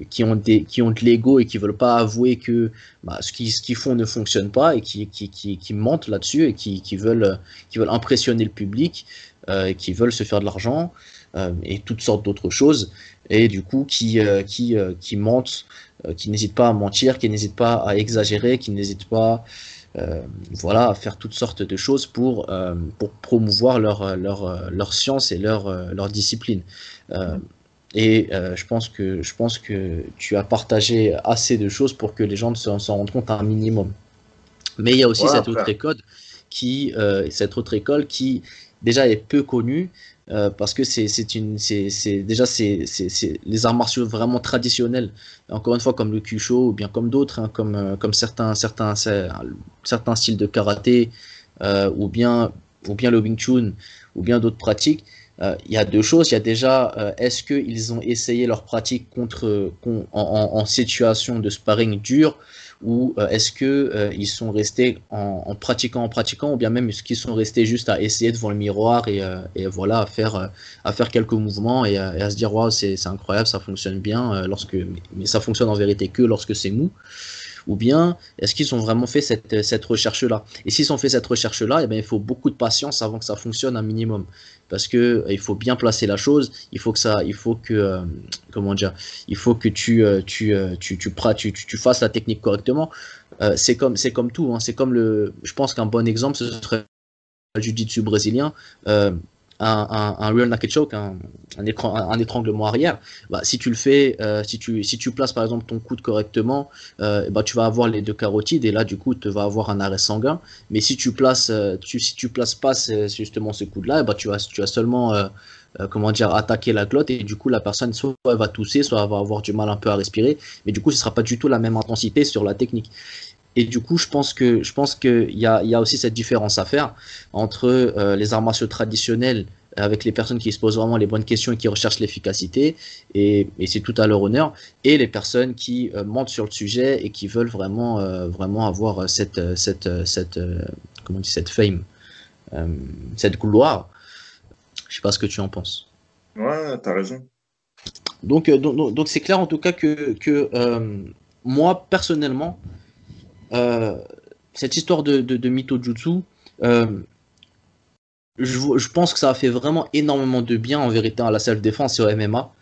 qui ont de l'ego et qui veulent pas avouer que bah, ce qu'ils font ne fonctionne pas et qui mentent là-dessus et qui veulent impressionner le public, qui veulent se faire de l'argent et toutes sortes d'autres choses. Et du coup, qui mentent, qui n'hésitent pas à mentir, qui n'hésitent pas à exagérer, qui n'hésitent pas voilà, à faire toutes sortes de choses pour promouvoir leur science et leur discipline. Euh, je pense que tu as partagé assez de choses pour que les gens s'en rendent compte un minimum. Mais il y a aussi Ouais, après. cette autre école qui déjà est peu connue parce que déjà les arts martiaux vraiment traditionnels. Encore une fois, comme le Kyusho ou bien comme d'autres, hein, comme certains styles de karaté ou bien le Wing Chun ou bien d'autres pratiques. Il y a deux choses. Il y a déjà, est-ce qu'ils ont essayé leur pratique en situation de sparring dur ou est-ce que ils sont restés en pratiquant, ou bien même est-ce qu'ils sont restés juste à essayer devant le miroir et voilà à faire quelques mouvements et à se dire waouh c'est incroyable, ça fonctionne bien mais ça fonctionne en vérité que lorsque c'est mou, Ou bien est-ce qu'ils ont vraiment fait cette recherche-là? Et s'ils ont fait cette recherche-là, eh bien, il faut beaucoup de patience avant que ça fonctionne un minimum. Parce que il faut bien placer la chose, il faut que, comment dire, il faut que tu fasses la technique correctement. C'est comme tout, hein, je pense qu'un bon exemple, ce serait le jiu-jitsu brésilien. Euh, un real naked choke, un étranglement arrière, bah, si tu le fais, si tu places par exemple ton coude correctement, bah, tu vas avoir les deux carotides et là du coup tu vas avoir un arrêt sanguin. Mais si tu places pas justement ce coude-là, bah, tu vas seulement comment dire, attaquer la glotte et du coup la personne soit elle va tousser, soit elle va avoir du mal un peu à respirer. Mais du coup ce sera pas du tout la même intensité sur la technique. Et du coup, je pense qu'il y a aussi cette différence à faire entre les arts martiaux traditionnels avec les personnes qui se posent vraiment les bonnes questions et qui recherchent l'efficacité, et c'est tout à leur honneur, et les personnes qui mentent sur le sujet et qui veulent vraiment avoir comment on dit, cette fame, euh, cette gloire. Je sais pas ce que tu en penses. Ouais, t'as raison. Donc c'est clair en tout cas que moi, personnellement, euh, cette histoire de Mito Jutsu, euh, je pense que ça a fait vraiment énormément de bien en vérité à la self-défense et au MMA.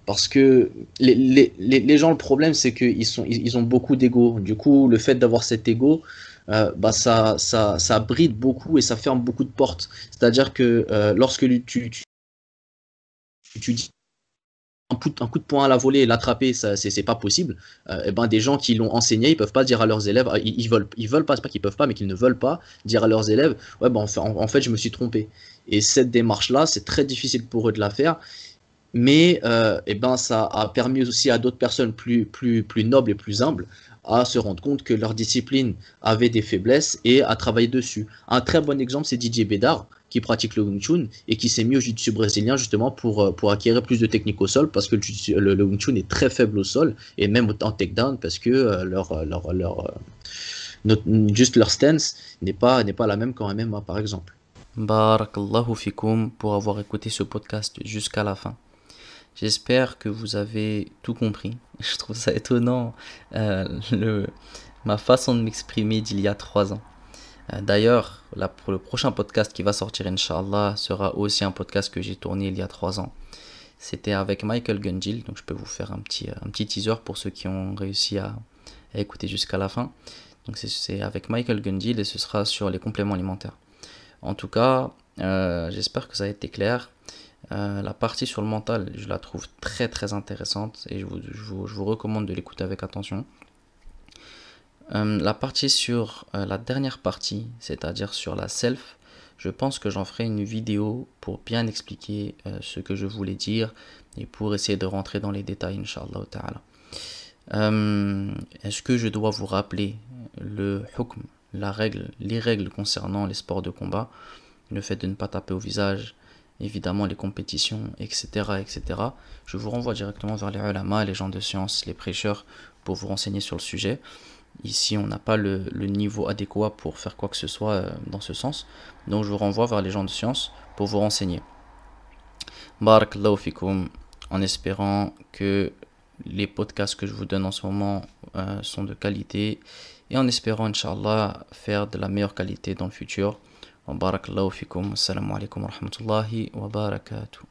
Parce que les gens, le problème, c'est ils ont beaucoup d'ego. Du coup, le fait d'avoir cet ego, bah ça bride beaucoup et ça ferme beaucoup de portes. C'est-à-dire que lorsque tu dis un coup de poing à la volée et l'attraper, c'est pas possible. Et ben des gens qui l'ont enseigné, ils peuvent pas dire à leurs élèves, ils veulent pas, c'est pas qu'ils peuvent pas, mais qu'ils ne veulent pas dire à leurs élèves, ouais ben en fait je me suis trompé. Et cette démarche-là, c'est très difficile pour eux de la faire, mais et ben ça a permis aussi à d'autres personnes plus nobles et plus humbles à se rendre compte que leur discipline avait des faiblesses et à travailler dessus. Un très bon exemple, c'est Didier Bédard, qui pratique le Wing Chun et qui s'est mis au jiu-jitsu brésilien justement pour acquérir plus de technique au sol, parce que le Wing Chun est très faible au sol et même en takedown, parce que juste leur stance n'est pas la même qu'en MMA par exemple. Barakallahu fikum pour avoir écouté ce podcast jusqu'à la fin. J'espère que vous avez tout compris. Je trouve ça étonnant, ma façon de m'exprimer d'il y a 3 ans. D'ailleurs, là, pour le prochain podcast qui va sortir, Inch'Allah, sera aussi un podcast que j'ai tourné il y a 3 ans. C'était avec Michael Gungil, donc je peux vous faire un petit teaser pour ceux qui ont réussi à écouter jusqu'à la fin. Donc c'est avec Michael Gungil et ce sera sur les compléments alimentaires. En tout cas, j'espère que ça a été clair. La partie sur le mental, je la trouve très très intéressante et je vous recommande de l'écouter avec attention. La partie sur la dernière partie, c'est-à-dire sur la self, je pense que j'en ferai une vidéo pour bien expliquer ce que je voulais dire et pour essayer de rentrer dans les détails, Inch'Allah ta'ala. Est-ce que je dois vous rappeler le hukm, les règles concernant les sports de combat, le fait de ne pas taper au visage, évidemment les compétitions, etc., etc. Je vous renvoie directement vers les ulama, les gens de science, les prêcheurs, pour vous renseigner sur le sujet. Ici, on n'a pas le niveau adéquat pour faire quoi que ce soit dans ce sens. Donc, je vous renvoie vers les gens de science pour vous renseigner. Barakallahu fikum, en espérant que les podcasts que je vous donne en ce moment sont de qualité et en espérant, Inch'Allah, faire de la meilleure qualité dans le futur. Barakallahu fikum, assalamu alaikum wa rahmatullahi wa barakatuh.